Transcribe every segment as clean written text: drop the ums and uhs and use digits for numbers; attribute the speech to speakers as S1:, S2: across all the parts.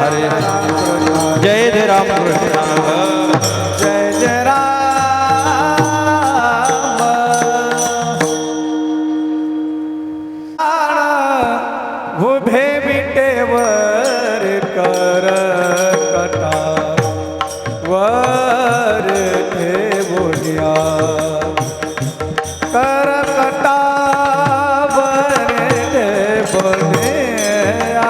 S1: हरे जय जय राम कृष्ण
S2: जय जय राम उभे विटेवर कर कटा वर ठेवूया कर कटा वर ठेवूया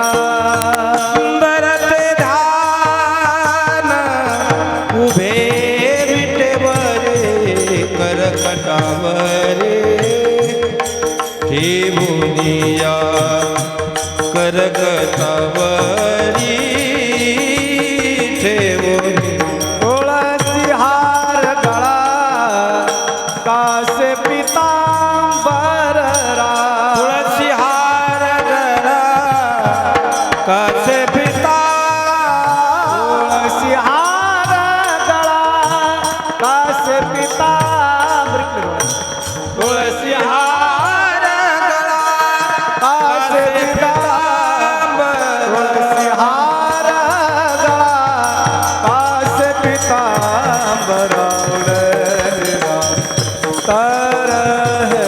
S1: सुंदर ते ध्यान उभे विटेवरे करकटावरे ठेवूया करकटावरी ठेवूया
S2: तुळसी हार गळा कासे पितांबर
S1: तुळसी हार गळा कासे पिता
S2: तुळसी हार गळा कासे पितांबर
S1: तुळसी हार गळा
S2: कासे पितांबर तुळसी हार गळा कासे पितांबर तर है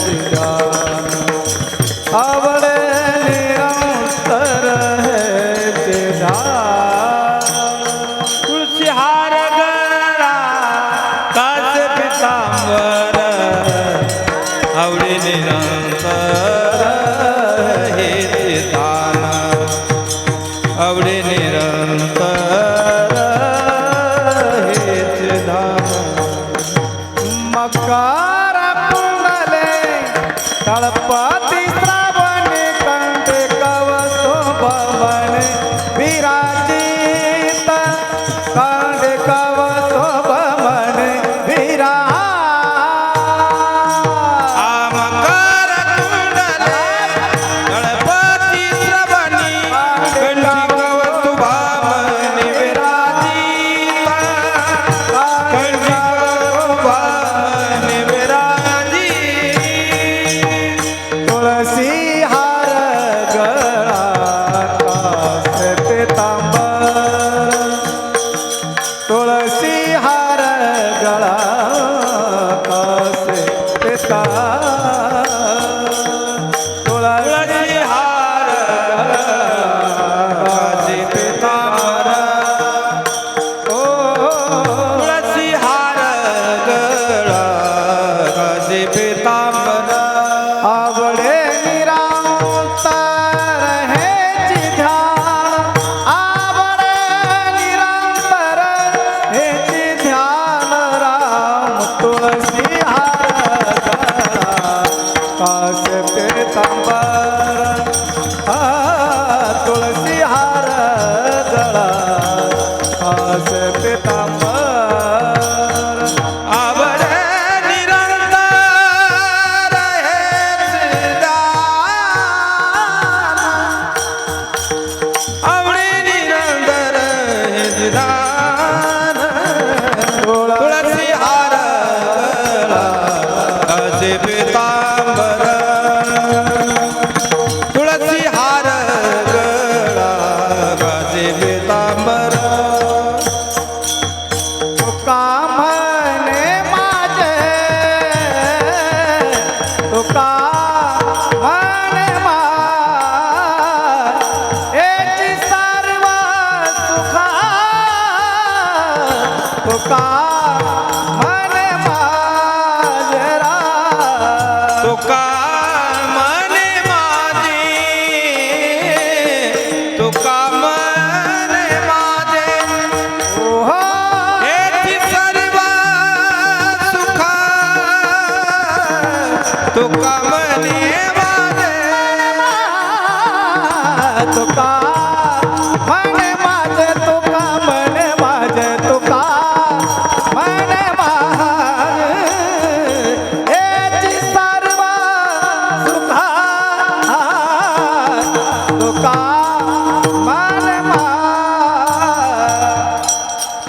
S2: चिरा आवड़े निरंतर है चिरा
S1: तुळसी हार गळा कास पितांबर आवडे निरंतर हे दान आवडे निरंतर हे दान
S2: मकार पुंडले तळपती श्रावणे कंठे कवसो भवन विराजित कंठे कवसो भवन विरा
S1: आमकार कुंडले गणपती श्रवणी कंठी कवतु भामनी विराजित कंठी कवतु भामनी विराजित
S2: तुळसी हार गळा कासे पितांबर तुळसी हार गळा कासे पितांबर
S1: तुळसी हार कासे पितांबर तुळसी हार गळा कासे पितांबर
S2: आवडे निरंतर हेची ध्यान आवडे निरंतर हेची ध्यान राम तुळसी हार गळा कासे पितांबर तुळसी हार गळा कासे पितांबर
S1: आवडे निरंतर हेच दान आवडे निरंतर हेच दान तुळसी हार गळा कासे पितांबर तुळसी हार गळा कासे पितांबर
S2: तुका म्हणे माझे तुका म्हणे याची सर्व सुखा तुका म्हणे माझे
S1: तुका मने माझे तुका मने माझे
S2: ओहो
S1: हेची सर्व सुखा तुका मने माझे
S2: तुका म्हणे माझे तुका म्हणे माझे तुका म्हणे माझे याची सर्व सुखा तुका म्हणे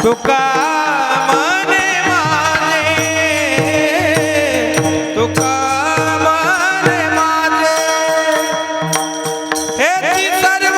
S1: तुका मने माझे तुका मने माझे हेची सर्व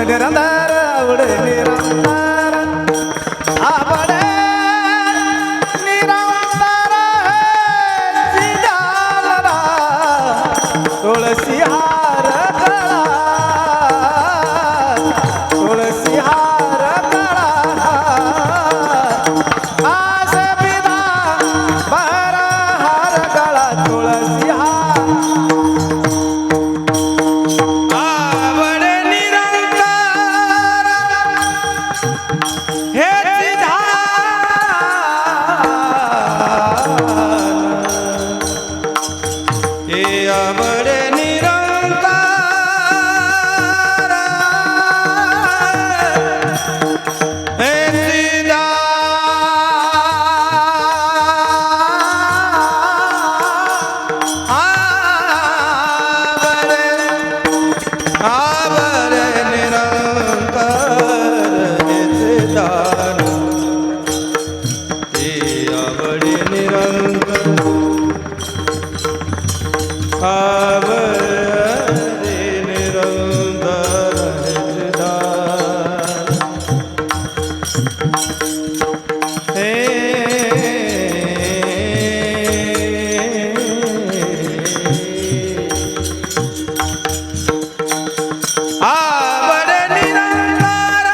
S2: निरंतर आवडे निरंतर आवडे निरंतर सिद्धालरा तुळसी हार गळा तुळसी हार गळा आस विधा भर हार गळा तुळसी हार
S1: आवडे निरंतर हे सिद्धांत हे आवडे निरंतर हे आवडे निरंतर हे सिद्धांत हे आवडे निरंतर आवडे निरंतर हे आवडे निरंतर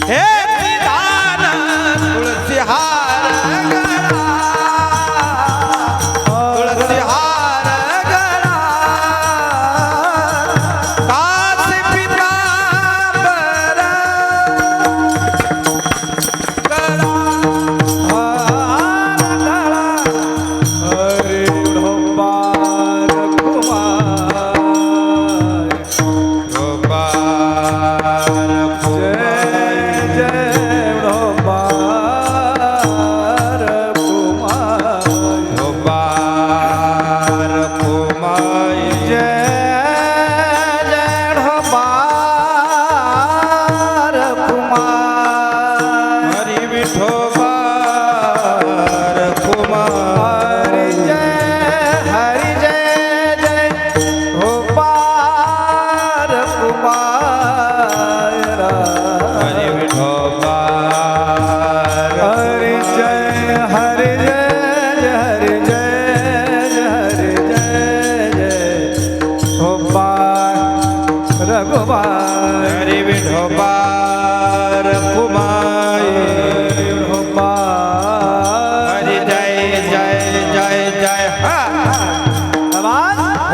S1: हे विधान तुळसी हार गळा तुळसी हार गळा कास पितांबर गळा
S2: हरे ढोबार कुमार
S1: गोपाल
S2: जय जय ढोबार कुमार
S1: गोपाल कुमाई
S2: जय जय ढोबार कुमार
S1: हरी विठोबार कुमार
S2: हरि जय जय ढोबार कुमार
S1: हरी विठोबार
S2: हरि जय हरि जय हरि जय हरि जय जय ढोबार रघुबार
S1: हरी विठोबार कुमाई
S2: ढोबार
S1: हरी जय जय जय जय हा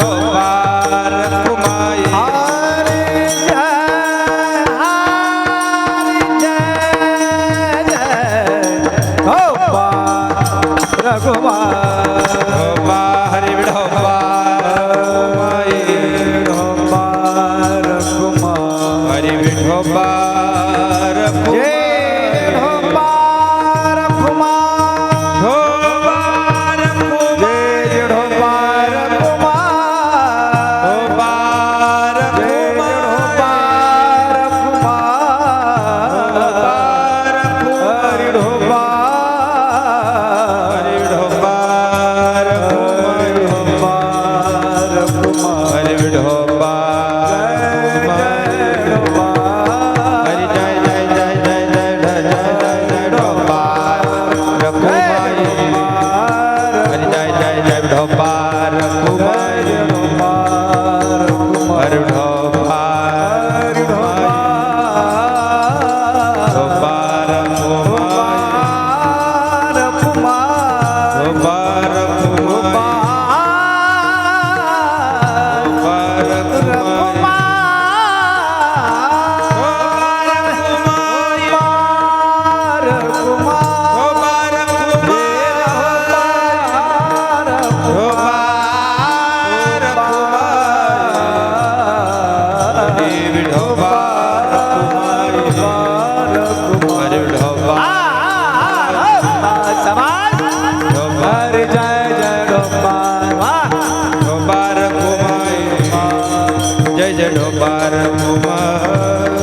S1: गोपाल कुमाई
S2: हरि जय ढोबार रघुबार
S1: गोपा हरी विठोबार कुमाई
S2: ढोबार कुमार
S1: हरी विठोबार
S2: जय ढोबार कुमार
S1: ढोबार
S2: जय ढोबार कुमार
S1: ढोबार
S2: जय ढोबार कुमार हरि ढोबार
S1: हरी ढोबार
S2: हरि
S1: कुमाई
S2: ढोबार कुमार
S1: हरी विठोबार कुमाई हरी जय जय जय जय जय जय जय जय ढोबार कुमाई हरी जय जय जय ढोबार कुमाई हरि ढोबार ढोबार कुमाई ढोबार कुमाई ढोबार
S2: हरि जय जय ढोबार
S1: ढोबार कुमाई जय जय ढोबार कुमाई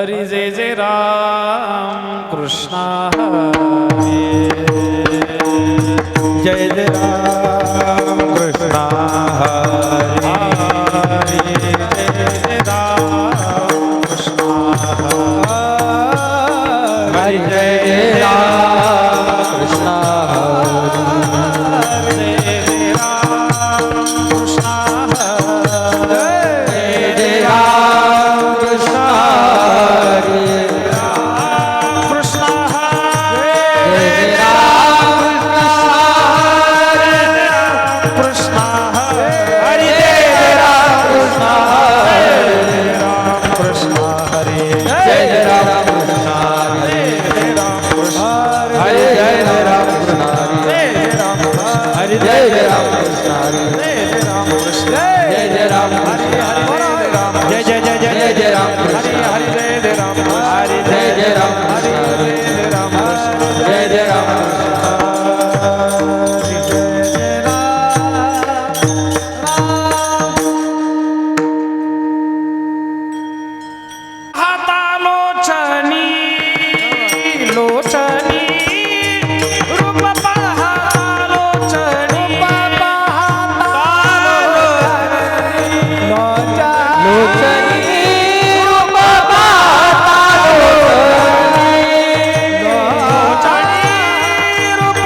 S2: हरी जय जय राम कृष्ण हरी
S1: जय जय राम कृष्ण हरी
S2: जय जय राम कृष्ण
S1: हरी जय जय राम कृष्ण
S2: जय जय राम कृष्ण
S1: जय जय राम कृष्ण हरी
S2: कृष्ण
S1: जय जय राम
S2: कृष्ण
S1: हरी जय जय राम कृष्ण
S2: कृष्ण हरे
S1: जय जय राम कृष्ण हरी हरी जय जय राम कृष्ण हरी जय जय राम कृष्ण हरी जय जय राम कृष्ण जय जय जय जय जय जय राम कृष्ण हरी जय जय राम कृष्ण जय जय राम कृष्ण जय जय राम
S2: लोचनी लोचनी रूप पहा लोचनी
S1: लोचनी रूप
S2: रूप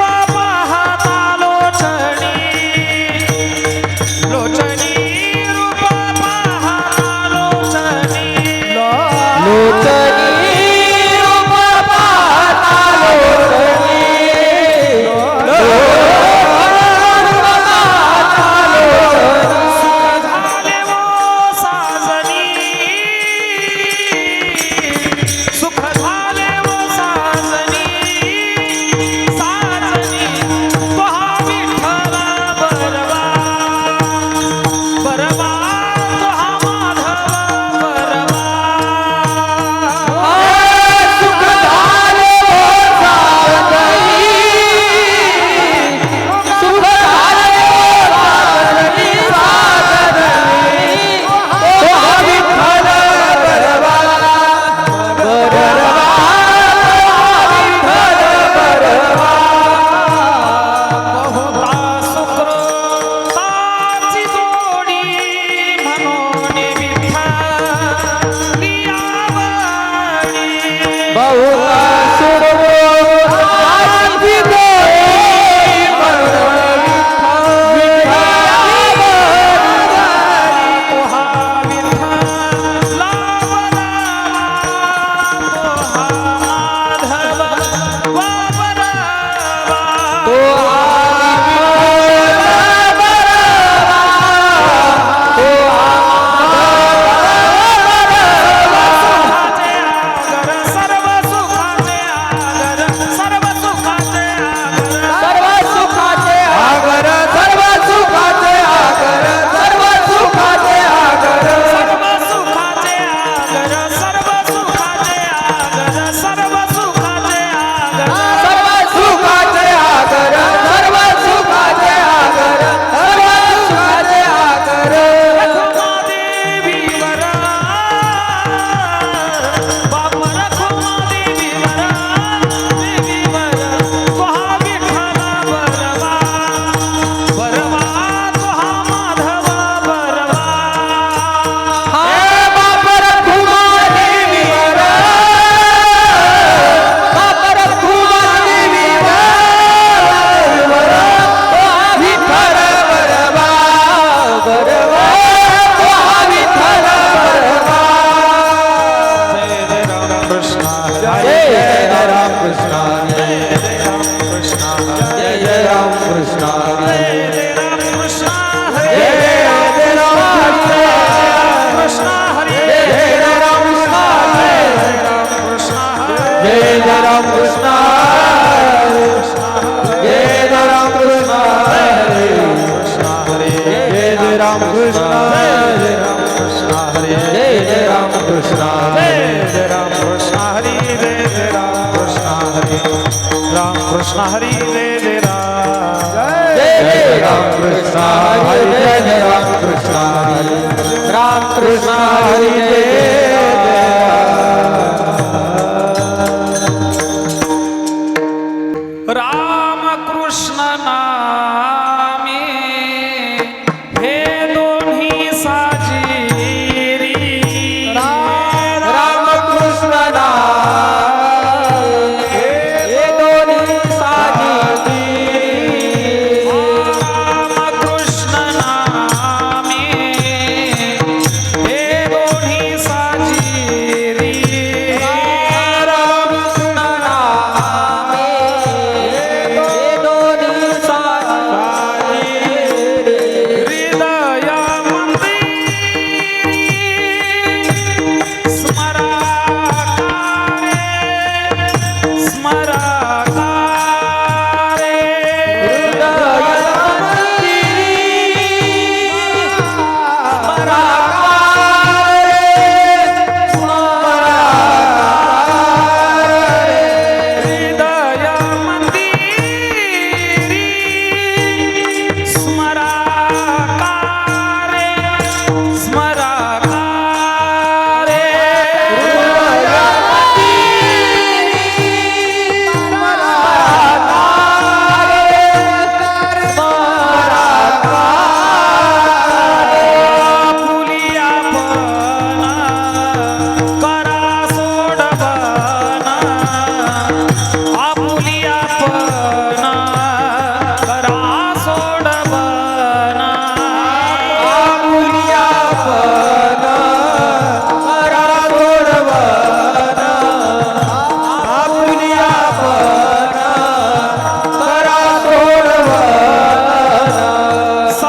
S2: पाहता लोचनी लोचनी रूप पाहता लोचनी
S1: लोचनी रूप पाहता लोचनी
S2: झाले वो साजनी सुख झाले वो साजनी साजनी तुहा विठ्ठला बरवा बरवा तुहा माधवा बरवा
S1: सुख झाले हो साजनी सुख झाले हो साजनी साजनी तो विठ्ठल बरवा बरवा विठ्ठल बरवा
S2: बहुता सुकृताची जोडी म्हणून विठ्ठली आवडी
S1: बहुता सुरवो आजी देई म्हणून विठ्ठल
S2: तुहा विठ्ठला तुहा माधव बरवा
S1: तो
S2: सर्व सुखाचे आगर सर्व सुखाचे आगर
S1: सर्व सुखाचे आगर सर्व सुखाचे आगर सर्व सुखाचे आगर
S2: सर्व सुखाचे आगर सर्व सुखाचे आगर सर्व सुखाचे आगर
S1: सर्व सुखाचे आगर सर्व सुखाचे आगर सर्व सुखाचे आगर
S2: रखुमादेवी वरा बाप रखुमादेवी वरा देवी वरा तुहा विठ्ठला बरवा बरवा तुहा माधवा बरवा
S1: हे बाप रखुमादेवी वर बाप रखुमादेवी वर विठ्ठल बरवा बरवा विठ्ठल बरवा
S2: जय जय राम कृष्ण
S1: जय जय राम कृष्ण जय जय राम कृष्ण
S2: जय जय राम कृष्ण
S1: जय
S2: हरे
S1: जय राम
S2: कृष्ण हरे
S1: जय जय राम कृष्ण
S2: कृष्ण
S1: जय जय राम कृष्ण जय जय राम कृष्ण जय जय राम कृष्ण
S2: हरे
S1: जय जय राम कृष्ण
S2: जय जय राम कृष्ण हरि जय जय राम कृष्ण हरि राम कृष्ण हरि जय जय राम
S1: जय जय राम कृष्ण हरि जय जय राम कृष्ण हरि राम कृष्ण हरि जय जय राम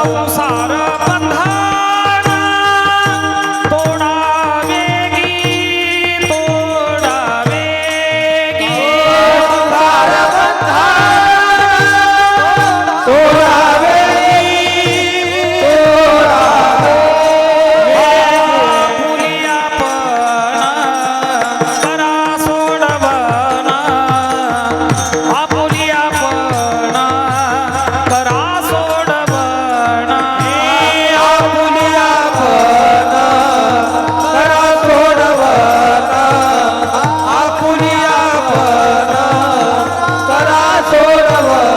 S2: संसार बंधन तोडावेगी तोडावेगी
S1: संसार बंधन तोडावेगी
S2: आपुलिया पण करा सोडवण आपुलिया पण करा सोडवण
S1: आपुलिया पण करा सोडवण आपुलिया पण करा सोडवण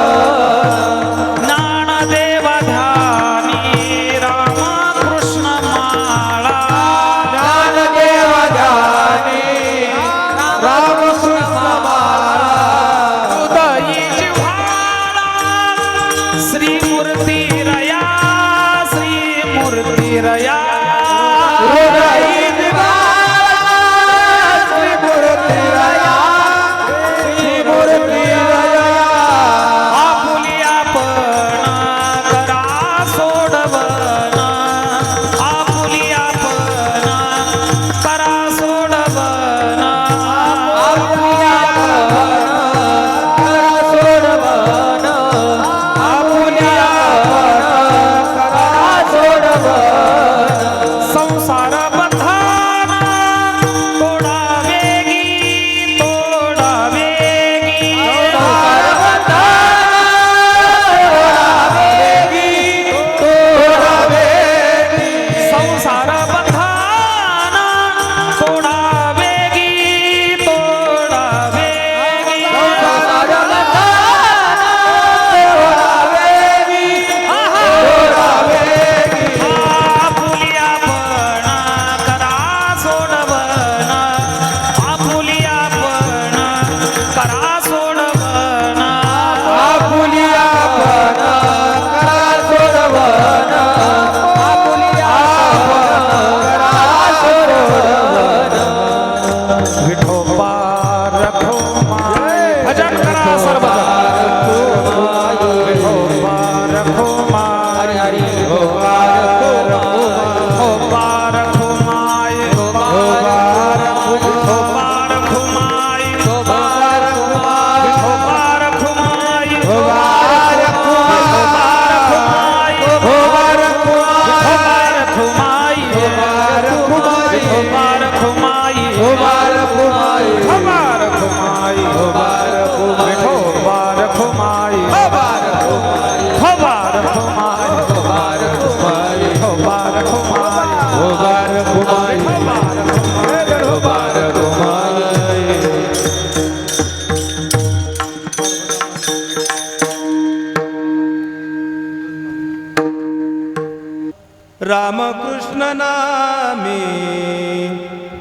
S2: ज्ञानदेव ध्यानी रामकृष्ण माळा
S1: ज्ञानदेव ध्यानी रामकृष्ण माळा
S2: उदयी जिव्हाळा श्रीमूर्ती रया श्रीमूर्ती रया
S1: हृदयी दिवाळा श्रीमूर्ती रया श्रीमूर्ती रया
S2: आपुलिया पण करा सोडवण आपुलिया पण करा सोडवण
S1: आपुलिया पण करा सोडवण आपुलिया पण करा सोडवण
S2: संसार बंधन तोडावेगी तोडावेगी
S1: संसार बंधनावेगी तोडावेगी
S2: संसार बंधन तोडावेगी तोडावेगी
S1: संसार बंधनावेगी तोडावेगी
S2: आपुलिया पण करा सोडवण आपुलिया पण करा सोडवण
S1: आपुलिया पण करा सोडवण आपुलिया पण करा सोडवण
S2: विठोबा रखोमाई भजन करा सर्वजण विठोबा रखोमाई
S1: हरी
S2: विठोबा रखोमाई विठोबा रखोमाई विठोबा रखोमाई विठोबा रखोमाई विठोबा रखोमाई विठोबा रखोमाई
S1: कुमार कुमारी
S2: खबार खुमाई
S1: कुमार कुमारी
S2: खबार खुमाई
S1: कुमार कुमारी
S2: खबार खुमाई
S1: कुमार कुमारी
S2: खबार खुमाई
S1: कुमार कुमारी कुमार कुमारी रामकृष्ण नामी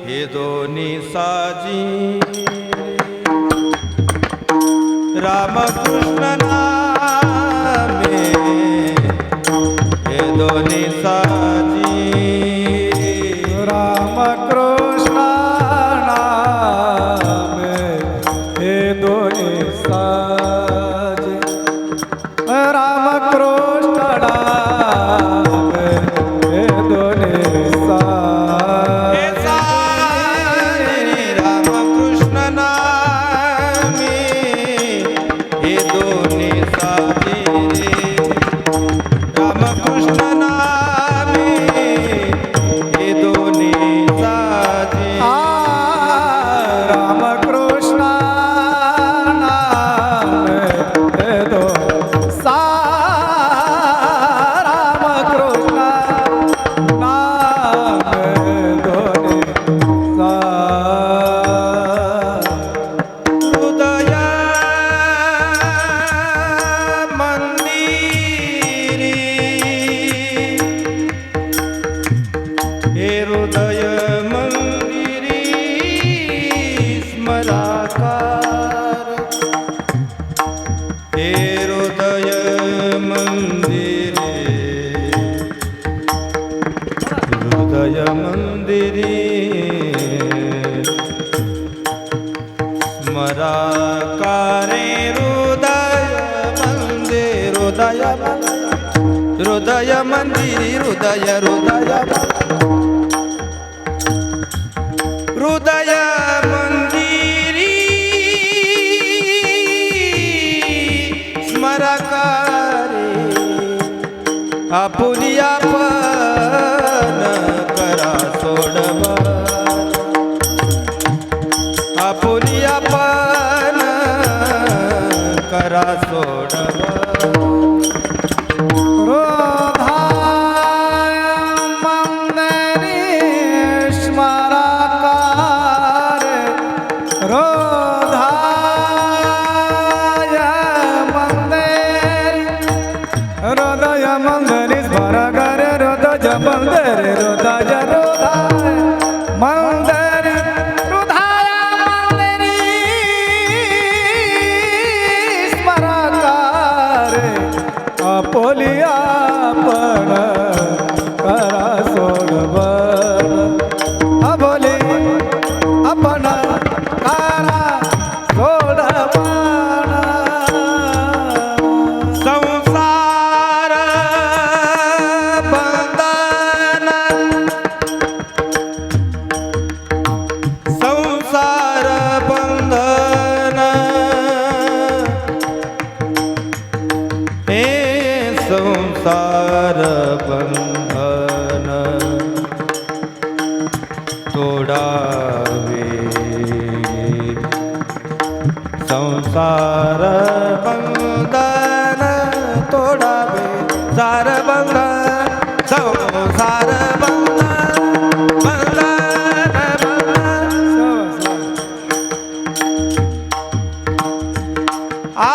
S1: हे दोन्ही साजी रामकृष्ण नामे हे दोन्ही साजी
S3: रामकृष्ण नामे हे दोन्ही साजे रामकृष्ण नामे हे दोन्ही साजे
S1: रामकृष्ण नामे हे दोन्ही साजी रामकृष्ण नामे हे दोन्ही साजी
S3: रामकृष्ण नामे हे दोन्ही सा रामकृष्ण नामे दोन्ही सा
S1: हृदय मंदिरी हे हृदय मंदिरी स्मराकार हे हृदय मंदिरी हृदय मंदिरी स्मराकारे हृदय मंदिर हृदय हृदय मंदिरी हृदय हृदय हृदय मंदिरी स्मरकारे आपुलिया पण करा सोडवा आपुलिया पण करा सोडवा
S3: रोधाय मंदिरी स्मरकार रोधाय मंदिरी हृदय मंदिरी स्मरकार हृदय मंदिरी हृदय हृदय मंदिरी हृदय मंदिरी स्मरकार आपुलिया पण करा सोडवन अबोली आपण करा सोडवन
S1: संसार बंधन संसार बंधन हे संसार बंधन तोडावे संसार बंधन तोडावे सार बंधन संसार बंधन बंधन आ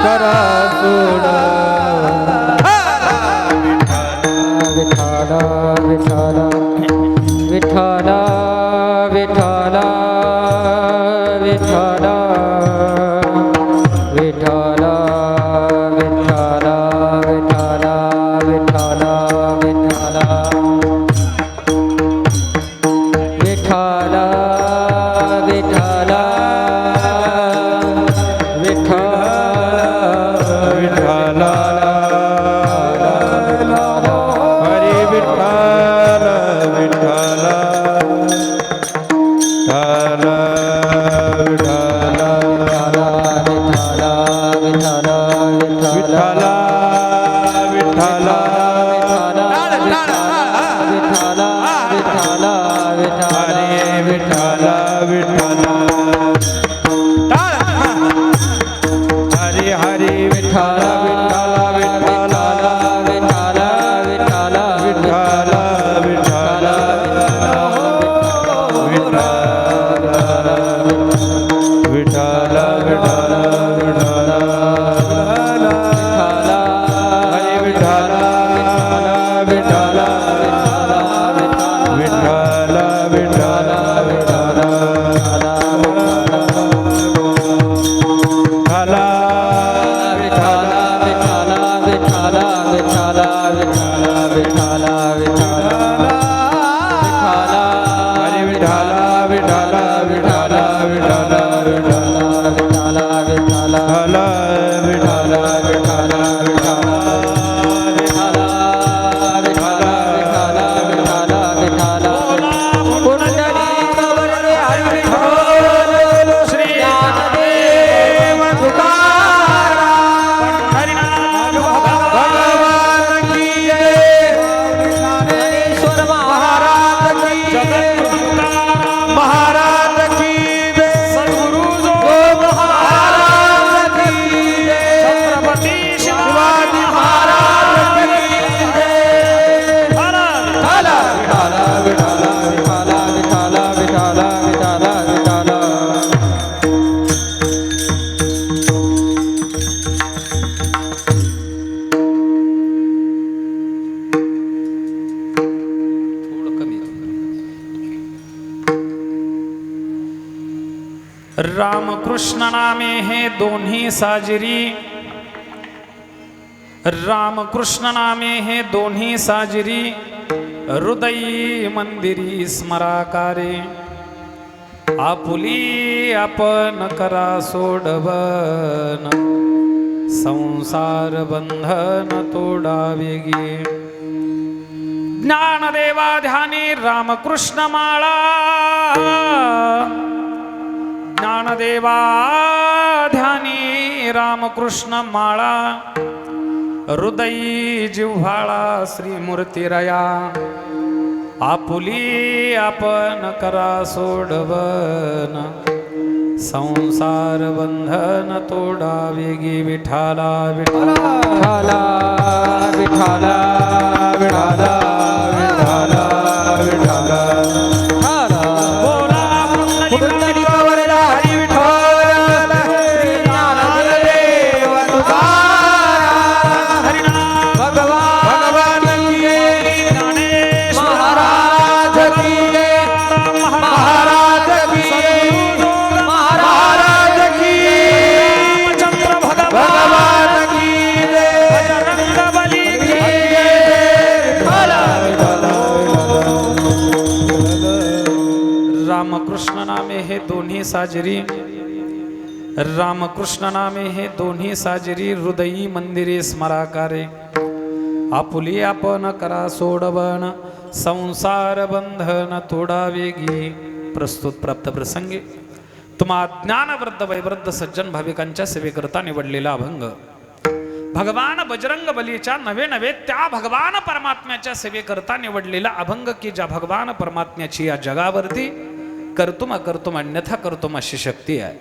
S3: करा सोड
S1: विठाला विठाला विठाला विठाला विठाला विठाला विठाला विठाला विठाला विठाला विठाला विठाला
S3: विठाला हरी विठ्ठल विठ्ठल
S2: रामकृष्ण नामे हे दोन्ही साजिरी रामकृष्ण नामे हे दोन्ही साजिरी हृदयी मंदिरी स्मराकारे आपुली आपण करा सोडवन संसार बंधन तोडावेगी ज्ञानदेवा ध्यानी रामकृष्ण माळा ज्ञानदेवा ध्यानी रामकृष्ण माळा हृदयी जिव्हाळा श्रीमूर्तिरया आपुली आपण करा सोडवन संसार बंधन तोडावेगी विठाला विठाला विठाला विठाला विठाला विठाला रामकृष्ण नामे हे दोन्ही साजिरी रामकृष्ण नामे हे दोन्ही साजिरी हृदयी मंदिरे स्मराकारे आपुली आपण करा सोडवन संसार बंधन तोडावेगी प्रस्तुत प्राप्त प्रसंगी तुम्हा ज्ञानवृद्ध वैवृद्ध सज्जन भाविकांच्या सेवेकरता निवडलेला अभंग भगवान बजरंग बलीच्या नवे नवे त्या भगवान परमात्म्याच्या सेवेकरता निवडलेला अभंग की ज्या भगवान परमात्म्याची या जगावरती कर्तुम अकर्तुम अन्यथा कर्तुम अशी शक्ती आहे.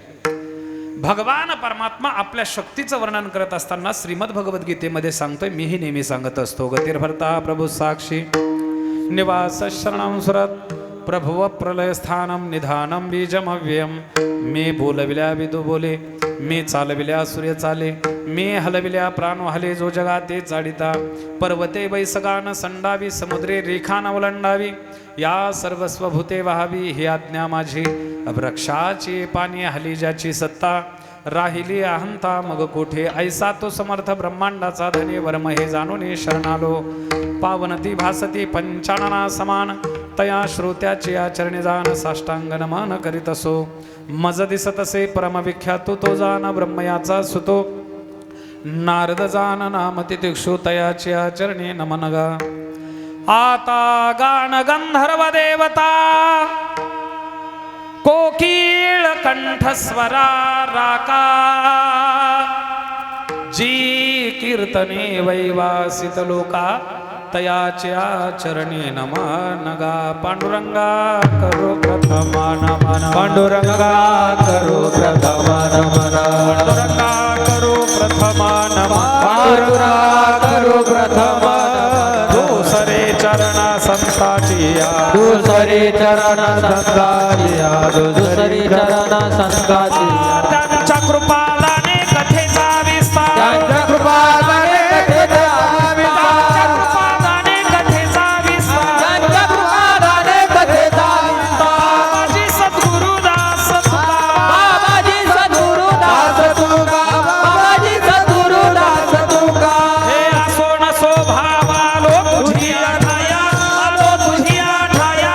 S2: भगवान परमात्मा आपल्या शक्तीचं वर्णन करत असताना श्रीमद भगवद्गीतेमध्ये सांगतोय, मीही नेहमी सांगत असतो, गतिर्भर्ता प्रभू साक्षी निवास शरणं सुरत प्रभुव प्रलय स्थानम निधानम बीजम अव्ययम. मी बोलविल्या विदू बोले मी चालविल्या सूर्य चाले, मी हलविल्या प्राण हले, जो जगा ते चाडिता. पर्वते बैसगान संडावी, समुद्रे रेखा ओलांडावी, या सर्वस्व भूते व्हावी ही आज्ञा माझी. वृक्षाची पाणी हली ज्याची सत्ता, राहिली अहंता मग कोठे. ऐसा तो समर्थ ब्रह्मांडाचा धने, वर्म हे जाणून शरणालो. पावनती भासती पंचानना समान, तया श्रोत्याचे आचरणे जाण. साष्टांग नमन करीत असो, मज दिसतसे परमविख्यातो. तो जाण ब्रह्मयाचा सुतो, नारद जाण नाम तितिक्षु. तयाचे आचरणे नमन गा. आता गान गंधर्व देवता, कोकिळ कंठस्वरा राका. जी कीर्तने वैवासित लोका, तयाचे आचरणे नमन गा. पांडुरंगा करो प्रथमा नमन,
S3: पांडुरंगा करो प्रथमा नमन,
S2: पांडुरंगा करो प्रथमा नमन,
S3: पांडुरंगा करो प्रथमा.
S2: दुसरे चरण संताची या,
S3: दुसरे चरण संताची या, दुसरे चरण संताची या.
S2: त्यांच्या कृपादाने कथेचा विस्तार,
S3: त्यांच्या कृपादाने कथेचा विस्तार,
S2: कृपादाने कथेचा विस्तार.
S3: त्यांच्या कृपादाने कथेचा विस्तार.
S2: बाबाजी सद्गुरुदास तुका,
S3: बाबाजी सद्गुरुदास तुका, बाबाजी सद्गुरुदास तुका.
S2: हे असो नसो भावालो तुझी आठाया, आलो तुझी आठाया.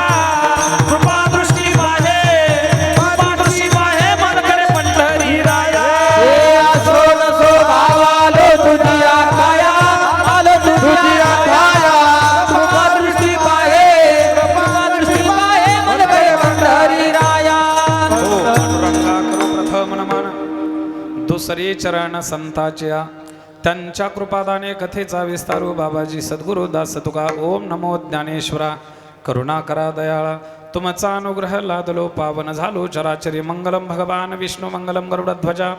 S2: कृपा दृष्टी वाहे, कृपा दृष्टी वाहे मनकडे पंढरी राया.
S3: हे असो नसो भावालो तुझी आठाया, आलो तुझी आठाया. कृपा दृष्टी पाहे, कृपा दृष्टी पाहे मनकडे पंढरी राया.
S2: हो पांडुरंगा करो प्रथम नमन, दुसरे चरण संताच्या. त्यांच्या कृपादाने कथेचा विस्तारू. बाबाजी सद्गुरु दास तुका. ओम नमो ज्ञानेश्वरा, करुणा करा दयाळा. तुमचा अनुग्रह लादलो, पावन झालो चराचरी. मंगलम भगवान विष्णू, मंगलम गरुडध्वजा,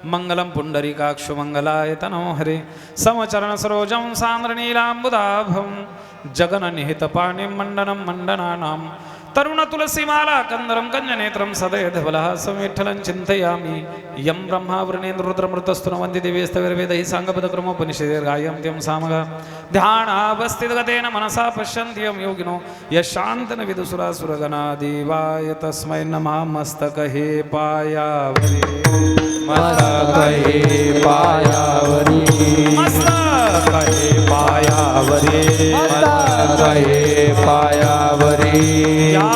S2: मंगलम पुंडरीकाक्षु, मंगलाय तनो हरे. समचरण सरोजं सांद्रनीलांबुदाभं, जगन निहित पाणिं मंडनं मंडनानां. तरुण तुलसीमाला कंदरं कंजनेत्रं सदयधवलहासं विठ्ठलं चिन्तयामि. यं ब्रह्मा वृणेन्द्रुद्रमृतस्तु न वन्दे दिव्यस्तविर्वेदैः साङ्गपदक्रमोपनिषदेर्गायं त्यं सामगा. ध्यानावस्थितगतेन मनसा पश्यन्ति यं योगिनो, यशान्तन विदुसुरासुरगणा. देवाय तस्मै नमः. मस्तकहे पायावरी,
S3: मस्तकहे पायावरी,
S2: मस्तकहे पायावरी,
S3: मस्तकहे पायावरी.
S2: या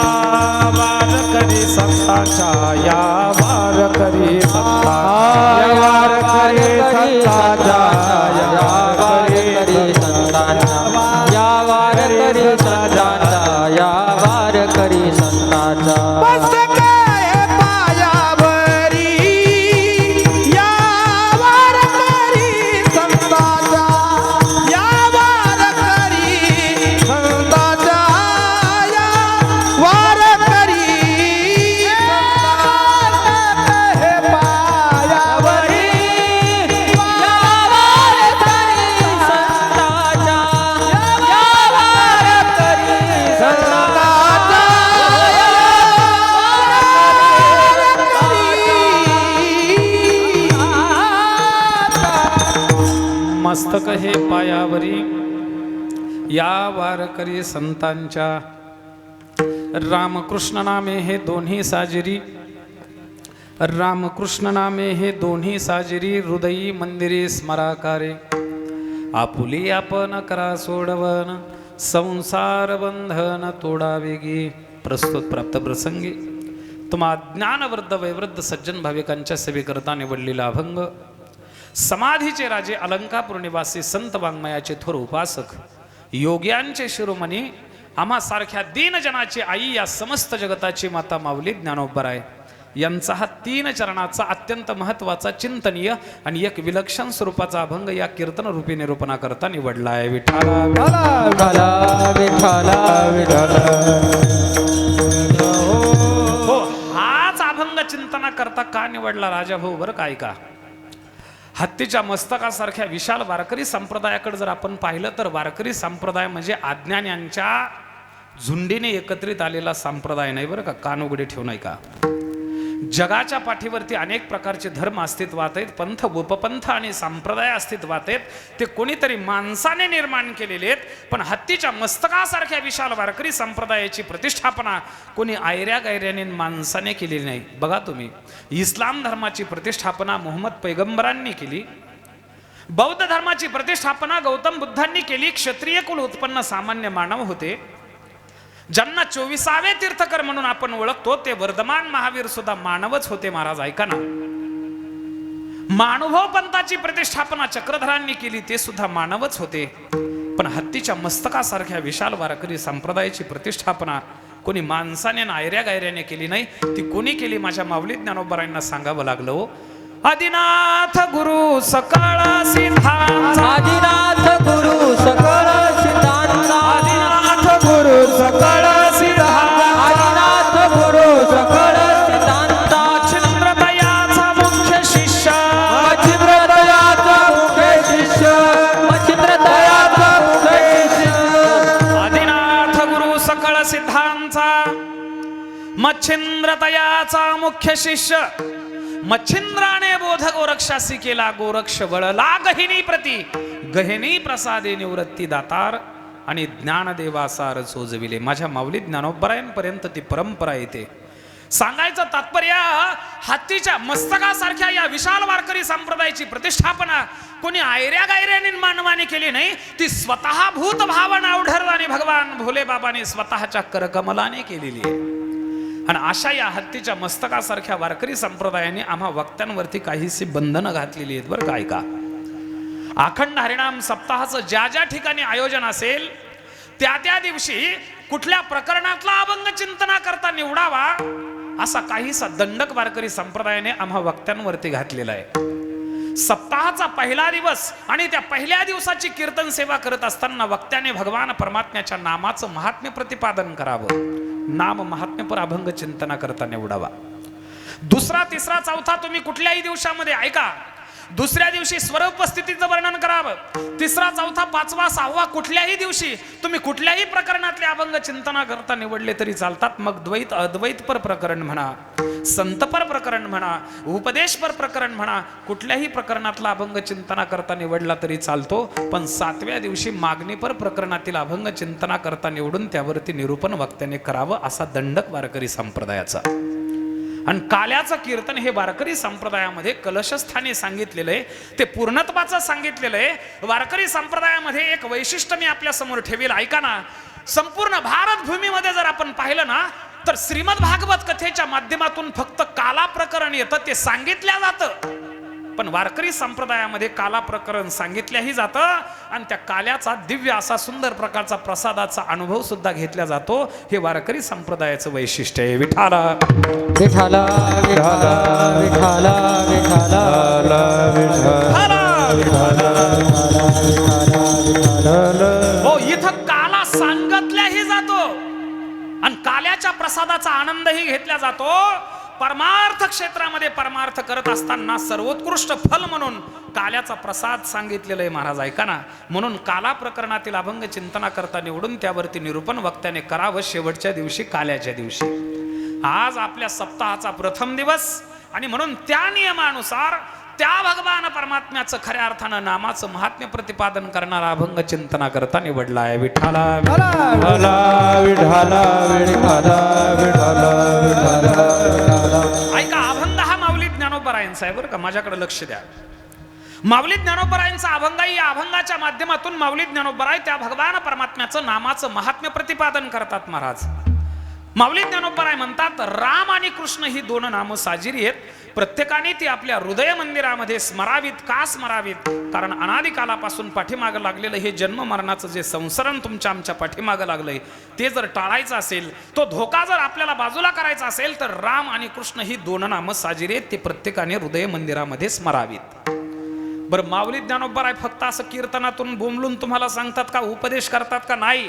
S2: वारकरी संतांच्या, या वारकरी संतांच्या,
S3: या वारकरी संतांच्या, या वारकरी संतांच्या, या वारकरी संतांच्या, या वारकरी संतांच्या.
S2: मस्तक हे पायावरी, या वारकरी संतांच्या. रामकृष्ण नामे हे दोन्ही साजिरी, रामकृष्ण नामे हे दोन्ही साजिरी. हृदयी मंदिरे स्मराकारे, आपुली आपण करा सोडवन. संसार बंधन तोडावेगी. प्रस्तुत प्राप्त प्रसंगी तुम्हा ज्ञानवृद्ध वैवृद्ध सज्जन भाविकांच्या सेवेकरता निवडलेला अभंग. समाधीचे राजे, अलंकापूर निवासी, संत वाङ्मयाचे थोर उपासक, योग्यांचे शिरोमणी, आम्हा सारख्या दीनजनाची आई, या समस्त जगताची माता माऊली ज्ञानोबराय यांचा हा 3 चरणाचा अत्यंत महत्वाचा, चिंतनीय आणि एक विलक्षण स्वरूपाचा अभंग या कीर्तन रूपी निरूपणा करता निवडला आहे. विठ्ठला
S3: विठ्ठला विठ्ठला विठ्ठला.
S2: हो, हाच अभंग चिंतना करता का निवडला राजा भाऊ बरं काय का. हत्तीच्या मस्तकासारख्या विशाल वारकरी संप्रदायाकडे जर आपण पाहिलं तर वारकरी संप्रदाय म्हणजे अज्ञान्यांच्या झुंडीने एकत्रित आलेला संप्रदाय नाही बरं का. कान उघडे ठेवू नाही का. जगाच्या पाठीवरती अनेक प्रकारचे धर्म अस्तित्वात आहेत, पंथ उपपंथ आणि संप्रदाय अस्तित्वात आहेत. ते कोणीतरी माणसाने निर्माण केलेले आहेत. पण हत्तीच्या मस्तकासारख्या विशाल वारकरी संप्रदायाची प्रतिष्ठापना कोणी आयऱ्या गायऱ्याने माणसाने केलेली नाही. बघा तुम्ही, इस्लाम धर्माची प्रतिष्ठापना मोहम्मद पैगंबरांनी केली, बौद्ध धर्माची प्रतिष्ठापना गौतम बुद्धांनी केली. क्षत्रिय कुल उत्पन्न सामान्य मानव होते, ज्यांना 24वे तीर्थकर म्हणून आपण ओळखतो. ते वर्धमान महावीर सुद्धा मानवच होते. महाराज ऐका ना, मानुभव पंथाची प्रतिष्ठापना चक्रधरांनी केली, ते सुद्धा मानवच होते. पण हत्तीच्या मस्तकासारख्या विशाल वारकरी संप्रदायाची प्रतिष्ठापना कोणी माणसाने नायऱ्या गायऱ्याने केली नाही. ती कोणी केली? माझ्या माऊली ज्ञानोबरायांना सांगावं लागलं. आदिनाथ गुरु सकळ सिद्धांचा,
S3: आदिनाथ गुरु सकळ सिद्धांचा,
S2: आदिनाथ गुरु सकळ सिद्धांचा,
S3: आदिनाथ गुरु सकळ सिद्धांचा,
S2: मच्छिंद्रदयाचा मुख्य शिष्य,
S3: मच्छिंद्रदयाचा मुख्य शिष्य, मच्छिंद्रदयाचा मुख्य शिष्य,
S2: आदिनाथ गुरु सकळ सिद्धांचा, मच्छिंद्रदयाचा मुख्य शिष्य. मच्छिंद्राने बोध गोरक्षासी केला, गोरक्ष वळला गहिनी प्रती, गहिनी प्रसादे निवृत्ती दातार आणि ज्ञानदेवासार सोजविले. माझ्या माऊली ज्ञानोबरायांपर्यंत ती परंपरा येते. सांगायचं तात्पर्य, हत्तीच्या मस्तकासारख्या या विशाल वारकरी संप्रदायाची प्रतिष्ठापना कोणी आयऱ्या गायऱ्याने मानवाने केली नाही. ती स्वतः भूत भावना उढर आणि भगवान भोले बाबाने स्वतःच्या करकमलाने केलेली आहे. आणि अशा या हत्तीच्या मस्तकासारख्या वारकरी संप्रदायाने आम्हा वक्त्यांवरती काहीशी बंधनं घातलेली आहेत. बरं काय का, अखंड हरिनाम सप्ताहाचं ज्या ज्या ठिकाणी आयोजन असेल त्या त्या दिवशी कुठल्या प्रकरणातला अभंग चिंतना करता निवडावा असा काहीसा दंडक वारकरी संप्रदायाने आम्हा वक्त्यांवरती घातलेला आहे. सप्ताहाचा पहिला दिवस आणि त्या पहिल्या दिवसाची कीर्तन सेवा करत असताना वक्त्याने भगवान परमात्म्याच्या नामाचं महात्म्य प्रतिपादन करावं. नाम महात्म्यपर अभंग चिंतना करता निवडावा. दुसरा तिसरा चौथा तुम्ही कुठल्याही दिवसामध्ये ऐका, दुसऱ्या दिवशी स्वरूपस्थितीचं वर्णन करावं. तिसरा चौथा पाचवा सहावा कुठल्याही दिवशी तुम्ही कुठल्याही प्रकरणातले अभंग चिंतना करता निवडले तरी चालतात. मग द्वैत अद्वैतपर प्रकरण म्हणा, संतपर प्रकरण म्हणा, उपदेशपर प्रकरण म्हणा, कुठल्याही प्रकरणातला अभंग चिंतना करता निवडला तरी चालतो. पण 7व्या दिवशी मागणीपर प्रकरणातील अभंग चिंतना करता निवडून त्यावरती निरूपण वक्त्याने करावं असा दंडक वारकरी संप्रदायाचा. आणि काल्याचं कीर्तन हे वारकरी संप्रदायामध्ये कलशस्थानी सांगितलेलं आहे, ते पूर्णत्वाचं सांगितलेलं आहे. वारकरी संप्रदायामध्ये एक वैशिष्ट्य मी आपल्या समोर ठेवेल, ऐका ना. संपूर्ण भारत भूमीमध्ये जर आपण पाहिलं ना तर श्रीमद भागवत कथेच्या माध्यमातून फक्त काला प्रकरण येतं, ते सांगितल्या जातं. पण वारकरी संप्रदायामध्ये काला प्रकरण सांगितल्याही जातं आणि त्या काल्याचा दिव्य असा सुंदर प्रकारचा प्रसादाचा अनुभव सुद्धा घेतला जातो. हे वारकरी संप्रदायाचं वैशिष्ट्य आहे. विठाला
S3: विठाला विठाला विठाला विठाला.
S2: हो, इथं काला सांगितल्याही जातो आणि काल्याच्या प्रसादाचा आनंदही घेतला जातो. परमार्थ क्षेत्रामध्ये परमार्थ करत असताना सर्वोत्कृष्ट फल म्हणून काल्याचा प्रसाद सांगितलेला आहे. महाराज ऐका ना, म्हणून काला प्रकरणातील अभंग चिंतना करता निवडून त्यावरती निरूपण वक्त्याने करावं शेवटच्या दिवशी, काल्याच्या दिवशी. आज आपल्या सप्ताहाचा प्रथम दिवस आणि म्हणून त्या नियमानुसार त्या भगवान परमात्म्याचं खऱ्या अर्थानं नामाचं महात्म्य प्रतिपादन करणारा अभंग चिंतना करता निवडला आहे. विठाला
S1: विठाला विठाला विठाला विठाला.
S2: ऐका, अभंग हा माऊली ज्ञानोबरायांचा आहे बरं का, माझ्याकडे लक्ष द्या. माऊली ज्ञानोबरायांचा अभंग, या अभंगाच्या माध्यमातून माऊली ज्ञानोबराय त्या भगवान परमात्म्याचं नामाचं महात्म्य प्रतिपादन करतात. महाराज माऊली ज्ञानोबराय म्हणतात, राम आणि कृष्ण ही दोन नामं साजिरी आहेत. प्रत्येकाने ती आपल्या हृदय मंदिरामध्ये स्मरावीत. का स्मरावीत? कारण अनादिकालापासून पाठीमागं लागलेलं हे जन्म मरणाचं जे संसरण तुमच्या आमच्या पाठीमागं लागलंय ते जर टाळायचं असेल, तो धोका जर आपल्याला बाजूला करायचा असेल तर राम आणि कृष्ण ही दोन नामं साजिरी आहेत, ते प्रत्येकाने हृदय मंदिरामध्ये स्मरावीत. बरं, माऊली ज्ञानोबराय फक्त असं कीर्तनातून बोंबलून तुम्हाला सांगतात का, उपदेश करतात का? नाही.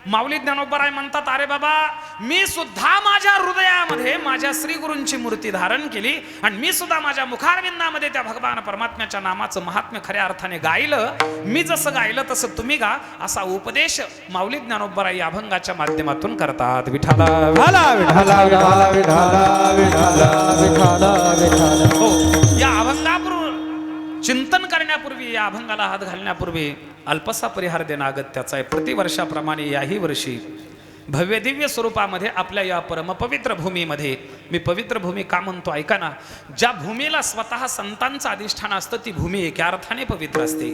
S2: माऊली ज्ञानोबराय म्हणतात, अरे बाबा, मी सुद्धा माझ्या हृदयामध्ये माझ्या श्री गुरूंची मूर्ती धारण केली आणि मी सुद्धा माझ्या मुखारविंदामध्ये त्या भगवान परमात्म्याच्या नामाचं महात्म्य खऱ्या अर्थाने गायलं. मी जसं गायलं तसं तुम्ही गा, असा उपदेश माऊली ज्ञानोबराय या अभंगाच्या माध्यमातून करतात. विठाला
S1: विठाला विठाला विठाला विठाला विठाला विठाला.
S2: हो, या अभंगापूर्वी चिंतन करण्यापूर्वी, या अभंगाला हात घालण्यापूर्वी अल्पसा परिहार देणं अगत्याचा आहे. प्रतिवर्षाप्रमाणे याही वर्षी भव्य दिव्य स्वरूपामध्ये आपल्या या परमपवित्र भूमीमध्ये, मी पवित्र भूमी का म्हणतो ऐका ना, ज्या भूमीला स्वतः संतांचं अधिष्ठान असतं ती भूमी एका अर्थाने पवित्र असते.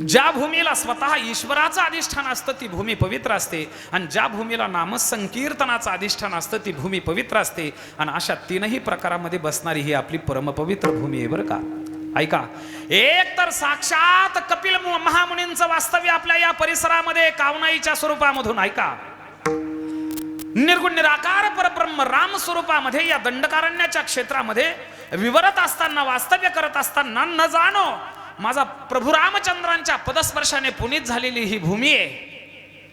S2: ज्या भूमीला स्वतः ईश्वराचं अधिष्ठान असतं ती भूमी पवित्र असते. आणि ज्या भूमीला नामसंकीर्तनाचं अधिष्ठान असतं ती भूमी पवित्र असते. आणि अशा तीनही प्रकारामध्ये बसणारी ही आपली परमपवित्र भूमी आहे बरं का. ऐका, एक तर साक्षात कपिल महामुनींचं वास्तव्य आपल्या या परिसरामध्ये कावनाईच्या स्वरूपामधून, ऐका, निर्गुण निराकार परब्रह्म राम स्वरूपामध्ये या दंडकारण्याच्या क्षेत्रामध्ये विवरत असताना, वास्तव्य करत असताना, न जाणो माझा प्रभू रामचंद्रांच्या पदस्पर्शाने पुनीत झालेली ही भूमी आहे.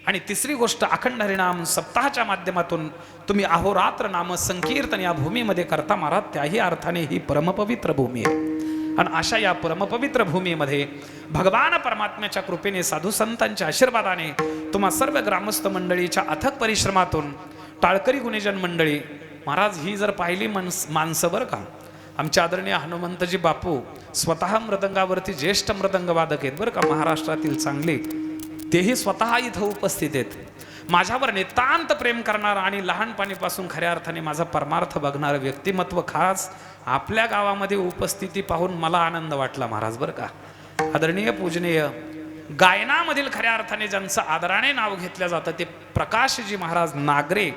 S2: आणि तिसरी गोष्ट, अखंड हरिनाम सप्ताहाच्या माध्यमातून तुम्ही अहोरात्र नाम संकीर्तन या भूमीमध्ये करता महाराज, त्याही अर्थाने ही परमपवित्र भूमी आहे. आणि अशा या परमपवित्र भूमीमध्ये भगवान परमात्म्याच्या कृपेने, साधू संतांच्या आशीर्वादाने, तुम्हा सर्व ग्रामस्थ मंडळीच्या अथक परिश्रमातून, टाळकरी गुणीजन मंडळी महाराज, ही जर पाहिली माणसं बरं का, आमच्या आदरणीय हनुमंतजी बापू स्वतः मृदंगावरती ज्येष्ठ मृदंगवादक आहेत बरं का, महाराष्ट्रातील चांगले, तेही स्वतः इथं उपस्थित आहेत. माझ्यावर नितांत प्रेम करणारं आणि लहानपणीपासून खऱ्या अर्थाने माझा परमार्थ बघणारं व्यक्तिमत्व खास आपल्या गावामध्ये उपस्थिती पाहून मला आनंद वाटला महाराज बरं का. आदरणीय पूजनीय गायनामधील खऱ्या अर्थाने ज्यांचं आदराने नाव घेतलं जातं ते प्रकाशजी महाराज नागरे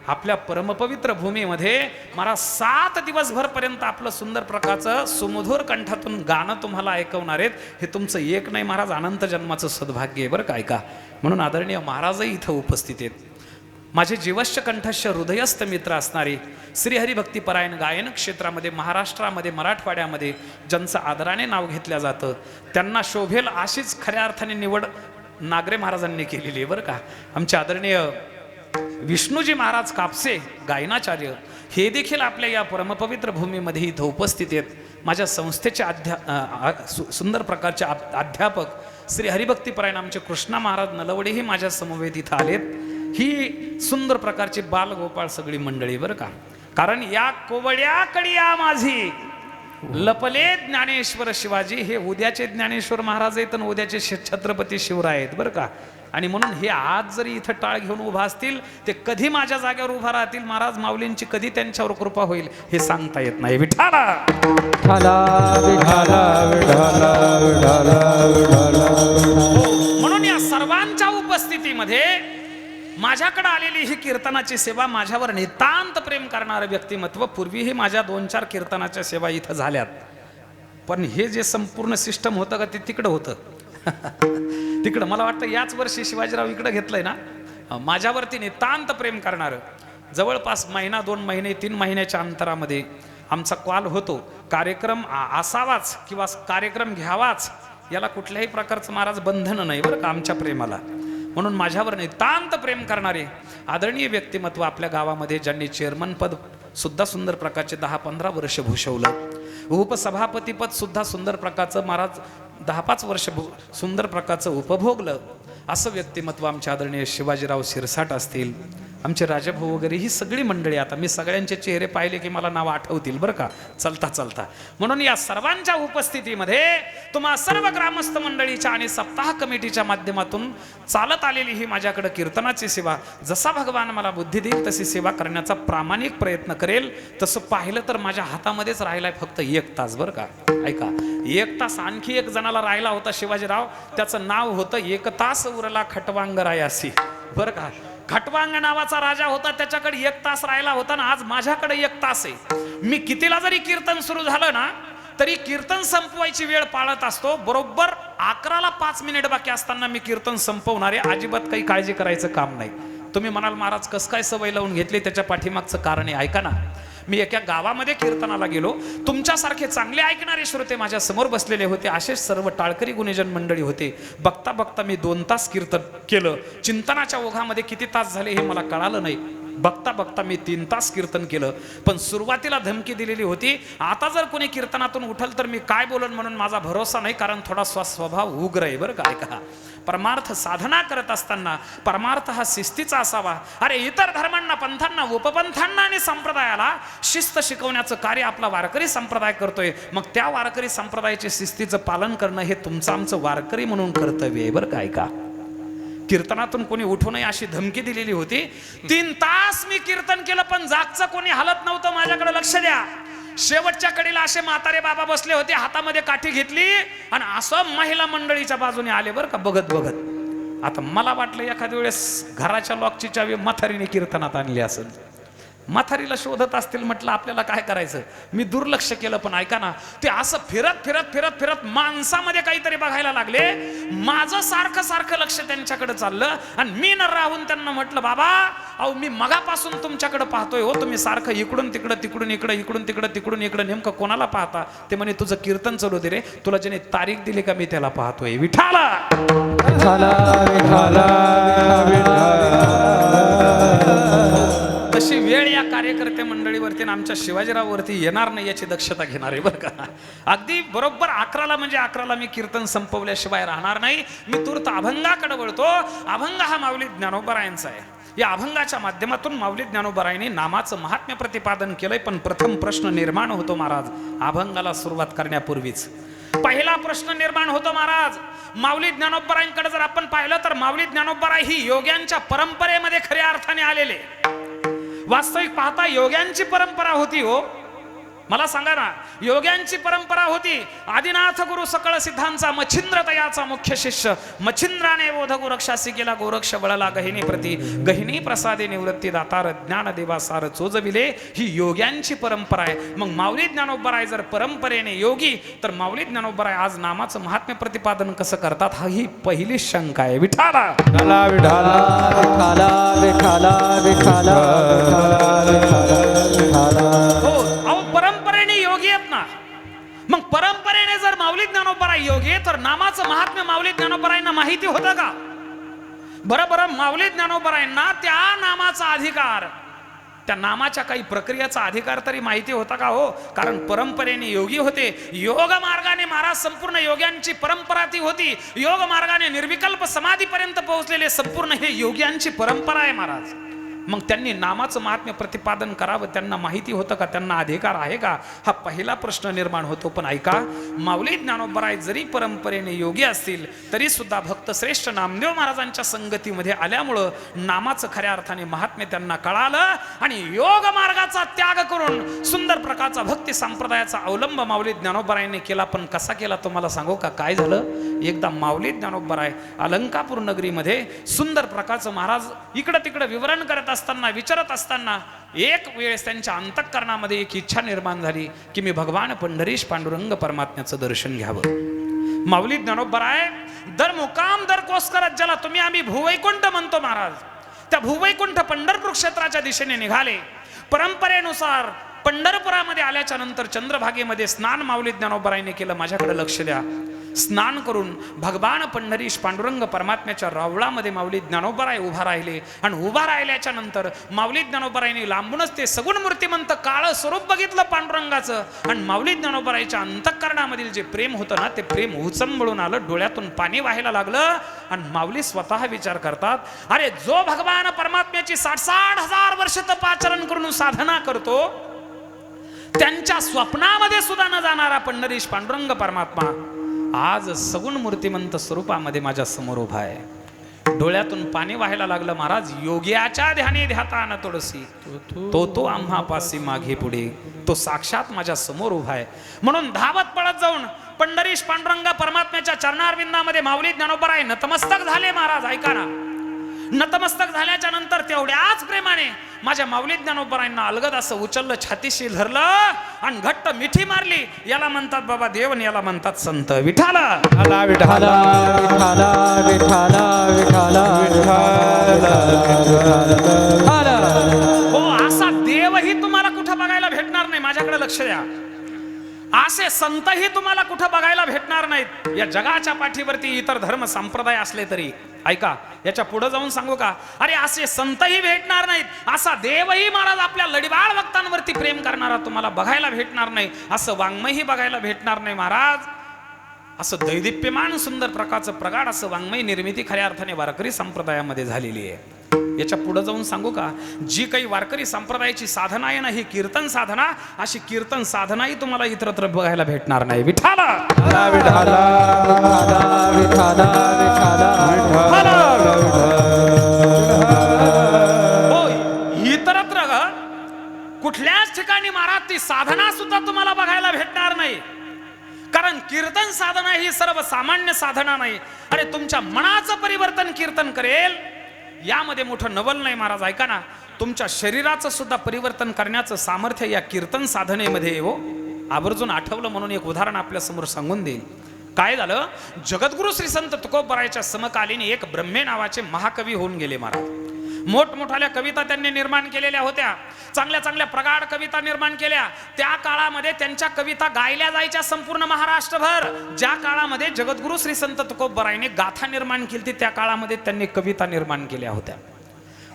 S2: आपल्या परमपवित्र भूमीमध्ये महाराज 7 दिवसभरपर्यंत आपलं सुंदर प्रकारचं सुमधुर कंठातून गाणं तुम्हाला ऐकवणार आहेत. हे तुमचं एक नाही महाराज, अनंत जन्माचं सद्भाग्य आहे बरं का. ऐका, म्हणून आदरणीय महाराजही इथं उपस्थित आहेत. माझे जीवश्च कंठस्थ हृदयस्थ मित्र असणारे श्रीहरिभक्तीपरायण गायन क्षेत्रामध्ये, महाराष्ट्रामध्ये, मराठवाड्यामध्ये ज्यांचं आदराने नाव घेतलं जातं, त्यांना शोभेल अशीच खऱ्या अर्थाने निवड नागरे महाराजांनी केलेली आहे बरं का. आमचे आदरणीय विष्णूजी महाराज कापसे गायनाचार्य हे देखील आपल्या या परमपवित्र भूमीमध्ये इथं उपस्थित आहेत. माझ्या संस्थेचे सुंदर प्रकारचे अध्यापक श्री हरिभक्तीपरायण आमचे कृष्णा महाराज नलवडेही माझ्या समवेत इथं आलेत. ही सुंदर प्रकारची बालगोपाळ सगळी मंडळी बरं का. कारण या कोवड्याकडे या माझी लपले ज्ञानेश्वर शिवाजी, हे उद्याचे ज्ञानेश्वर महाराज आहेत आणि उद्याचे छत्रपती शिवराय आहेत बरं का. आणि म्हणून हे आज जरी इथं टाळ घेऊन उभा असतील, ते कधी माझ्या जागेवर उभा राहतील, महाराज माऊलींची कधी त्यांच्यावर कृपा होईल हे सांगता येत नाही. विठाला
S1: विठाला विठाला विठाला विठाला विठाला.
S2: म्हणून या सर्वांच्या उपस्थितीमध्ये माझ्याकडे आलेली ही कीर्तनाची सेवा, माझ्यावर नितांत प्रेम करणारं व्यक्तिमत्व, पूर्वीही माझ्या 2-4 कीर्तनाच्या सेवा इथं झाल्यात, पण हे जे संपूर्ण सिस्टम होतं का ते तिकडं होतं. तिकडं मला वाटतं याच वर्षी शिवाजीराव इकडं घेतलंय ना. माझ्यावरती नितांत प्रेम करणारं, जवळपास महिना, 2 महिने, 3 महिन्याच्या अंतरामध्ये आमचा कॉल होतो, कार्यक्रम असावाच किंवा कार्यक्रम घ्यावाच, याला कुठल्याही प्रकारचं महाराज बंधन नाही बरं का आमच्या प्रेमाला. म्हणून माझ्यावर नितांत प्रेम करणारे आदरणीय व्यक्तिमत्व आपल्या गावामध्ये, ज्यांनी चेअरमन पद सुद्धा सुंदर प्रकारचे 10-15 वर्ष भूषवलं, उपसभापतीपद सुद्धा सुंदर प्रकारचं महाराज 10-5 वर्ष सुंदर प्रकारचं उपभोगलं, असं व्यक्तिमत्व आमचे आदरणीय शिवाजीराव शिरसाट असतील, आमचे राजाभाऊ वगैरे, ही सगळी मंडळी. आता मी सगळ्यांचे चेहरे पाहिले की मला नाव आठवतील बरं का चलता चलता. म्हणून या सर्वांच्या उपस्थितीमध्ये तुम्हा सर्व ग्रामस्थ मंडळीच्या आणि सप्ताह कमिटीच्या माध्यमातून चालत आलेली ही माझ्याकडे कीर्तनाची सेवा, जसा भगवान मला बुद्धी देईल तशी सेवा करण्याचा प्रामाणिक प्रयत्न करेल. तसं पाहिलं तर माझ्या हातामध्येच राहिलाय फक्त 1 तास बरं का. ऐका, 1 तास आणखी एक जणाला राहिला होता शिवाजीराव, त्याचं नाव होतं 1 तास उरला खटवांगरायासी बरं का. खटवांग नावाचा राजा होता, त्याच्याकडे 1 तास राहिला होता ना, आज माझ्याकडे 1 तास आहे. मी कितीला जरी कीर्तन सुरू झालं ना तरी कीर्तन संपवायची वेळ पाळत असतो. बरोबर 11ला 5 मिनिट बाकी असताना मी कीर्तन संपवणारे, अजिबात काही काळजी करायचं काम नाही. तुम्ही म्हणाल महाराज कसं काय सवय लावून घेतली, त्याच्या पाठीमागचं कारण आहे. ऐका ना, मी एका गावामध्ये कीर्तनाला गेलो, तुमच्यासारखे चांगले ऐकणारे श्रोते माझ्या समोर बसलेले होते, असेच सर्व टाळकरी गुणीजन मंडळी होते. बघता बघता मी 2 तास कीर्तन केलं. चिंतनाच्या ओघामध्ये किती तास झाले हे मला कळालं नाही. बघता बघता मी 3 तास कीर्तन केलं. पण सुरुवातीला धमकी दिलेली होती, आता जर कोणी कीर्तनातून उठल तर मी काय बोलन म्हणून माझा भरोसा नाही, कारण थोडा स्वभाव उग्र आहे बरं का. ऐका, परमार्थ साधना करत असताना परमार्थ हा शिस्तीचा असावा. अरे इतर धर्मांना, पंथांना, उपपंथांना आणि संप्रदायाला शिस्त शिकवण्याचं कार्य आपला वारकरी संप्रदाय करतोय. मग त्या वारकरी संप्रदायाचे शिस्तीचं पालन करणं हे तुमचं आमचं वारकरी म्हणून कर्तव्य आहे बरं का. ऐका, कीर्तनातून कोणी उठू नये अशी धमकी दिलेली होती. 3 तास मी कीर्तन केलं, पण जागचं कोणी हालत नव्हतं. माझ्याकडे लक्ष द्या. शेवटच्या कडेला असे म्हातारे बाबा बसले होते, हातामध्ये काठी घेतली आणि असं महिला मंडळीच्या बाजूने आले बरं का, बघत बघत. आता मला वाटलं एखाद्या वेळेस घराच्या लॉकची चावी म्हातारीने कीर्तनात आणली असेल, म्हातारीला शोधत असतील. म्हटलं आपल्याला काय करायचं, मी दुर्लक्ष केलं. पण ऐका ना, ते असं फिरत फिरत फिरत फिरत माणसामध्ये काहीतरी बघायला लागले. माझं सारखं सारखं लक्ष त्यांच्याकडे चाललं आणि मी न राहून त्यांना म्हटलं, बाबा अहो मी मगापासून तुमच्याकडे पाहतोय हो, तुम्ही सारखं इकडून तिकडं तिकडून इकडं इकडून तिकडं तिकडून इकडं नेमकं कोणाला पाहता. ते म्हणे तुझं कीर्तन चालू दे रे, तुला ज्याने तारीख दिली का मी त्याला पाहतोय. विठाला तशी वेळ या कार्यकर्ते मंडळीवरती आणि आमच्या शिवाजीराववरती येणार नाही याची दक्षता घेणार आहे बरं का. अगदी बरोबर 11ला म्हणजे 11ला मी कीर्तन संपवल्याशिवाय राहणार नाही. मी तूर्त अभंगाकडे वळतो. अभंग हा माऊली ज्ञानोबरायांचा आहे. या अभंगाच्या माध्यमातून माऊली ज्ञानोबरायांनी नामाचं महात्म्य प्रतिपादन केलंय. पण प्रथम प्रश्न निर्माण होतो महाराज, अभंगाला सुरुवात करण्यापूर्वीच पहिला प्रश्न निर्माण होतो महाराज. माऊली ज्ञानोबरायांकडे जर आपण पाहिलं तर माऊली ज्ञानोबराय ही योग्यांच्या परंपरेमध्ये खऱ्या अर्थाने आलेले. वास्तविक पाहता योग्यांची परंपरा होती हो. मला सांगा ना, योग्यांची परंपरा होती. आदिनाथ गुरु सकळ सिद्धांचा मच्छिंद्र तयाचा मुख्य शिष्य. मच्छिंद्राने बोध गोरक्षासी केला, गोरक्ष बळला गहिनी प्रती, गहिनी प्रसादे निवृत्ती दातार ज्ञान देवासार चोजविले. ही योग्यांची परंपरा आहे. मग माऊली ज्ञानोबराय जर परंपरेने योगी, तर माऊली ज्ञानोबराय आज नामाचं महात्म्य प्रतिपादन कसं करतात, हा ही पहिली शंका आहे. विठाला
S1: विठाला विठाला विठाला विठाला विठाला.
S2: हो, अहो परंपरेने योगी आहेत ना. मग परंपरेने जर माऊली ज्ञानोबराय योगी आहे, तर नामाचं महात्म्य माऊली ज्ञानोबरायांना माहिती होतं का? बरं माऊली ज्ञानोबरायांना त्या नामाचा अधिकार, त्या नामाच्या काही प्रक्रियेचा अधिकार तरी माहिती होता का हो? कारण परंपरेने योगी होते. योग मार्गाने महाराज संपूर्ण योग्यांची परंपरा ती होती. योग मार्गाने निर्विकल्प समाधीपर्यंत पोहोचलेले संपूर्ण हे योग्यांची परंपरा आहे महाराज. मग त्यांनी नामाचं महात्म्य प्रतिपादन करावं, त्यांना माहिती होतं का, त्यांना अधिकार आहे का, हा पहिला प्रश्न निर्माण होतो. पण ऐका, माऊली ज्ञानोबराय जरी परंपरेने योगी असतील तरी सुद्धा भक्त श्रेष्ठ नामदेव महाराजांच्या संगतीमध्ये आल्यामुळं नामाचं खऱ्या अर्थाने महात्म्य त्यांना कळालं आणि योग मार्गाचा त्याग करून सुंदर प्रकारचा भक्ती संप्रदायाचा अवलंब माऊली ज्ञानोबरायांनी केला. पण कसा केला तुम्हाला सांगू का काय झालं? एकदा माऊली ज्ञानोबराय अलंकापूर नगरीमध्ये सुंदर प्रकारचं महाराज इकडं तिकडं विवरण करत असताना, विचारत असताना एक वेळेस त्यांच्या अंतःकरणामध्ये एक इच्छा निर्माण झाली की मी भगवान पंढरीश पांडुरंग परमात्म्याचं दर्शन घ्यावं. माऊली ज्ञानोबराय दर मुकाम दर कोस करत, ज्याला तुम्ही आम्ही भूवैकुंठ म्हणतो महाराज, त्या भूवैकुंठ पंढरपूर क्षेत्राच्या दिशेने निघाले. परंपरेनुसार पंढरपुरामध्ये आल्याच्या नंतर चंद्रभागेमध्ये स्नान माऊली ज्ञानोबरायने केलं. माझ्याकडे लक्ष द्या. स्नान करून भगवान पंढरीश पांडुरंग परमात्म्याच्या रावळामध्ये माऊली ज्ञानोबराय उभा राहिले आणि उभा राहिल्याच्या नंतर माऊली ज्ञानोबरायने लांबूनच ते सगुण मूर्तिमंत काळ स्वरूप बघितलं पांडुरंगाचं. आणि माऊली ज्ञानोबरायच्या अंतःकरणामधील जे प्रेम होतं ना, ते प्रेम उचंबळून आलं, डोळ्यातून पाणी व्हायला लागलं. आणि माऊली स्वतः विचार करतात, अरे जो भगवान परमात्म्याची 60,000 वर्ष तपाचरण करून साधना करतो, त्यांच्या स्वप्नामध्ये सुद्धा न जाणारा पंढरीश पांडुरंग परमात्मा आज सगुण मूर्तिमंत स्वरूपामध्ये माझ्या समोर उभा आहे. डोळ्यातून पाणी व्हायला लागलं महाराज. योग्याच्या ध्यानी ध्याता न तोडसी, तो आम्हापासी मागे पुढे, तो साक्षात माझ्या समोर उभा आहे. म्हणून धावत पळत जाऊन पंढरीश पांडुरंग परमात्म्याच्या चरणारविंदामध्ये माऊली ज्ञानोबराय नतमस्तक झाले महाराज. ऐका ना, नतमस्तक झाल्याच्या नंतर तेवढ्याच प्रेमाने माझ्या माऊली ज्ञानोबरायांना अलगद असं उचललं, छातीशी धरलं आणि घट्ट मिठी मारली. याला म्हणतात बाबा देव आणि याला म्हणतात संत. विठाला
S1: विठाला विठाला विठाला विठाला विठाला.
S2: हो, असा देवही तुम्हाला कुठं बघायला भेट माझ्याकडे लक्ष द्या. असे संतही तुम्हाला कुठं बघायला भेटणार नाहीत. या जगाच्या पाठीवरती इतर धर्म संप्रदाय असले तरी ऐका, याच्या पुढे जाऊन सांगू का, अरे असे संतही भेटणार नाहीत, असा देवही महाराज आपल्या लढीवाळ भक्तांवरती प्रेम करणारा तुम्हाला बघायला भेटणार नाही, असं वाङ्मयही बघायला भेटणार नाही महाराज. असं दैदिप्यमान सुंदर प्रकारचं प्रगाढ असं वाङ्मय निर्मिती खऱ्या अर्थाने वारकरी संप्रदायामध्ये झालेली आहे. याच्या पुढे जाऊन सांगू का, जी काही वारकरी संप्रदायाची साधना आहे ना, ही कीर्तन साधना, अशी कीर्तन साधनाही तुम्हाला इतरत्र बघायला भेटणार नाही. विठाला इतरत्र कुठल्याच ठिकाणी महाराज ती साधना सुद्धा तुम्हाला बघायला भेटणार नाही. कारण कीर्तन साधना ही सर्वसामान्य साधना नाही. अरे तुमच्या मनाचं परिवर्तन कीर्तन करेल, यामध्ये मोठं नवल नाही महाराज. ऐका ना, तुमच्या शरीराचं सुद्धा परिवर्तन करण्याचं सामर्थ्य या कीर्तन साधनेमध्ये हो. आवर्जून आठवलं म्हणून एक उदाहरण आपल्या समोर सांगून देईल. काय झालं, जगद्गुरु श्री संत तुकोबरायच्या समकालीन एक ब्रह्मे नावाचे महाकवी होऊन गेले महाराज. मोठमोठ्या कविता त्यांनी निर्माण केलेल्या होत्या, चांगल्या चांगल्या प्रगाढ कविता निर्माण केल्या. त्या काळामध्ये त्यांच्या कविता गायल्या जायच्या संपूर्ण महाराष्ट्रभर. ज्या काळामध्ये जगद्गुरु श्री संत तुकोबरायने गाथा निर्माण केली, त्या काळामध्ये त्यांनी कविता निर्माण केल्या होत्या.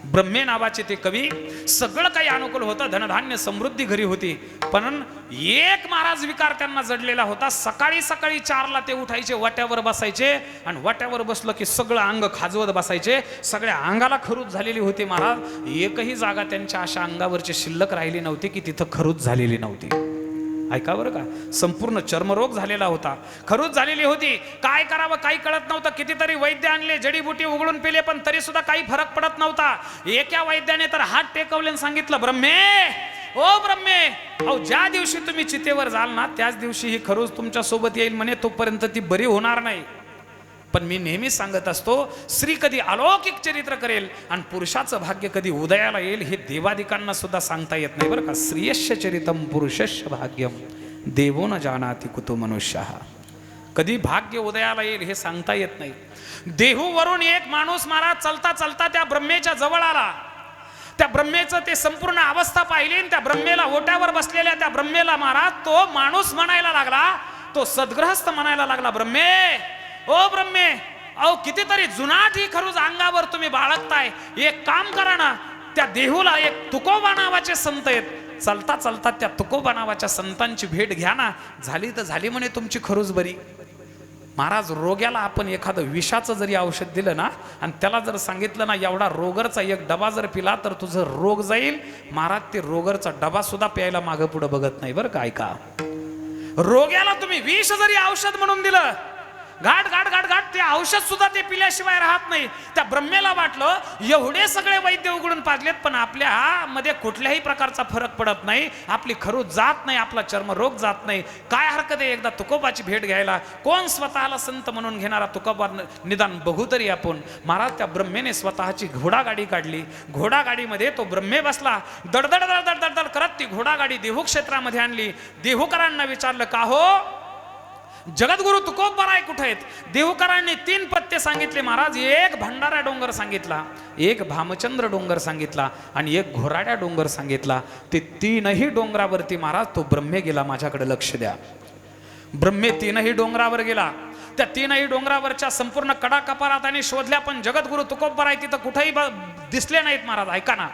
S2: ब्रह्मे नावाचे ते कवी, सगळं काही अनुकूल होतं, धनधान्य समृद्धी घरी होती, पण एक महाराज विकार त्यांना जडलेला होता. सकाळी सकाळी 4ला ते उठायचे, वाट्यावर बसायचे, आणि वाट्यावर बसलं की सगळं अंग खाजवत बसायचे. सगळ्या अंगाला खरूज झालेली होती महाराज. एकही जागा त्यांच्या अशा अंगावरची शिल्लक राहिली नव्हती की तिथं खरूज झालेली नव्हती. ऐका बरं का, संपूर्ण चर्मरोग झालेला होता, खरूज झालेली होती. काय करावं काही कळत नव्हतं. कितीतरी वैद्य आणले, जडीबुटी उघडून पिले, पण तरी सुद्धा काही फरक पडत नव्हता. एका वैद्याने तर हात टेकवले आणि सांगितलं, ब्रह्मे, ओ ब्रह्मे, अहो ज्या दिवशी तुम्ही चितेवर जाल ना, त्याच दिवशी ही खरूज तुमच्या सोबत येईल म्हणे, तोपर्यंत ती बरी होणार नाही. पण मी नेहमी सांगत असतो, स्त्री कधी अलौकिक चरित्र करेल आणि पुरुषाचं भाग्य कधी उदयाला येईल हे देवादिकांना सुद्धा सांगता येत नाही बरं का. स्त्रियश्च चरितम पुरुषश्च भाग्यम देवो न जानाति कुतो मनुष्यः. कधी भाग्य उदयाला येईल हे सांगता येत नाही. देहूवरून एक माणूस महाराज चालता चालता त्या ब्रह्मेच्या जवळ आला. त्या ब्रह्मेचं ते संपूर्ण अवस्था पाहिली आणि त्या ब्रह्मेला ओट्यावर बसलेल्या त्या ब्रह्मेला महाराज तो माणूस म्हणायला लागला, तो सद्ग्रहस्थ म्हणायला लागला, ब्रह्मे, ओ ब्रह्मे, अहो कितीतरी जुनाट ही खरूज अंगावर तुम्ही बाळगताय. एक काम करा ना, त्या देहूला एक तुकोबा नावाचे संत आहेत, चालता चालता त्या तुकोबा नावाच्या संतांची भेट घ्या ना, झाली तर झाली म्हणे तुमची खरूज बरी. महाराज, रोग्याला आपण एखादं विषाचं जरी औषध दिलं ना, आणि त्याला जर सांगितलं ना, एवढा रोगरचा एक डबा जर पिला तर तुझं रोग जाईल, महाराज ते रोगरचा डबा सुद्धा प्यायला मागं पुढं बघत नाही बरं का. ऐका, रोग्याला तुम्ही विष जरी औषध म्हणून दिलं, घाट घाट घाट घाट ते औषध सुद्धा ते पिल्याशिवाय राहत नाही. त्या ब्रह्मेला वाटलं एवढे सगळे वैद्य उघडून पाजलेत, पण आपल्या मध्ये कुठल्याही प्रकारचा फरक पडत नाही, आपली खरूज जात नाही, आपला चर्मरोग जात नाही. काय हरकत आहे एकदा तुकोबाची भेट घ्यायला. कोण स्वतःला संत म्हणून घेणारा तुकोबा निदान बघू तरी आपण. महाराज, त्या ब्रह्मेने स्वतःची घोडागाडी काढली. घोडागाडीमध्ये तो ब्रह्मे बसला. दडदड दडदड दडदड करत ती घोडागाडी देहू क्षेत्रामध्ये आणली. देहूकरांना विचारलं, का हो जगद्गुरु तुकोबराय कुठे आहेत? देहूकरांनी 3 पत्ते सांगितले महाराज. एक भंडारा डोंगर सांगितला, एक भामचंद्र डोंगर सांगितला, आणि एक घोराड्या डोंगर सांगितला. ते 3ही डोंगरावरती महाराज तो ब्रह्मे गेला. माझ्याकडे लक्ष द्या. ब्रह्मे 3ही डोंगरावर गेला. त्या 3ही डोंगरावरच्या संपूर्ण कडा कपारात आणि शोधल्या, पण जगद्गुरु तुकोबराय तिथं कुठेही दिसले नाहीत महाराज. ऐका ना,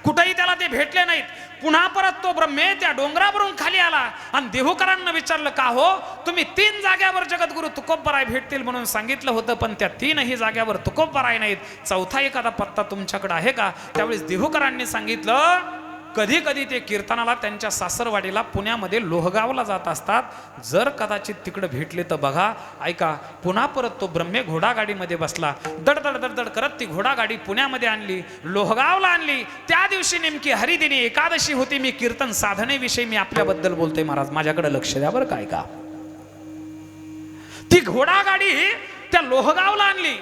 S2: कुठेही त्याला ते भेटले नाहीत. पुन्हा परत तो ब्रह्मे त्या डोंगरावरून खाली आला आणि देहूकरांना विचारलं, का हो तुम्ही 3 जाग्यावर जगद्गुरु तुकोबराय भेटतील म्हणून सांगितलं होतं, पण त्या 3ही जाग्यावर तुकोबराय नाहीत, चौथा एखादा पत्ता तुमच्याकडे आहे का? त्यावेळेस देहूकरांनी सांगितलं, कधी कधी ते कीर्तनाला त्यांच्या सासरवाडीला पुण्यामध्ये लोहगावला जात असतात, जर कदाचित तिकडे भेटले तर बघा. ऐका, पुन्हा परत तो ब्रह्मे घोडागाडीमध्ये बसला. दडदड दडदड करत ती घोडागाडी पुण्यामध्ये आणली, लोहगावला आणली. त्या दिवशी नेमकी हरिदिनी एकादशी होती. मी कीर्तन साधनेविषयी मी आपल्याबद्दल बोलतोय महाराज, माझ्याकडे लक्ष द्या बरं का. ऐका, ती घोडागाडी त्या लोहगावला आणली.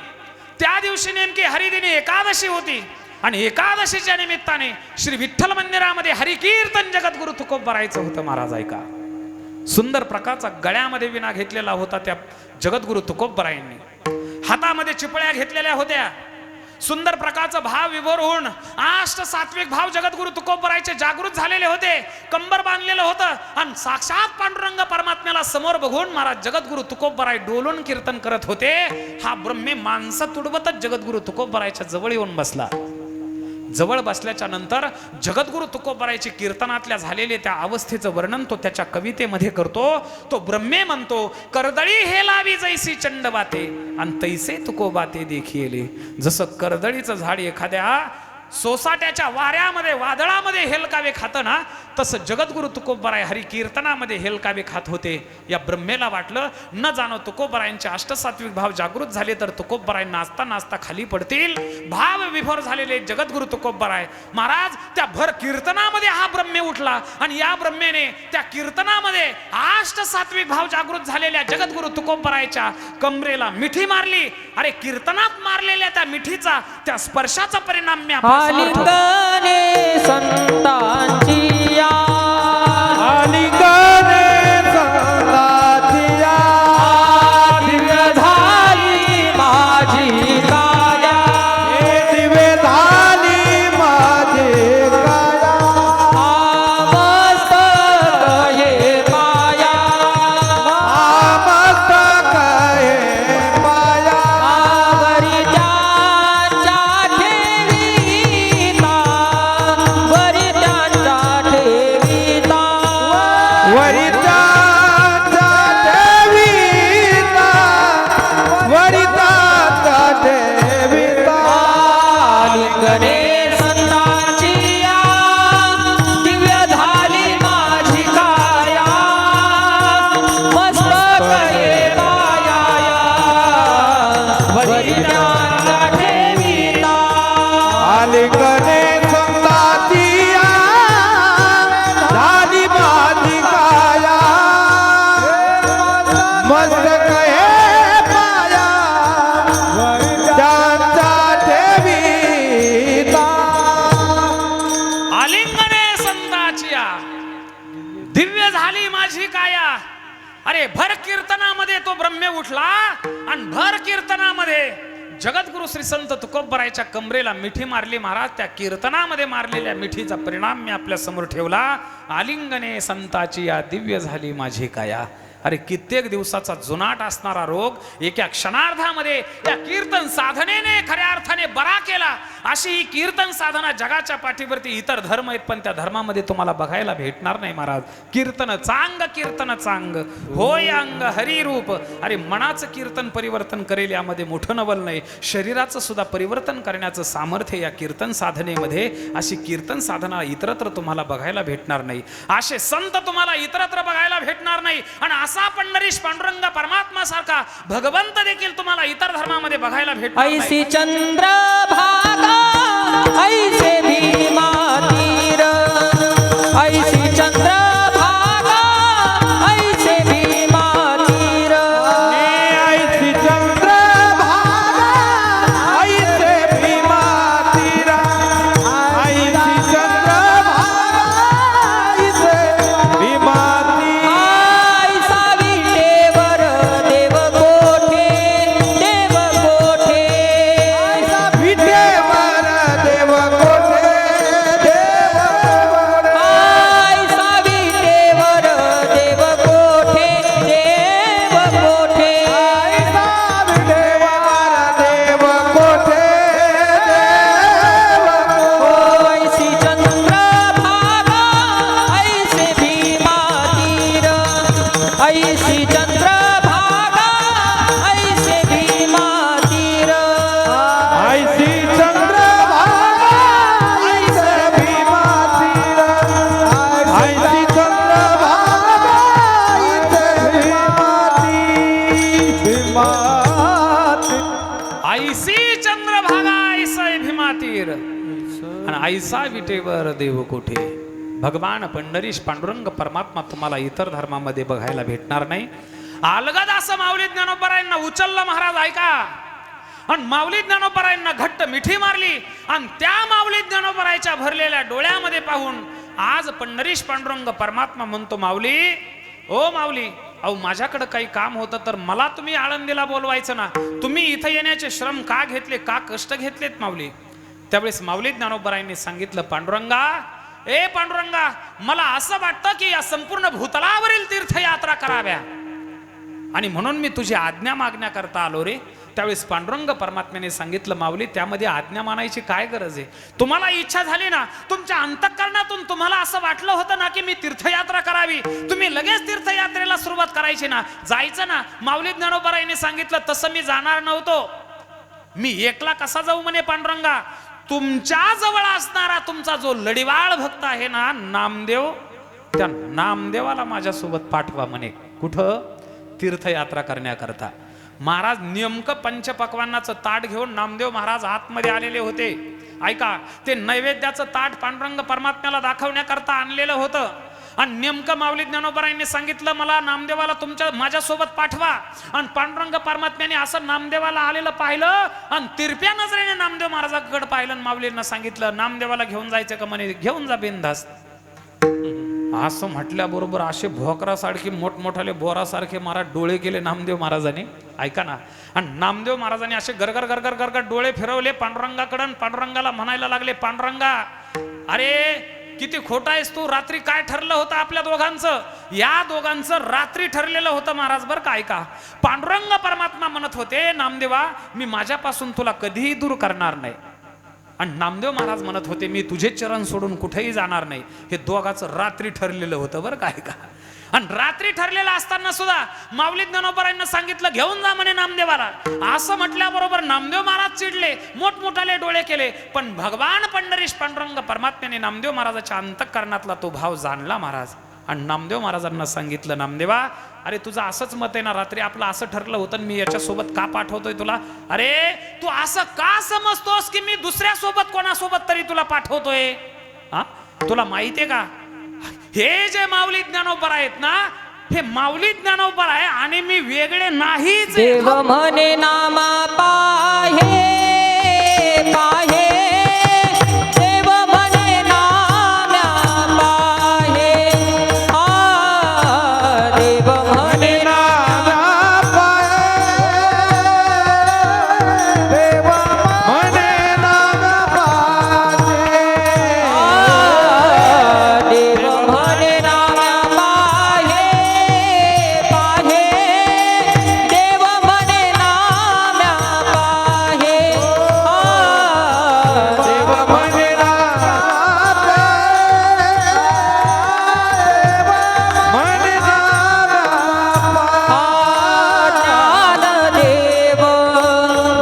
S2: त्या दिवशी नेमकी हरिदिनी एकादशी होती, आणि एकादशीच्या निमित्ताने श्री विठ्ठल मंदिरामध्ये हरिकीर्तन जगद्गुरु तुकोबरायचं होतं महाराज. ऐका, सुंदर प्रकारचा गळ्यामध्ये विणा घेतलेला होता त्या जगद्गुरु तुकोबरायांनी. हातामध्ये चिपळ्या घेतलेल्या होत्या. सुंदर प्रकारचा भाव विभोर होऊन अष्ट सात्विक भाव जगद्गुरु तुकोबरायचे जागृत झालेले होते. कंबर बांधलेलं होतं आणि साक्षात पांडुरंग परमात्म्याला समोर बघून महाराज जगद्गुरु तुकोबराय डोलून कीर्तन करत होते. हा ब्रह्मे माणसं तुडवतच जगद्गुरु तुकोबरायच्या जवळ येऊन बसला. जवळ बसल्याच्या नंतर जगद्गुरु तुकोबरायची कीर्तनातल्या झालेले त्या अवस्थेचं वर्णन तो त्याच्या कवितेमध्ये करतो. तो ब्रह्मे म्हणतो, कर्दळी हे लावी जैसी चंडवाते आणि तैसे तुकोबाते देखिले. जसं कर्दळीचं झाड एखाद्या सोसाट्याच्या वाऱ्यामध्ये वादळामध्ये हेलकावे खातं ना, तसं जगद्गुरु तुकोबराय हरी कीर्तनामध्ये हेलकावे खात होते. या ब्रह्मेला वाटलं न जाणो तुकोबरायांचे अष्टसात्विक भाव जागृत झाले तर तुकोबराय नाचता नाचता खाली पडतील. भाव विभोर झालेले जगद्गुरु तुकोबराय महाराज त्या भर कीर्तनामध्ये हा ब्रह्मे उठला आणि या ब्रह्मेने त्या कीर्तनामध्ये अष्टसात्विक भाव जागृत झालेल्या जगद्गुरु तुकोबरायच्या कमरेला मिठी मारली. अरे कीर्तनात मारलेल्या त्या मिठीचा त्या स्पर्शाचा परिणाम मी
S3: आलिंगने संतांची या,
S1: आलिंगने संतांची या,
S3: दिव्य झाली माझी काया,
S1: दिव्य झाली माझी काया,
S3: मस्तक हे माया,
S1: मस्तक हे माया,
S3: वरित्याच्या ठेवीता, वरित्याच्या ठेवीता,
S1: वरिताचा ठेविता, वरिताचा ठेविता,
S3: आलिंगने संतांची या, दिव्य झाली माझी काया, मस्तक हे माया, वरित्याच्या ठेवीता,
S1: आलिंगने संतांची या, झाली माझी काया, मस्तक हे पाया, त्यांचा ठेविता.
S2: आलिंगने संताचिया, दिव्य झाली माझी काया. अरे भर कीर्तनामध्ये तो ब्रह्मे उठला आणि भर कीर्तनामध्ये जगद्गुरु श्री संत तुकोबरायच्या कमरेला मिठी मारली. महाराज त्या कीर्तनामध्ये मारलेल्या मिठीचा परिणाम मी आपल्या समोर ठेवला. आलिंगने संताची या, दिव्य झाली माझी काया. अरे कित्येक दिवसाचा जुनाट असणारा रोग एका क्षणार्धामध्ये या कीर्तन साधनेने खऱ्या अर्थाने बरा केला. अशी ही कीर्तन साधना जगाच्या पाठीवरती इतर धर्म आहेत पण त्या धर्मामध्ये तुम्हाला बघायला भेटणार नाही महाराज. कीर्तन चांग होय अंग हरिरूप. अरे मनाचं कीर्तन परिवर्तन करेल यामध्ये मोठं नवल नाही. शरीराचं सुद्धा परिवर्तन करण्याचं सामर्थ्य या कीर्तन साधनेमध्ये. अशी कीर्तन साधना इतरत्र तुम्हाला बघायला भेटणार नाही. असे संत तुम्हाला इतरत्र बघायला भेटणार नाही. आणि असा पंढरीश पांडुरंग परमात्मा सारखा भगवंत देखील तुम्हाला इतर धर्मामध्ये बघायला भेटणार नाही.
S3: ऐसी चंद्रभागा, ऐसे भीमा तीर, ऐसी चंद्रभागा, ऐसे भीमा तीर,
S1: ऐसी चंद्रभागा, ऐसे भीमा तीरा, ऐसी चंद्रभागा, ऐसे भीमा तीरा.
S3: ऐसा विटेवर देव कोठे, देव कोठे,
S1: विटेवर देव कोठे, देव कोठे.
S3: ऐसा विटेवर देव कोठे, देव कोठे,
S1: ऐसा विटेवर देव कोठे, देव कोठे.
S3: ऐसी चंद्रभागा, ऐसे भीमा तीर, ऐसी चंद्रभागा, ऐसे भीमा तीर,
S1: ऐसी चंद्रभागा, ऐसे भीमा तीरा, ऐसी चंद्रभागा, ऐसे भीमा ती.
S2: ऐसी चंद्रभागा ऐसा भीमातीर आणि ऐसा विटेवर देव कोठे. भगवान पंढरीश पांडुरंग परमात्मा तुम्हाला इतर धर्मामध्ये बघायला भेटणार नाही. अलगद असं माऊली ज्ञानोबरायांना उचललं महाराज ऐका. आणि माऊली ज्ञानोबरायांना घट्ट मिठी मारली आणि त्या माऊली ज्ञानोबरायच्या भरलेल्या डोळ्यामध्ये पाहून आज पंढरीश पांडुरंग परमात्मा म्हणतो, माऊली ओ माऊली अहो माझ्याकडे काही काम होतं तर मला तुम्ही आळंदीला बोलवायचं ना, तुम्ही इथं येण्याचे श्रम का घेतले, का कष्ट घेतलेत माऊली? त्यावेळेस माऊली ज्ञानोबरायांनी सांगितलं, पांडुरंगा, ए पांडुरंगा, मला असं वाटतं की या संपूर्ण भूतलावरील तीर्थयात्रा कराव्या आणि म्हणून मी तुझी आज्ञा मागण्याकरता आलो रे. त्यावेळेस पांडुरंग परमात्म्याने सांगितलं, माऊली त्यामध्ये आज्ञा मानायची काय गरज आहे? तुम्हाला इच्छा झाली ना, तुमच्या अंतःकरणातून तुम्हाला असं वाटलं होतं ना की मी तीर्थयात्रा करावी, तुम्ही लगेच तीर्थयात्रेला सुरुवात करायची ना, जायचं ना. माऊली ज्ञानोबरायांनी सांगितलं, तसं मी जाणार नव्हतो. मी एकला कसा जाऊ म्हणे पांडुरंगा? तुमच्या जवळ असणारा तुमचा जो लढीवाळ भक्त आहे ना नामदेव, त्या नामदेवाला माझ्यासोबत पाठवा म्हणे. कुठं? तीर्थयात्रा करण्याकरता. महाराज नेमकं पंचपक्वान्नाचं ताट घेऊन नामदेव महाराज आतमध्ये आलेले होते. ऐका, ते नैवेद्याचं ताट पांडुरंग परमात्म्याला दाखवण्याकरता आणलेलं होतं आणि नेमकं माऊली ज्ञानोबरायांनी सांगितलं, मला नामदेवाला माझ्यासोबत पाठवा. आणि पांडुरंग परमात्म्याने असं नामदेवाला आलेलं पाहिलं आणि तिरप्या नजरेने नामदेव महाराजाकडे पाहिलं आणि माऊलींना सांगितलं, नामदेवाला घेऊन जायचं का म्हणे? घेऊन जा बिनधास्त. असं म्हटल्याबरोबर असे भोकरासारखे मोठमोठाले बोरासारखे महाराज डोळे केले नामदेव महाराजांनी. ऐका ना, आणि नामदेव महाराजांनी असे गरगर गरगर गरगर डोळे फिरवले पांडुरंगाकडं. पांडुरंगाला म्हणायला लागले, पांडुरंगा, अरे किती खोटा आहेस तू, रात्री काय ठरलं होतं आपल्या दोघांचं? या दोघांचं रात्री ठरलेलं होतं महाराज बरं का. ऐका, पांडुरंग परमात्मा म्हणत होते, नामदेवा मी माझ्यापासून तुला कधीही दूर करणार नाही. आणि नामदेव महाराज म्हणत होते, मी तुझे चरण सोडून कुठेही जाणार नाही. हे दोघांचं रात्री ठरलेलं होतं बरं का. ऐका, आणि रात्री ठरलेलं असताना सुद्धा माऊली ज्ञानोबरायांना सांगितलं, घेऊन जा म्हणे नामदेवाला. असं म्हटल्याबरोबर नामदेव महाराज चिडले, मोठमोठाले डोळे केले. पण भगवान पंढरीश पांडुरंग परमात्म्याने नामदेव महाराजाच्या अंतःकरणातला तो भाव जाणला महाराज. आणि नामदेव महाराजांना सांगितलं, नामदेवा, अरे तुझं असंच मत आहे ना, रात्री आपलं असं ठरलं होतं, मी याच्यासोबत का पाठवतोय तुला? अरे तू असं का समजतोस की मी दुसऱ्या सोबत कोणासोबत तरी तुला पाठवतोय? हा, तुला माहितीये का, हे जे माऊली ज्ञानोबर आहेत ना, हे माऊली ज्ञानोबर आहे आणि मी वेगळे नाहीच.
S3: देव म्हणे नामा पाहे पाहे, देव म्हणे नाम्या पाहे. देव म्हणे नाम्या पाहे, देव म्हणे नाम्या पाहे. देव म्हणे नाम्या पाहे पाहे, देव म्हणे नाम्या पाहे. देव म्हणे ज्ञानदेव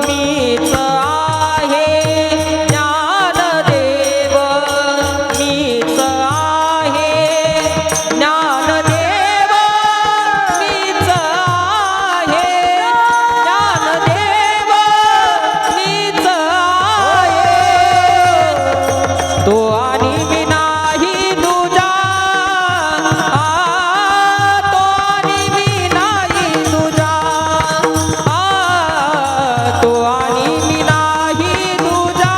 S3: मीच आहे, ज्ञानदेव मीच आहे, ज्ञानदेव मीच आहे, ज्ञानदेव मीच आहे. तो आणि मी नाही तुझा, तो आणि मी नाही तुझा, तो आणि मी नाही तुझा,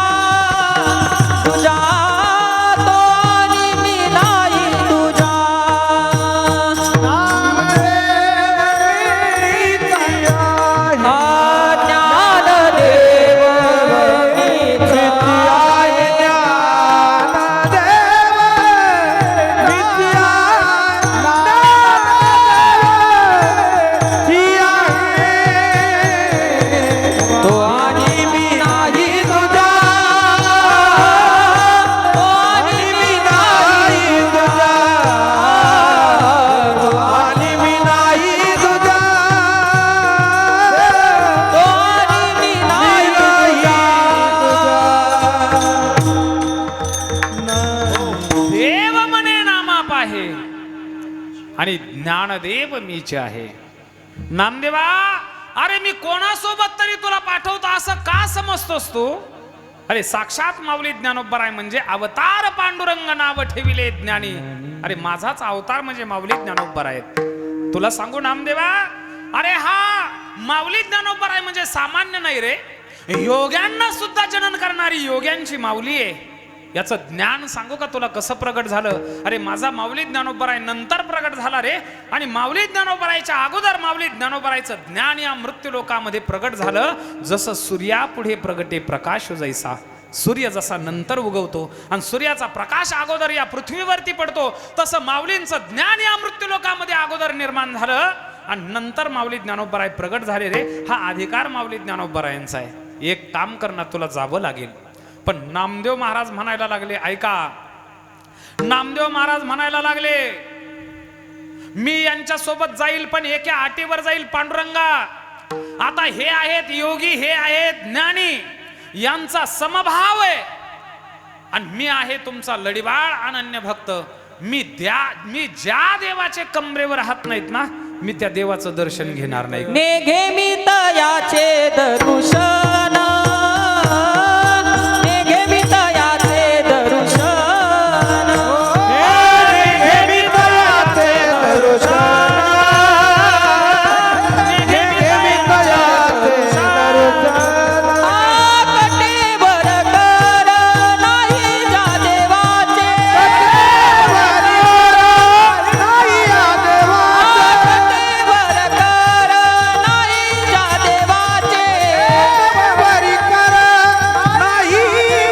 S3: तुझा तो आणि मी नाही तुझा. ज्ञानदेव मीच आहे, तो आणि मी नाही तुझा, तो आणि मी नाही तुझा, तो आणि मी नाही तुझा, तो आणि मी नाही
S2: देव म्हणे नामा पाहे आणि ज्ञानदेव मीच आहे. नामदेवा, अरे मी कोणासोबत तरी तुला पाठवतो असं का समजतोस तू? अरे साक्षात माऊली ज्ञानोबर आहे म्हणजे अवतार पांडुरंग नाव ठेविले ज्ञानी. अरे माझाच अवतार म्हणजे माऊली ज्ञानोबर आहेत. तुला सांगू नामदेवा, अरे हा माऊली ज्ञानोबर आहे म्हणजे सामान्य नाही रे, योग्यांना सुद्धा जनन करणारी योग्यांची माऊली आहे. याचं ज्ञान सांगू का तुला कसं प्रगट झालं? अरे माझा माऊली ज्ञानोबराय नंतर प्रगट झाला रे, आणि माऊली ज्ञानोबरायच्या अगोदर माऊली ज्ञानोबरायचं ज्ञान या मृत्यू लोकामध्ये प्रगट झालं. जसं सूर्यापुढे प्रगटे प्रकाश जैसा, सूर्य जसा नंतर उगवतो आणि सूर्याचा प्रकाश अगोदर या पृथ्वीवरती पडतो, तसं माऊलींचं ज्ञान या मृत्यू लोकामध्ये अगोदर निर्माण झालं आणि नंतर माऊली ज्ञानोबराय प्रगट झाले रे. हा अधिकार माऊली ज्ञानोबरायांचा आहे. एक काम करणार, तुला जावं लागेल. पण नामदेव महाराज म्हणायला लागले, ऐका, नामदेव महाराज म्हणायला लागले, मी यांच्या सोबत जाईल पण एका अटीवर जाईल पांडुरंगा. आता हे आहेत योगी, हे आहेत ज्ञानी, यांचा समभाव आहे आणि मी आहे तुमचा लढीवाळ अनन्य भक्त. मी ज्या देवाचे कमरेवर हात नाहीत ना, मी त्या देवाचं दर्शन घेणार नाही.
S3: नेघे मी तयाचे दर्शन, नेघे मी तयाचे दर्शन,
S1: नेघे मी तयाचे दर्शन, नेघे मी तयाचे दर्शन.
S3: कटेवर कर नाही जा देवाचे,
S1: नाही या देवाचे,
S3: कटेवर कर नाही जा देवाचे,
S1: वरी कर नाही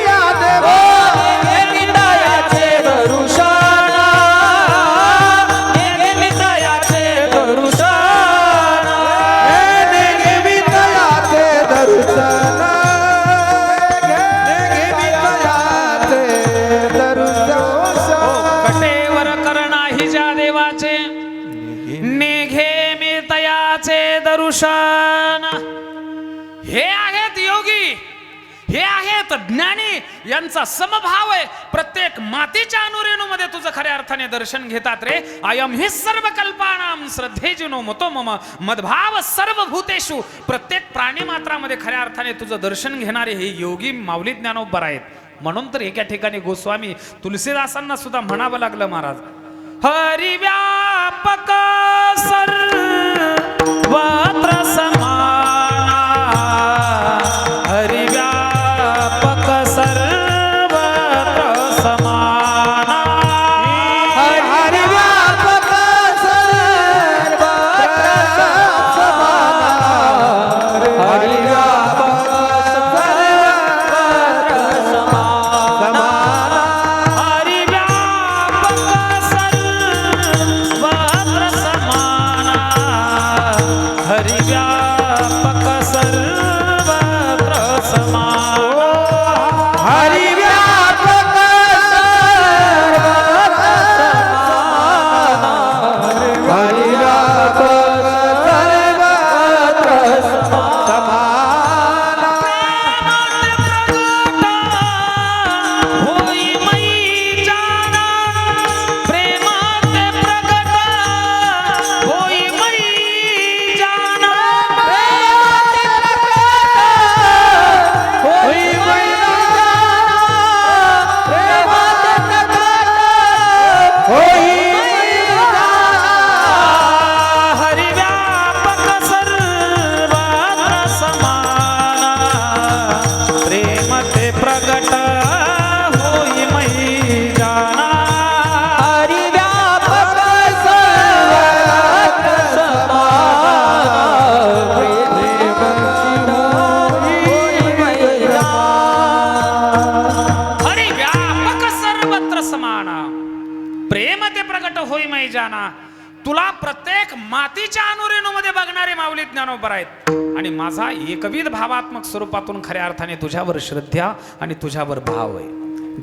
S1: या देवा.
S3: नेघे मी तयाचे दर्शन, नेघे मी तयाचे दर्शन,
S1: नेघे मी तयाचे दर्शन, नेघे मी तयाचे दर्शन.
S2: कटेवर कर नाही ज्या देवाचे, नेघे मी तयाचे दर्शन. हे आहेत योगी, हे आहेत ज्ञानी, यांचा समभाव आहे. प्रत्येक मातीच्या अनुरेणूमध्ये तुझं खऱ्या अर्थाने दर्शन घेतात रे. अयम हि सर्व कल्पानाम श्रद्धेजिनो मतो मम मदभाव सर्व भूतेषु. प्रत्येक प्राणी मात्रामध्ये खऱ्या अर्थाने तुझं दर्शन घेणारे हे योगी माऊली ज्ञानोबर आहेत. म्हणून तर एका ठिकाणी गोस्वामी तुलसीदासांना सुद्धा म्हणावं लागलं महाराज, हरि व्यापक सर्वत्र समाना, हरि व्यापक सर्वत्र समाना,
S1: हरि व्यापक सर्वत्र समाना, हरि व्यापक सर्वत्र समाना,
S2: हरि व्यापक सर्वत्र समाना, हरि व्यापक सर्वत्र समाना.
S1: हरि व्यापक सर्वत्र समाना, हरि व्यापक सर्वत्र समाना.
S2: होई मै जाना, प्रेमात प्रगट होई मै जाना,
S1: होई मैदाना, प्रेमात प्रगट होई मैदाना.
S2: हरि व्यापक सर्वत्र समाना, प्रेम ते प्रगट होई मै जाना.
S3: हरि व्यापक सर्वत्र समाना,
S2: हरि व्यापक सर्वत्र समाना, प्रेम ते प्रगट होई मै जाना. तुला प्रत्येक मातीच्या अनुरेणूमध्ये बघणारे माऊली ज्ञानोबर आहेत आणि माझा एकविध भावात्मक स्वरूपातून खऱ्या अर्थाने तुझ्यावर श्रद्धा आणि तुझ्यावर भाव आहे.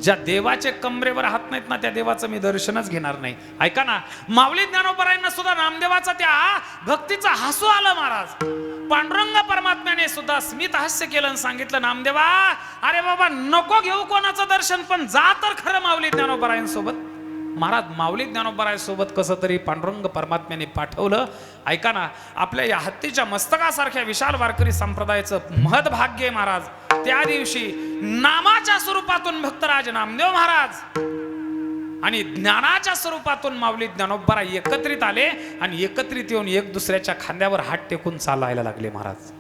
S2: ज्या देवाचे कमरेवर हात नाहीत ना, त्या देवाचं मी दर्शनच घेणार नाही. ऐका ना, माऊली ज्ञानोबरायांना सुद्धा नामदेवाचा त्या भक्तीचा हसू आलं महाराज. पांडुरंग परमात्म्याने सुद्धा स्मित हास्य केलं आणि सांगितलं, नामदेवा अरे बाबा नको घेऊ कोणाचं दर्शन, पण जा तर खरं माऊली ज्ञानोबरायांसोबत. महाराज माऊली ज्ञानोबरायांसोबत कसं तरी पांडुरंग परमात्म्याने पाठवलं. ऐका ना, आपल्या या हत्तीच्या मस्तकासारख्या विशाल वारकरी संप्रदायाचं महद्भाग्य आहे महाराज. त्या दिवशी नामाच्या स्वरूपातून भक्तराज नामदेव महाराज आणि ज्ञानाच्या स्वरूपातून माऊली ज्ञानोबरा एकत्रित आले आणि एकत्रित येऊन एक दुसऱ्याच्या खांद्यावर हात टेकून चालायला लागले महाराज.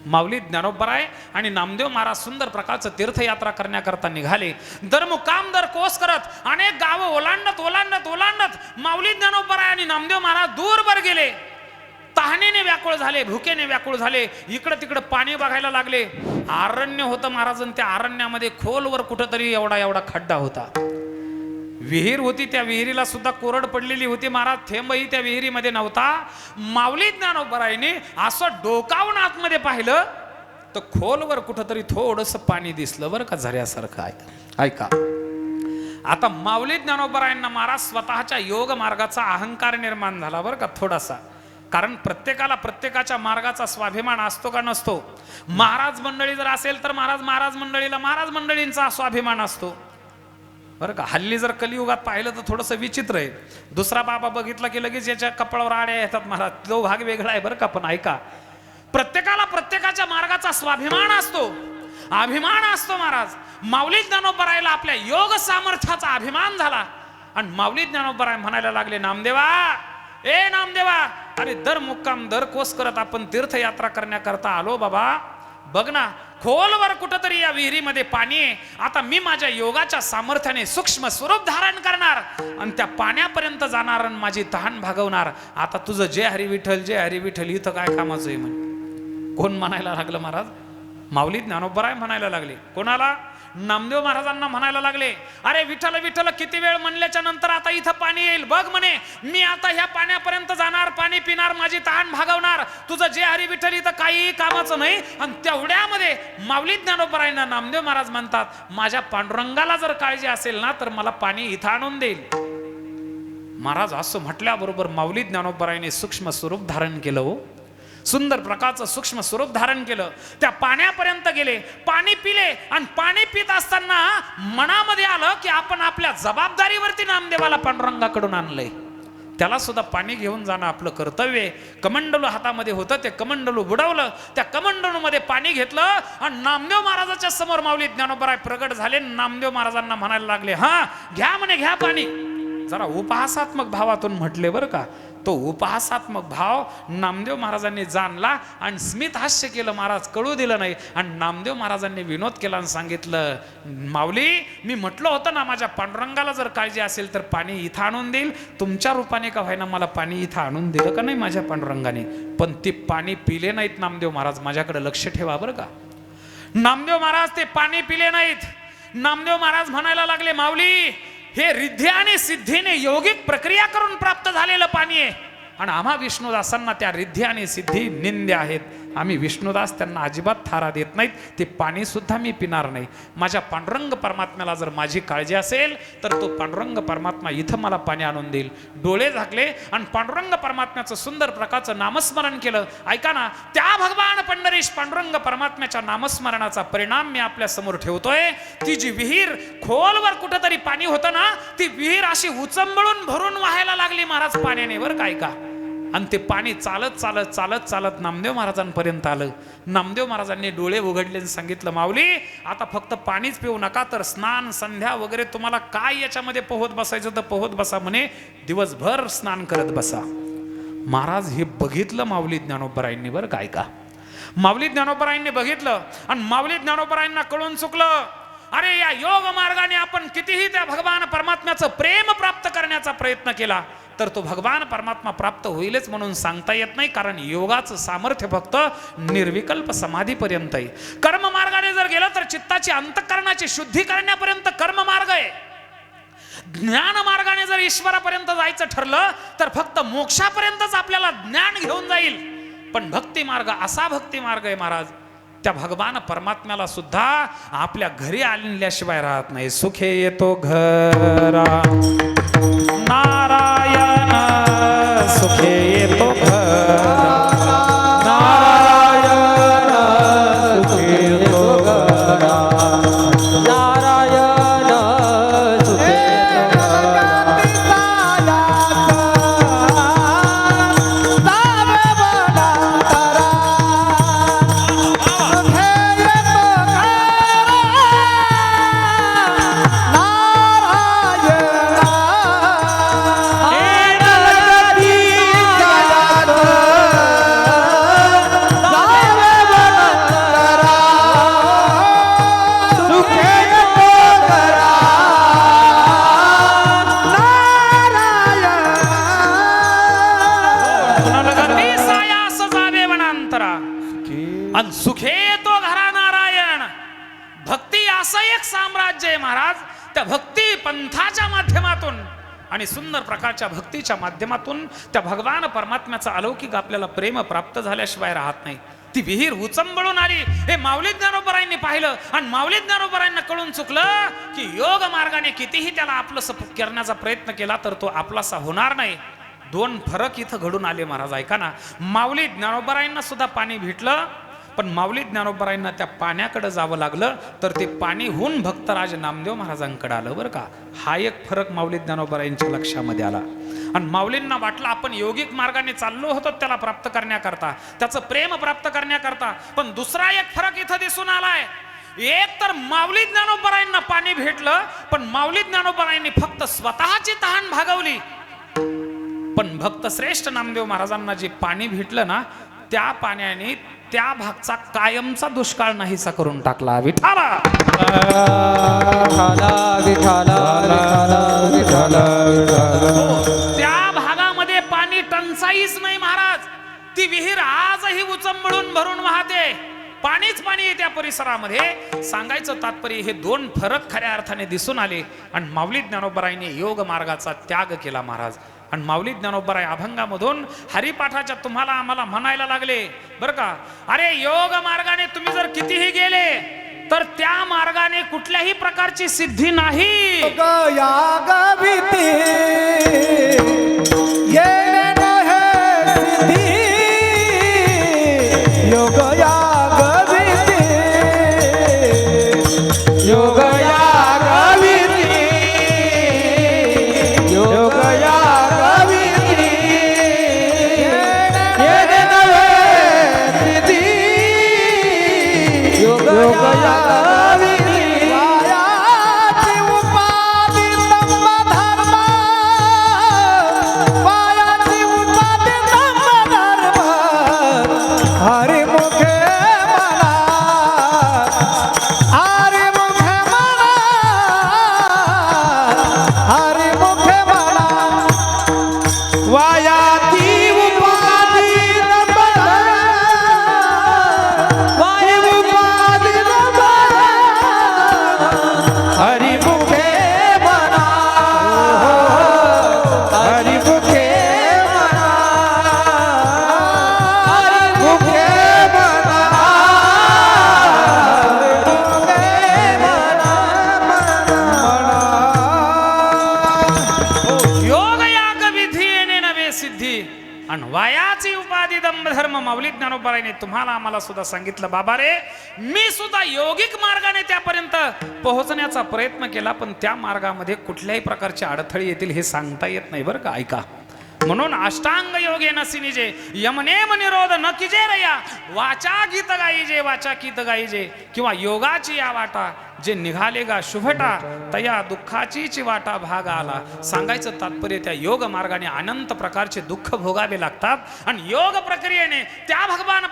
S2: माऊली ज्ञानोबराय आणि नामदेव महाराज सुंदर प्रकारचं तीर्थयात्रा करण्याकरता निघाले. दर मुकाम दर कोस करत अनेक गावं ओलांडत ओलांडत ओलांडत माऊली ज्ञानोबराय आणि नामदेव महाराज दूरवर गेले. तहानेने व्याकुळ झाले, भुकेने व्याकुळ झाले. इकडं तिकडं पाणी बघायला लागले. अरण्य होतं महाराज. त्या अरण्यामध्ये खोलवर कुठंतरी एवढा एवढा खड्डा होता. विहीर होती, त्या विहिरीला सुद्धा कोरड पडलेली होती महाराज. थेंबही त्या विहिरीमध्ये नव्हता. माऊली ज्ञानोबरायने असं डोकावून आतमध्ये पाहिलं तर खोलवर कुठंतरी थोडंसं पाणी दिसलं बरं का, झऱ्यासारखं आहे. ऐका, आता माऊली ज्ञानोबरायांना महाराज स्वतःच्या योग मार्गाचा अहंकार निर्माण झाला बरं का थोडासा. कारण प्रत्येकाला प्रत्येकाच्या मार्गाचा स्वाभिमान असतो का नसतो. महाराज मंडळी जर असेल तर महाराज मंडळीला महाराज मंडळींचा स्वाभिमान असतो बरं का. हल्ली जर कलियुगात पाहिलं तर थोडंसं विचित्र आहे. दुसरा बाबा बघितला की लगेच याच्या कपाळावर आड्या येतात महाराज. तो भाग वेगळा आहे बरं का. पण ऐका, प्रत्येकाला प्रत्येकाच्या मार्गाचा स्वाभिमान असतो, अभिमान असतो महाराज. माऊली ज्ञानोबरायला आपल्या योग सामर्थ्याचा अभिमान झाला आणि माऊली ज्ञानोबराय म्हणायला लागले, नामदेवा, ए नामदेवा, अरे दर मुक्काम दर कोस करत आपण तीर्थयात्रा करण्याकरता आलो बाबा. बघ ना, खोलवर कुठंतरी या विहिरीमध्ये पाणी आहे. आता मी माझ्या योगाच्या सामर्थ्याने सूक्ष्म स्वरूप धारण करणार आणि त्या पाण्यापर्यंत जाणार आणि माझी तहान भागवणार. आता तुझं जय हरी विठ्ठल, जय हरी विठ्ठल इथं काय कामाचं आहे म्हणे. कोण म्हणायला लागलं महाराज? माऊली ज्ञानोबराय म्हणायला लागले. कोणाला? नामदेव महाराजांना म्हणायला लागले, अरे विठ्ठल विठ्ठल किती वेळ म्हणल्याच्या नंतर आता इथं पाणी येईल. बघ म्हणे, मी आता ह्या पाण्यापर्यंत जाणार, पाणी पिणार, माझी तहान भागवणार. तुझं जे हरी विठ्ठल इथं काही कामाचं नाही. आणि तेवढ्यामध्ये माऊली ज्ञानोबरायांना नामदेव महाराज म्हणतात, माझ्या पांडुरंगाला जर काळजी असेल ना तर मला पाणी इथं आणून देईल. महाराज असं म्हटल्याबरोबर माऊली ज्ञानोबरायांनी सूक्ष्म स्वरूप धारण केलं. हो, सुंदर प्रकारचं सूक्ष्म स्वरूप धारण केलं. त्या पाण्यापर्यंत गेले, पाणी पिले आणि पाणी पित असताना मनामध्ये आलं की आपण आपल्या जबाबदारीवरती नामदेवाला पांडुरंगाकडून आणलंय. त्याला सुद्धा पाणी घेऊन जाणं आपलं कर्तव्य आहे. कमंडलू हातामध्ये होतं, ते कमंडलू बुडवलं. त्या कमंडलूमध्ये पाणी घेतलं आणि नामदेव महाराजाच्या समोर माऊली ज्ञानोबराय प्रगट झाले. नामदेव महाराजांना म्हणायला लागले, हा घ्या म्हणे, घ्या पाणी. जरा उपहासात्मक भावातून म्हटले बरं का. तो उपहासात्मक भाव नामदेव महाराजांनी जाणला आणि स्मित हास्य केलं. महाराज कळू दिलं नाही. आणि नामदेव महाराजांनी विनोद केला आणि सांगितलं, माऊली, मी म्हटलं होतं ना, माझ्या पांडुरंगाला जर काळजी असेल तर पाणी इथं आणून देईल. तुमच्या रूपाने का व्हायना मला पाणी इथं आणून दिलं का नाही माझ्या पांडुरंगाने. पण ते पाणी पिले नाहीत नामदेव महाराज. माझ्याकडे लक्ष ठेवा बरं का. नामदेव महाराज ते पाणी पिले नाहीत. नामदेव महाराज म्हणायला लागले, माऊली, हे रिद्धी आणि सिद्धीने योगिक प्रक्रिया करून प्राप्त झालेलं पाणी आहे आणि आम्हा विष्णुदासांना त्या रिद्धी आणि सिद्धी निंद्य आहेत. आम्ही विष्णुदास त्यांना अजिबात थारा देत नाहीत. ते पाणी सुद्धा मी पिणार नाही. माझ्या पांडुरंग परमात्म्याला जर माझी काळजी असेल तर तो पांडुरंग परमात्मा इथं मला पाणी आणून देईल. डोळे झाकले आणि पांडुरंग परमात्म्याचं सुंदर प्रकारचं नामस्मरण केलं. ऐका ना, त्या भगवान पंढरीश पांडुरंग परमात्म्याच्या नामस्मरणाचा परिणाम मी आपल्या समोर ठेवतोय. ती जी विहीर खोलवर कुठंतरी पाणी होतं ना, ती विहीर अशी उचंबळून भरून वाहायला लागली महाराज पाण्याने बरं का. ऐका, आणि ते पाणी चालत चालत चालत चालत नामदेव महाराजांपर्यंत आलं. नामदेव महाराजांनी डोळे उघडले आणि सांगितलं, माऊली, आता फक्त पाणीच पिऊ नका, तर स्नान संध्या वगैरे तुम्हाला काय याच्यामध्ये पोहत बसायचं तर पोहत बसा म्हणे. दिवसभर स्नान करत बसा. महाराज हे बघितलं माऊली ज्ञानोबरायांनी बरं का. ऐका, माऊली ज्ञानोबरायांनी बघितलं आणि माऊली ज्ञानोबरायांना कळून चुकलं, अरे या योग मार्गाने आपण कितीही त्या भगवान परमात्म्याचं प्रेम प्राप्त करण्याचा प्रयत्न केला तर तो भगवान परमात्मा प्राप्त होईलच म्हणून सांगता येत नाही. कारण योगाचं सामर्थ्य फक्त निर्विकल्प समाधीपर्यंत आहे. कर्म मार्गाने जर गेलं तर चित्ताची अंतःकरणाची शुद्धी करण्यापर्यंत कर्म मार्ग आहे. ज्ञान मार्गाने जर ईश्वरापर्यंत जायचं ठरलं तर फक्त मोक्षापर्यंतच आपल्याला ज्ञान घेऊन जाईल. पण भक्ती मार्ग असा भक्ती मार्ग आहे महाराज, त्या भगवान परमात्म्याला सुद्धा आपल्या घरी आणल्याशिवाय राहत नाही. सुखे येतो घरा नारायण, सुखे येतो घरा नारायण, सुखे येतो घरा नारायण, सुखे
S3: नारायण
S2: अंतरा आणि सुखे तो घरा नारायण. भक्ती असं एक साम्राज्य आहे महाराज. त्या भक्ती पंथाच्या माध्यमातून आणि सुंदर प्रकारच्या भक्तीच्या माध्यमातून त्या भगवान परमात्म्याचा अलौकिक आपल्याला प्रेम प्राप्त झाल्याशिवाय राहत नाही. ती विहीर उचंबळून आली हे माऊली ज्ञानोबरायांनी पाहिलं आणि माऊली ज्ञानोबरायांना कळून चुकलं की योग मार्गाने कितीही त्याला आपलंसं करण्याचा प्रयत्न केला तर तो आपलासा होणार नाही. दोन फरक इथं घडून आले महाराज. ऐका ना, माऊली ज्ञानोबरायांना सुद्धा पाणी भेटलं पण माऊली ज्ञानोबरायांना त्या पाण्याकडे जावं लागलं तर ते पाणी होऊन भक्तराज नामदेव महाराजांकडे आलं बरं का. हा एक फरक माऊली ज्ञानोबरायांच्या लक्षामध्ये आला. आणि माऊलींना वाटलं आपण योगिक मार्गाने चाललो होतो त्याला प्राप्त करण्याकरता, त्याचं प्रेम प्राप्त करण्याकरता. पण दुसरा एक फरक इथं दिसून आलाय. एक तर माऊली ज्ञानोबरायांना पाणी भेटलं पण माऊली ज्ञानोबरायांनी फक्त स्वतःची तहान भागवली. पण भक्त श्रेष्ठ नामदेव महाराजांना जे पाणी भेटलं ना त्या पाण्याने त्या भागचा कायमचा दुष्काळ नाहीसा करून टाकला. विठाला त्या भागामध्ये पाणी टंचाईच नाही महाराज. ती विहीर आजही उचंबळून भरून वाहते. पाणीच पाणी आहे त्या परिसरामध्ये. सांगायचं तात्पर्य हे दोन फरक खऱ्या अर्थाने दिसून आले. आणि माऊली ज्ञानोबरायांनी योग मार्गाचा त्याग केला महाराज. आणि माऊली ज्ञानोबराय अभंगामधून हरिपाठाच्या तुम्हाला आम्हाला म्हणायला लागले बरं का, अरे योग मार्गाने तुम्ही जर कितीही गेले तर त्या मार्गाने कुठल्याही प्रकारची सिद्धी नाही. आणि वायाची उपाधी दंभ धर्म माऊली ज्ञानोबरायांनी तुम्हाला आम्हाला सुद्धा सांगितलं. बाबा रे, मी सुद्धा योगिक मार्गाने त्यापर्यंत पोहोचण्याचा प्रयत्न केला पण त्या मार्गामध्ये कुठल्याही प्रकारचे अडथळे येतील हे सांगता येत नाही बरं का. ऐका, म्हणून अष्टांग योगे नसिनिजे यमनेम निरोध न किजे रया वाचा गीत गाईजे वाचा गीत गाईजे किंवा योगाची या वाटा जे निघाले गा शुभटा तया दुःखाचीच वाटा भाग आला. सांगायचं तात्पर्य त्या योग मार्गाने अनंत प्रकारचे दुःख भोगावे लागतात आणि योग प्रक्रियेने त्या भगवान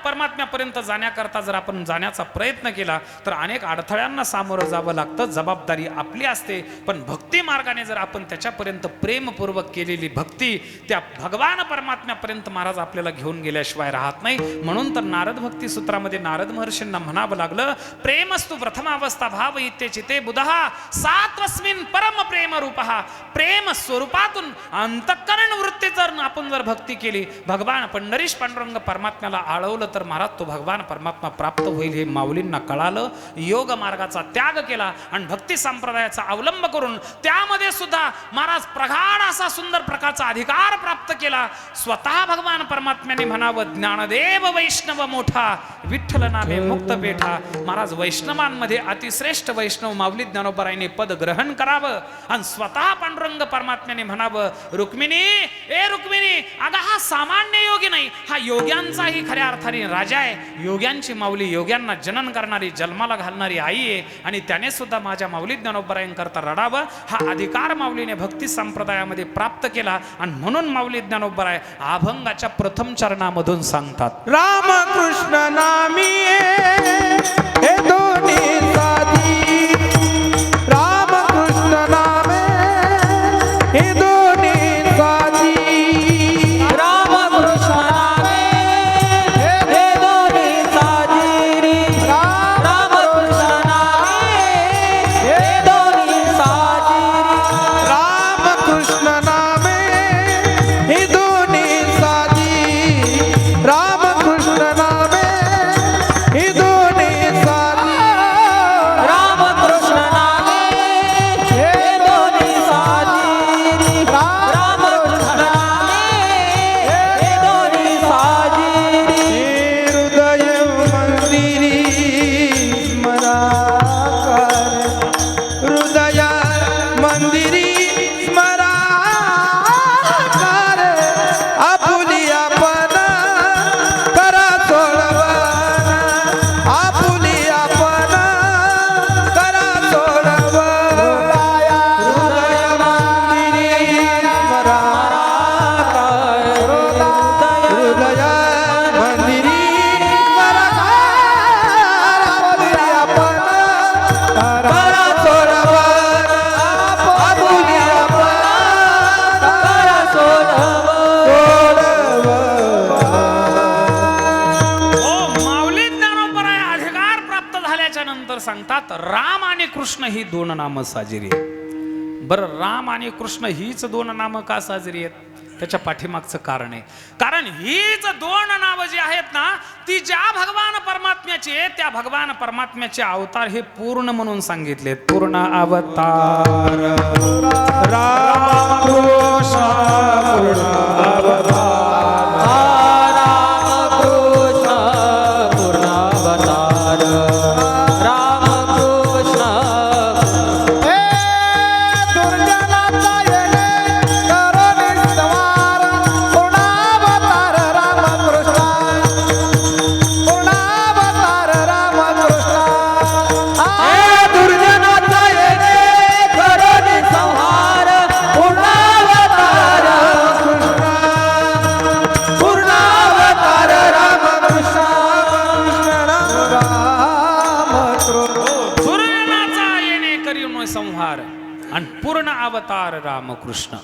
S2: परमात्म्यापर्यंत जाण्याकरता जर आपण जाण्याचा प्रयत्न केला तर अनेक अडथळ्यांना सामोरं जावं लागतं. जबाबदारी आपली असते. पण भक्ती मार्गाने जर आपण त्याच्यापर्यंत प्रेमपूर्वक केलेली भक्ती त्या भगवान परमात्म्यापर्यंत महाराज आपल्याला घेऊन गेल्याशिवाय राहत नाही. म्हणून तर नारद भक्ती सूत्रामध्ये नारद महर्षींना म्हणावं लागलं, प्रेमस्तु प्रथमावस्था भाव इत्ते चिते बुधहा सात्वस्मिन परम प्रेम रूपहा. प्रेम स्वरूपातून अंतःकरण वृत्ती जर आपण जर भक्ती केली, भगवान पंढरीश पांडुरंग परमात्म्याला आळवलं तर महाराज तो भगवान परमात्मा प्राप्त होईल हे माऊलींना कळालं. योग मार्गाचा त्याग केला आणि भक्ती संप्रदायाचा अवलंब करून त्यामध्ये सुद्धा महाराज प्रगाढ असा सुंदर प्रकारचा अधिकार प्राप्त केला. स्वतः भगवान परमात्म्याने म्हणावं, ज्ञानदेव वैष्णव मोठा विठ्ठल नामे मुक्त पेठा. महाराज वैष्णवांमध्ये अतिश्रेष्ठ वैष्णव माऊली ज्ञानोबरायांनी पद ग्रहण करावं आणि स्वतः पांडुरंग परमात्म्याने म्हणावं, रुक्मिणी ए रुक्मिणी, अगं हा सामान्य योगी नाही, हा योग्यांचाही खऱ्या अर्थाने राजा आहे. योग्यांची माऊली, योग्यांना जनन करणारी, जन्माला घालणारी आई आहे आणि त्याने सुद्धा माझ्या माऊली ज्ञानोबरायांकरता रडावं. हा अधिकार माऊलीने भक्ती संप्रदायामध्ये प्राप्त केला आणि म्हणून माऊली ज्ञानोबराय अभंगाच्या प्रथम चरणामधून सांगतात,
S3: रामकृष्ण नामी हे दोन्ही साधी, रामकृष्ण नामे हे दोन्ही साधी, रामकृष्ण नामे हे
S2: सांगतात राम आणि कृष्ण ही दोन नामं साजरी आहेत. बरं, राम आणि कृष्ण हीच दोन नामं का साजरी आहेत? त्याच्या पाठीमागचं कारण आहे. कारण हीच दोन नावं जी आहेत ना, ती ज्या भगवान परमात्म्याची आहे त्या भगवान परमात्म्याचे अवतार हे पूर्ण म्हणून सांगितले. पूर्ण अवतार राम कृष्ण पूर्ण अवतार. संहार आणि पूर्ण अवतार रामकृष्ण.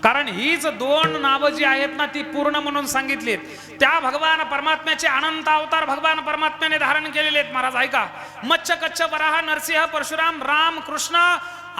S2: कारण हीच दोन नावं जी आहेत ना ती पूर्ण म्हणून सांगितलीत. त्या भगवान परमात्म्याचे अनंत अवतार भगवान परमात्म्याने धारण केलेले आहेत. महाराज ऐका, मत्स्य कच्छ वराह नरसिंह परशुराम राम कृष्ण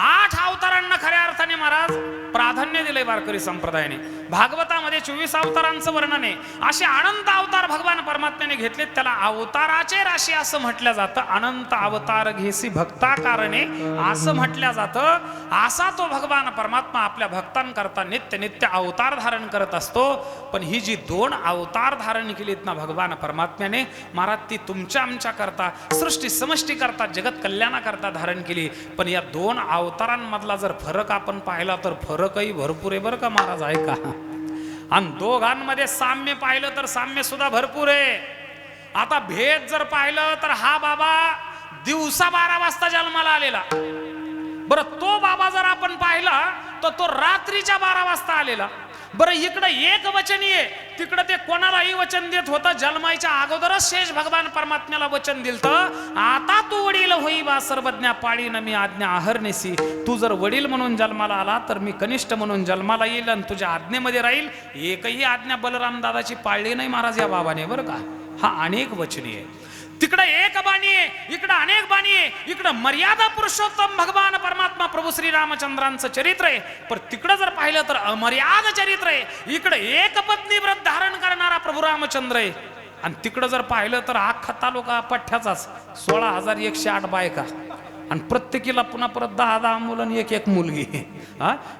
S2: 8 अवतारांना खऱ्या अर्थाने महाराज प्राधान्य दिले वारकरी संप्रदायाने. भागवतामध्ये 24 अवतारांचं वर्णन आहे. असे अनंत अवतार भगवान परमात्म्याने घेतलेत. त्याला अवताराचे राशी असं म्हटलं जातं. अनंत अवतार घेसी भक्ता कारणे असं म्हटलं जातं. असा तो भगवान परमात्मा आपल्या भक्तांकरता नित्य नित्य अवतार धारण करत असतो. पण ही जी 2 अवतार धारण केलीत ना भगवान परमात्म्याने महाराज, ती तुमच्या आमच्या करता सृष्टी समष्टी करता जगत कल्याणाकरता धारण केली. पण या 2 अवतारांमधला जर फरक आपण पाहिला तर फरकही भरपूर आहे बरं का महाराज ऐका. आणि दोघांमध्ये साम्य पाहिलं तर साम्य सुद्धा भरपूर आहे. आता भेद जर पाहिलं तर हा बाबा दिवसा 12 वाजता जन्माला आलेला. बरं, तो बाबा जर आपण पाहिला तर तो रात्रीच्या 12 वाजता आलेला. बरं, इकडे एक वचनी आहे, तिकडे ते कोणालाही वचन देत होतं. जन्माच्या अगोदरच शेष भगवान परमात्म्याला वचन दिलतं, आता तू वडील होई बा सर्वज्ञा पाळी न मी आज्ञा अहर्निसी. तू जर वडील म्हणून जन्माला आला तर मी कनिष्ठ म्हणून जन्माला येईल आणि तुझ्या आज्ञेमध्ये राहील. एकही आज्ञा बलराम दादाची पाळली नाही महाराज या बाबाने बरं का. हा अनेक वचनी आहे. तिकडे एक बाणी आहे, इकडे अनेक बाणी आहे. इकडे मर्यादा पुरुषोत्तम भगवान परमात्मा प्रभू श्री रामचंद्रांचं चरित्र आहे. पण तिकडे जर पाहिलं तर अमर्याद चरित्र आहे. इकडे एक पत्नी व्रत धारण करणारा प्रभू रामचंद्र आहे. आणि तिकडे जर पाहिलं तर अख्खा तालुका पठ्ठ्याचाच 16,108 बायका आणि प्रत्येकीला पुन्हा परत 10 मुलं आणि एक मुलगी.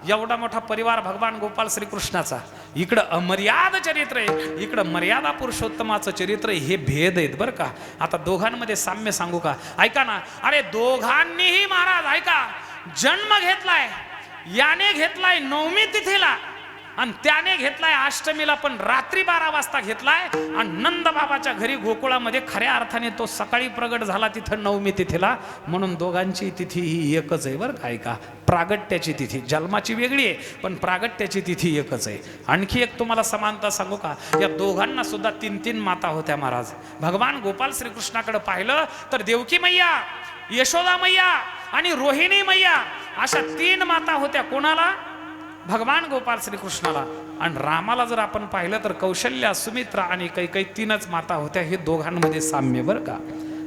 S2: एवढा मोठा परिवार भगवान गोपाल श्रीकृष्णाचा. इकडं अमर्याद चरित्र आहे, इकडं मर्यादा पुरुषोत्तमाचं चरित्र आहे. हे भेद आहेत बरं का. आता दोघांमध्ये साम्य सांगू का? ऐका ना. अरे दोघांनीही महाराज ऐका, जन्म घेतलाय, याने घेतलाय 9वी तिथीला आणि त्याने घेतलाय अष्टमीला. पण रात्री 12 वाजता घेतलाय. आणि नंद बाबाच्या घरी गोकुळामध्ये खऱ्या अर्थाने तो सकाळी प्रगट झाला तिथं 9वी तिथीला. म्हणून दोघांची तिथी ही एकच आहे बरं का. ऐका, प्रागट्याची तिथी जन्माची वेगळी आहे पण प्रागट्याची तिथी एकच आहे. आणखी एक तुम्हाला समानता सांगू का? या दोघांना सुद्धा 3 माता होत्या महाराज. भगवान गोपाल श्रीकृष्णाकडे पाहिलं तर देवकी मैया, यशोदा मैया आणि रोहिणी मैया अशा 3 माता होत्या. कोणाला? भगवान गोपाल श्रीकृष्णाला. आणि रामाला जर आपण पाहिलं तर कौशल्या, सुमित्रा आणि काही 3च माता होत्या. हे दोघांमध्ये साम्य बरं का.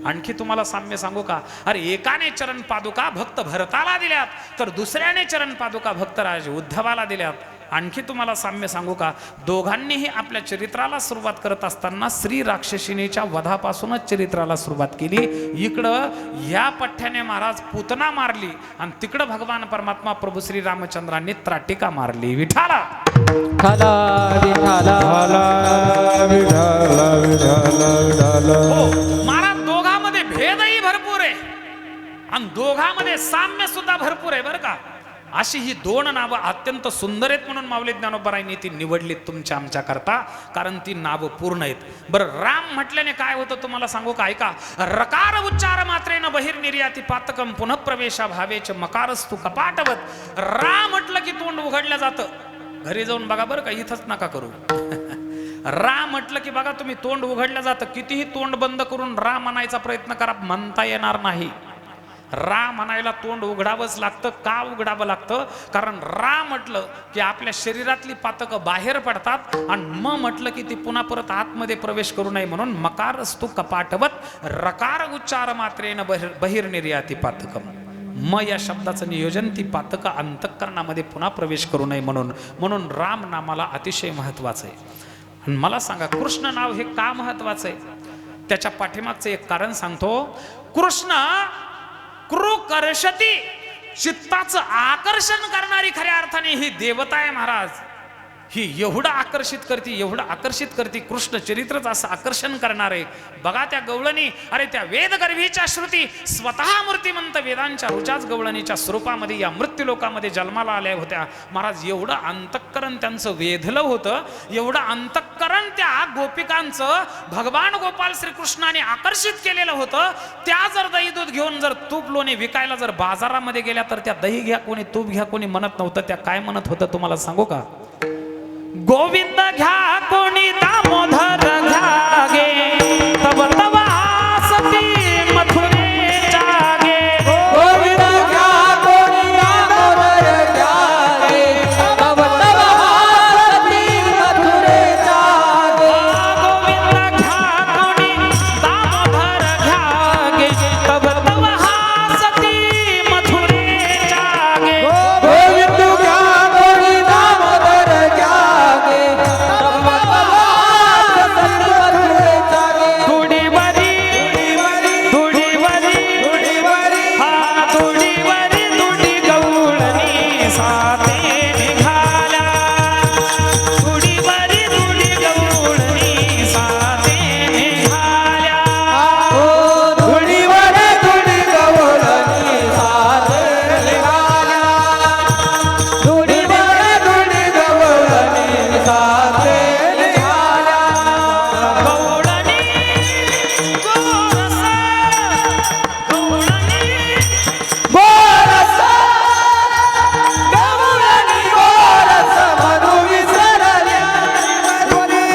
S2: आणखी तुम्हाला साम्य सांगू का? अरे एकाने चरण पादुका भक्त भरताला दिल्यात तर दुसऱ्याने चरण पादुका भक्तराज उद्धवाला दिल्यात. आणखी तुम्हाला साम्य सांगू का? दोघांनीही आपल्या चरित्राला सुरुवात करत असताना श्री राक्षसिणीच्या वधापासूनच चरित्राला सुरुवात केली. इकडं या पठ्ठ्याने महाराज पुतना मारली आणि तिकडं भगवान परमात्मा प्रभू श्री रामचंद्रांनी त्राटिका मारली. विठाला महाराज दोघांमध्ये भेदही भरपूर आहे आणि दोघांमध्ये साम्य सुद्धा भरपूर आहे बरं का. अशी ही 2 नावं अत्यंत सुंदर आहेत म्हणून माऊली ज्ञानोबारायांनी ती निवडलीत तुमच्या आमच्या करता. कारण ती नावं पूर्ण आहेत. बरं, राम म्हटल्याने काय होतं तुम्हाला सांगू का? ऐका, रकार उच्चार मात्रेन बहिर्निर्याती पातकम पुनः प्रवेशा भावेच मकारस्तु कपाटवत. राम म्हटलं की तोंड उघडलं जातं. घरी जाऊन बघा बरं का, इथंच नका करू. राम म्हटलं की बघा तुम्ही तोंड उघडलं जातं. कितीही तोंड बंद करून राम म्हणायचा प्रयत्न करा, म्हणता येणार नाही. रा म्हणायला तोंड उघडावंच लागतं. का उघडावं लागतं? कारण रा म्हटलं की आपल्या शरीरातली पातकं बाहेर पडतात आणि म म्हटलं की ती पुन्हा परत आतमध्ये प्रवेश करू नये म्हणून मकारस्तु कपाटवत रकार उच्चार मात्रेन बहिर्निर्याती पातकम. म या शब्दाचं नियोजन ती पातकं अंतःकरणामध्ये पुन्हा प्रवेश करू नये म्हणून राम नामाला अतिशय महत्वाचं आहे. आणि मला सांगा कृष्ण नाव हे का महत्वाचं आहे? त्याच्या पाठीमागचं एक कारण सांगतो. कृष्ण कृकर्षती, चित्ताचं आकर्षण करणारी खऱ्या अर्थाने ही देवता आहे महाराज. ही एवढं आकर्षित करते कृष्ण चरित्रच असं आकर्षण करणार आहे. बघा त्या गवळणी, अरे त्या वेदगर्भीच्या श्रुती स्वतः मूर्तिमंत वेदांच्या रुचाच गवळणीच्या स्वरूपामध्ये या मृत्यूलोकामध्ये जन्माला आल्या होत्या महाराज. एवढं अंतःकरण त्यांचं वेधलं होतं, एवढं अंतःकरण त्या गोपिकांचं भगवान गोपाल श्रीकृष्णाने आकर्षित केलेलं होतं. त्या जर दही दूध घेऊन जर तूप लोणी विकायला जर बाजारामध्ये गेल्या तर त्या दही घ्या कोणी तूप घ्या कोणी म्हणत नव्हतं. त्या काय म्हणत होतं तुम्हाला सांगू का? गोविंद घ्या कोणी दामोदर घ्या गे तब तब आसती मथुरेच्या गे.
S3: गोविंद घ्या कोणी दामोदर घ्या गे तब तब आसती मथुरेच्या गे.
S2: गोविंद घ्या कोणी दामोदर घ्या गे तब तब आसती मथुरेच्या गे.
S3: गोविंद घ्या कोणी दामोदर घ्या गे तब तब आसती मथुरेच्या गे.
S2: दुडीवरी हा दुडीवरी दुडी गवळणी साते निघाल्या. दुडीवरी दुडी गवळणी साते निघाल्या.
S3: ओ धुळीवर धुळी गवळणी सारे निघाल्या. धुळीवर धुळी गवळणी सारे निघाल्या.
S2: गवळणी गोरस
S3: गोरस गवळणी गोरस मधु विसरल्या. धुळीवरी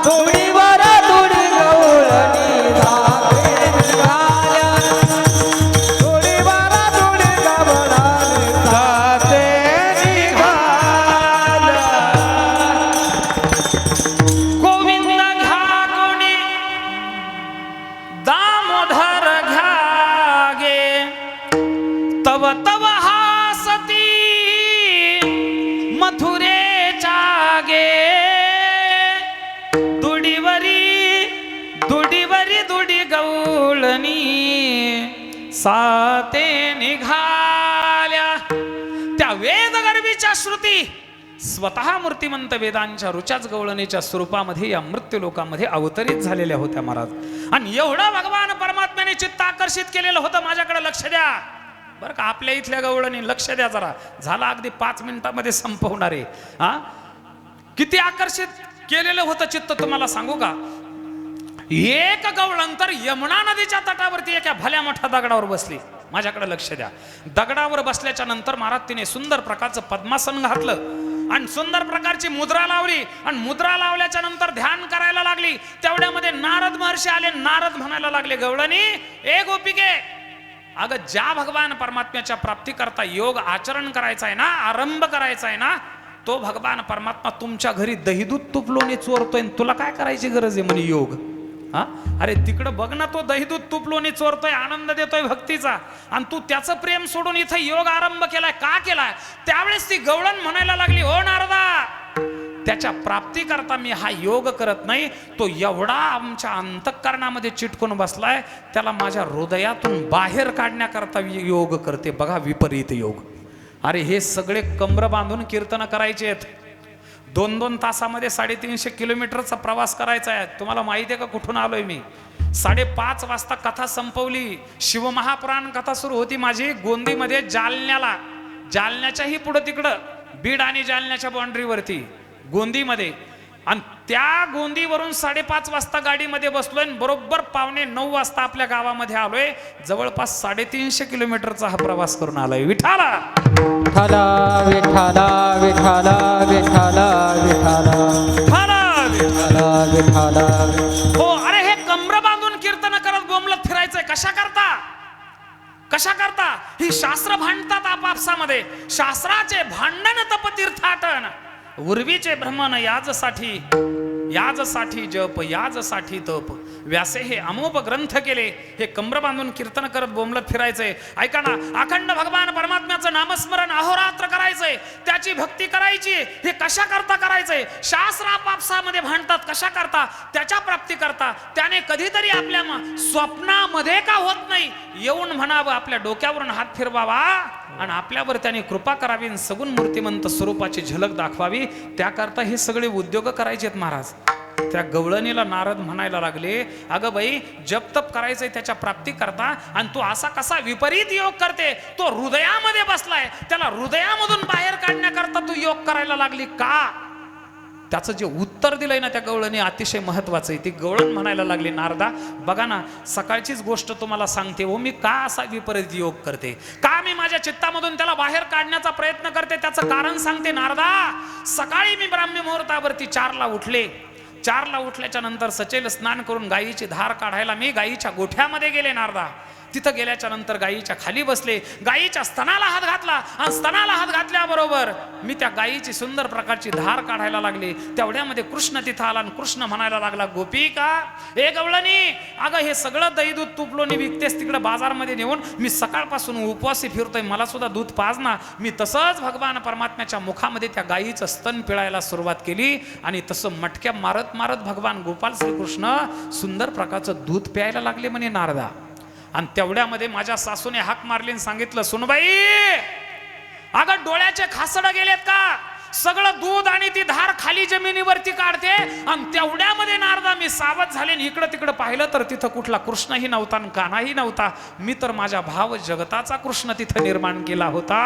S3: धुळीवर धुळी गवळणी सारे निघाल्या. धुळीवर धुळी गवळणी सारे निघाल्या.
S2: गोविंद घ्या कोणी दामोदर घ्या गे तव तव हासती मथुरेच्या गे. दुडीवरी दुडी गवळणी साते निघाल्या. त्या वेदगर्भीच्या श्रुती स्वतः मूर्तिमंत वेदांच्या रुचाच गवळणीच्या स्वरूपामध्ये या मृत्यू लोकामध्ये अवतरित झालेल्या होत्या महाराज. आणि एवढं भगवान परमात्म्याने चित्त आकर्षित केलेलं होतं. माझ्याकडे लक्ष द्या बरं का. आपल्या इथल्या गवळणी लक्ष द्या जरा. झाला अगदी 5 मिनिटांमध्ये संपवणारे. हा किती आकर्षित केलेलं होतं चित्त तुम्हाला सांगू का? एक गवळण यमुना नदीच्या तटावरती एका भल्या मोठ्या दगडावर बसली. माझ्याकडे लक्ष द्या. दगडावर बसल्याच्या नंतर महाराज तिने सुंदर प्रकारचं पद्मासन घातलं आणि सुंदर प्रकारची मुद्रा लावली आणि मुद्रा लावल्याच्या नंतर ध्यान करायला लागली. तेवढ्यामध्ये नारद महर्षी आले. नारद म्हणायला लागले, गवळणी ए गोपिके, अगं ज्या भगवान परमात्म्याच्या प्राप्तीकरता योग आचरण करायचा आहे ना, आरंभ करायचा आहे ना, तो भगवान परमात्मा तुमच्या घरी दहीदूध तूप लोणी चोरतोय. तुला काय करायची गरज आहे म्हणे योग? हा अरे तिकडं बघ ना, तो दहीदूध तूप लोणी चोरतोय, आनंद देतोय भक्तीचा, आणि तू त्याचं प्रेम सोडून इथं योग आरंभ केलाय. का केलाय? त्यावेळेस ती गवळण म्हणायला लागली, हो नारदा, त्याच्या प्राप्तीकरता मी हा योग करत नाही. तो एवढा आमच्या अंतःकरणामध्ये चिटकून बसलाय, त्याला माझ्या हृदयातून बाहेर काढण्याकरता योग करते. बघा विपरीत योग. अरे हे सगळे कमर बांधून कीर्तन करायचे आहेत. 2-2 तासामध्ये 350 किलोमीटरचा प्रवास करायचा आहे. तुम्हाला माहिती आहे का कुठून आलोय मी? 5:30 वाजता कथा संपवली. शिवमहापुराण कथा सुरू होती माझी गोंदीमध्ये, जालन्याच्याही पुढं तिकडं बीड आणि जालन्याच्या बाउंड्रीवरती गोंदीमध्ये. आणि त्या गोंदीवरून 5:30 वाजता गाडीमध्ये बसलोय, बरोबर 8:45 वाजता आपल्या गावामध्ये आलोय. जवळपास 350 किलोमीटरचा हा प्रवास करून आलोय. विठाला
S3: विठाला विठाला विठाला विठाला विठाला विठाला विठाला.
S2: हो, अरे हे कमर बांधून कीर्तन करत बोंबलत कशा करता ही शास्त्र भांडतात आपापसामध्ये. शास्त्राचे भांडण तपतीर्थाटन, उर्वीचे भ्रमण याजसाठी जप, याजसाठी तप. व्यासे हे अमोप ग्रंथ केले, हे कमर बांधून कीर्तन करत बोंबलत फिरायचंय. ऐका ना, अखंड भगवान परमात्म्याचं नामस्मरण अहोरात्र करायचंय, त्याची भक्ती करायची. हे कशा करता करायचंय? शास्त्र आपापसामध्ये भांडतात कशा करता? त्याच्या प्राप्ती करता. त्याने कधीतरी आपल्या स्वप्नामध्ये का होत नाही येऊन म्हणावं, आपल्या डोक्यावरून हात फिरवावा आणि आपल्यावर त्याने कृपा करावी, सगुण मूर्तिमंत स्वरूपाची झलक दाखवावी. त्याकरता हे सगळे उद्योग करायचेत महाराज. त्या गवळणीला नारद म्हणायला लागले, अगं बाई, जप तप करायचंय त्याच्या प्राप्ती करता, आणि तू असा कसा विपरीत योग करते? तो हृदयामध्ये बसलाय, त्याला हृदयामधून बाहेर काढण्याकरता तू योग करायला लागली का? त्याचं जे उत्तर दिलंय ना त्या गवळणी अतिशय महत्वाचं आहे. ती गवळण म्हणायला लागली, नारदा बघा ना, सकाळचीच गोष्ट तुम्हाला सांगते हो, मी का असा विपरीत योग करते, का मी माझ्या चित्तामधून त्याला बाहेर काढण्याचा प्रयत्न करते, त्याचं कारण सांगते. नारदा, सकाळी मी ब्राह्मी मुहूर्तावरती 4ला उठले. 4ला उठल्याच्या नंतर सचेल स्नान करून गायीची धार काढायला मी गायीच्या गोठ्यामध्ये गेले. नारदा, तिथं गेल्याच्या नंतर गायीच्या खाली बसले, गायीच्या स्तनाला हात घातला, आणि स्तनाला हात घातल्याबरोबर मी त्या गायीची सुंदर प्रकारची धार काढायला लागले. तेवढ्यामध्ये कृष्ण तिथं आला, आणि कृष्ण म्हणायला लागला, गोपिका, ए गवळणी, अगं हे सगळं दही दूध तुपलोनी विकतेस तिकडे बाजारमध्ये नेऊन, मी सकाळपासून उपवासी फिरतोय, मला सुद्धा दूध पाज ना. मी तसंच भगवान परमात्म्याच्या मुखामध्ये त्या गायीचं स्तन पिळायला सुरुवात केली, आणि तसं मटक्या मारत मारत भगवान गोपाल श्रीकृष्ण सुंदर प्रकारचं दूध प्यायला लागले म्हणे नारदा. आणि तेवढ्यामध्ये माझ्या सासूने हाक मारली आणि सांगितलं, सुनबाई, अगं डोळ्याचे खासडं गेलेत का? सगळं दूध आणि ती धार खाली जमिनीवरती काढते. आणि तेवढ्यामध्ये नारदा मी सावध झाले, इकडं तिकडं पाहिलं तर तिथं कुठला कृष्णही नव्हता आणि कान्हाही नव्हता. मी तर माझ्या भाव जगताचा कृष्ण तिथं निर्माण केला होता,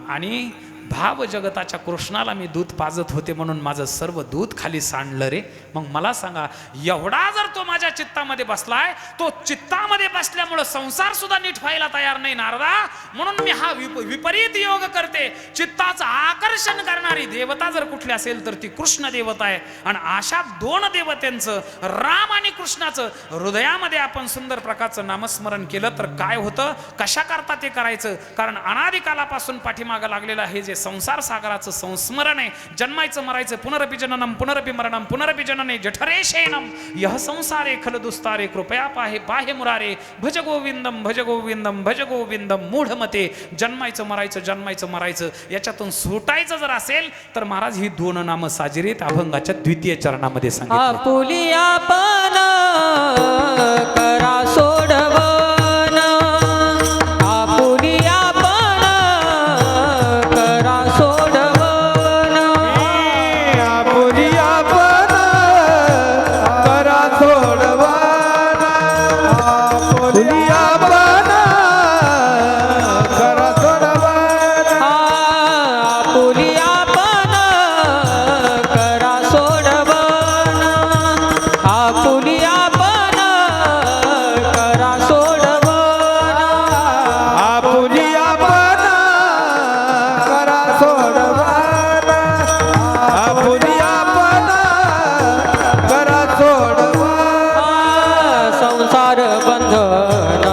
S2: आणि भाव जगताच्या कृष्णाला मी दूध पाजत होते म्हणून माझं सर्व दूध खाली सांडलं रे. मग मला सांगा, एवढा जर तो माझ्या चित्तामध्ये बसलाय, तो चित्तामध्ये बसल्यामुळे संसार सुद्धा नीट व्हायला तयार नाही नारदा. म्हणून मी हा विपरीत योग करते. चित्ताचं आकर्षण करणारी देवता जर कुठली असेल तर ती कृष्ण देवता आहे. आणि अशा 2 देवतांचं, राम आणि कृष्णाचं, हृदयामध्ये आपण सुंदर प्रकारचं नामस्मरण केलं तर काय होतं, कशा करता ते करायचं? कारण अनादिकालापासून पाठीमागं लागलेलं हे जे संसार सागराचं संस्मरण आहे, जन्मायचं मरायचं, पुनरपि जननम पुनरपि मरणम पुनरपि जनने जठरे शयनम यह संसारे खल दुस्तारे कृपया पाहे मुरारे भज गोविंदम भज गोविंदम भज गोविंदम मूढमते. जन्मायचं मरायचं याच्यातून सुटायचं जर असेल तर महाराज ही 2 नामं साजिरीत अभंगाच्या 2य चरणामध्ये सांगितली.
S3: आपुलिया पण करा सोडवन, आपुलिया पण करा सोडवन,
S1: आपुलिया पण करा सोडवन, आपुलिया पण करा सोडवन,
S3: आपुलिया पण करा सोडवन, आपुलिया पण करा सोडवन,
S1: आपुलिया पण करा सोडवन, आपुलिया पण करा सोडवन,
S3: संसार बंधन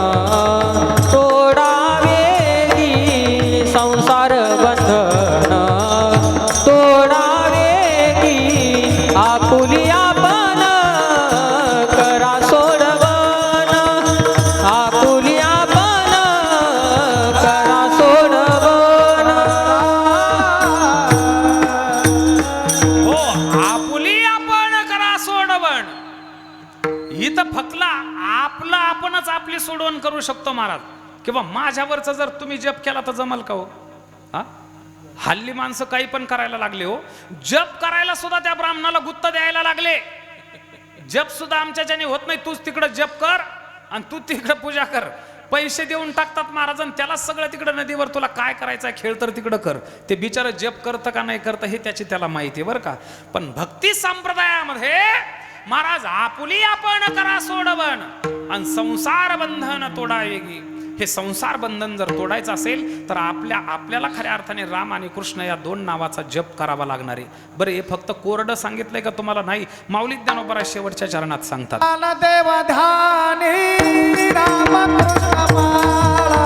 S3: तोडावेगी, संसार बंधन तोडावेगी, आपुलिया पण करा सोडवन, आपुलिया पण करा सोडवन.
S2: हो, आपुली आपण करा सोडवण. इथं फकला आपलं आपणच आपली सोडवण करू शकतो महाराज. किंवा माझ्यावरचं जर तुम्ही जप केला तर जमल का हो? हा, हल्ली माणसं काही पण करायला लागले हो. जप करायला सुद्धा त्या ब्राह्मणाला गुत्त द्यायला लागले. जप सुद्धा आमच्या ज्याने होत नाही, तूच तिकडं जप कर आणि तू तिकडं पूजा कर. पैसे देऊन टाकतात महाराज, आणि त्याला सगळं तिकडं नदीवर तुला काय करायचं खेळ तर तिकडं कर. ते बिचारं जप करतं का नाही करतं हे त्याची त्याला माहिती बरं का. पण भक्ती संप्रदायामध्ये महाराज आपुली आपण करा सोडवन, आणि संसार बंधन तोडावेगी. हे संसार बंधन जर तोडायचं असेल तर आपल्याला खऱ्या अर्थाने राम आणि कृष्ण या दोन नावाचा जप करावा लागणार आहे. बरं हे फक्त कोरडं सांगितलंय का तुम्हाला? नाही, माऊली ज्ञानोबा शेवटच्या चरणात सांगतात,
S3: देवधानी राम कृष्ण माला,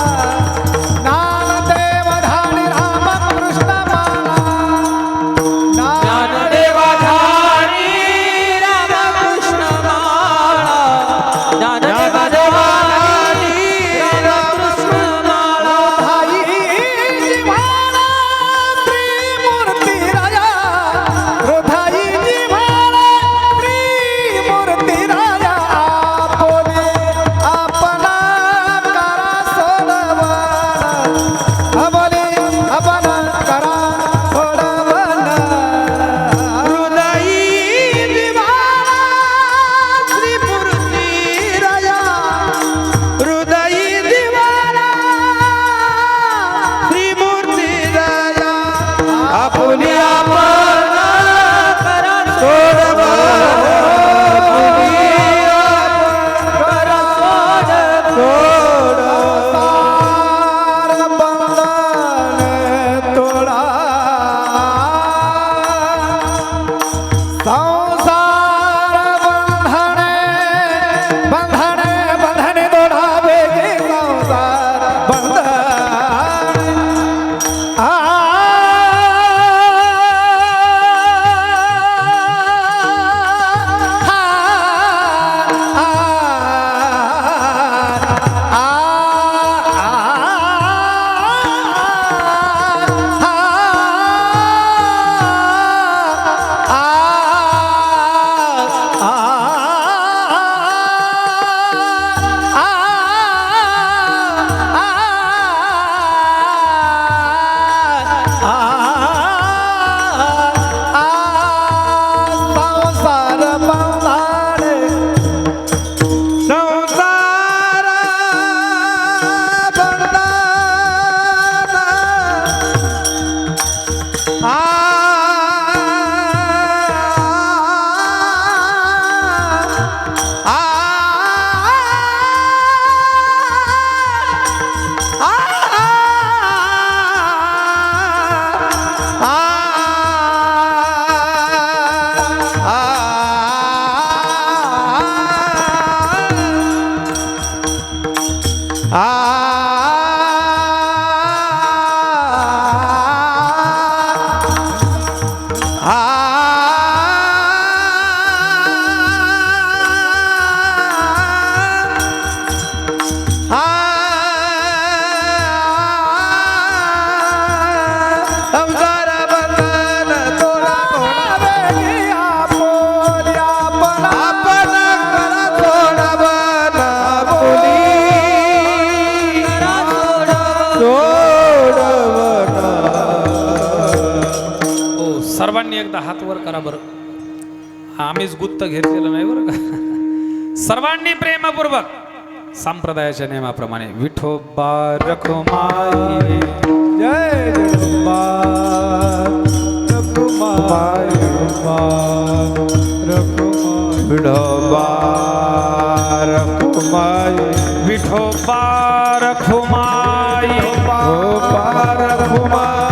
S3: ज्ञानदेवधानी राम कृष्ण माला,
S1: ज्ञानदेवधानी राम कृष्ण माला, ज्ञानदेवधानी राम कृष्ण माला,
S3: हृदयी जिव्हाळा त्रिमूर्ती राजा, हृदयी जिव्हाळा त्रिमूर्ती राजा, हृदयी जिव्हाळा त्रिमूर्ती राजा,
S1: आपुली आपण करा सोडवण, आपुली आपण करा सोडवण,
S3: बंधन तोडा, संसार बंधने बंधने तोडावे गे, संसार बंधन
S2: सर्वांनी एकदा हात वर करा बरं. आम्हीच गुत्त घेतलेलं नाही बरं का. सर्वांनी प्रेमपूर्वक संप्रदायाच्या नियमाप्रमाणे विठोबा रखुमाई,
S3: जय जगदंबा रखुमाई,
S1: विठोबा रखुमाई,
S2: विठोबा रखुमाई,
S1: विठोबा रखुमाई,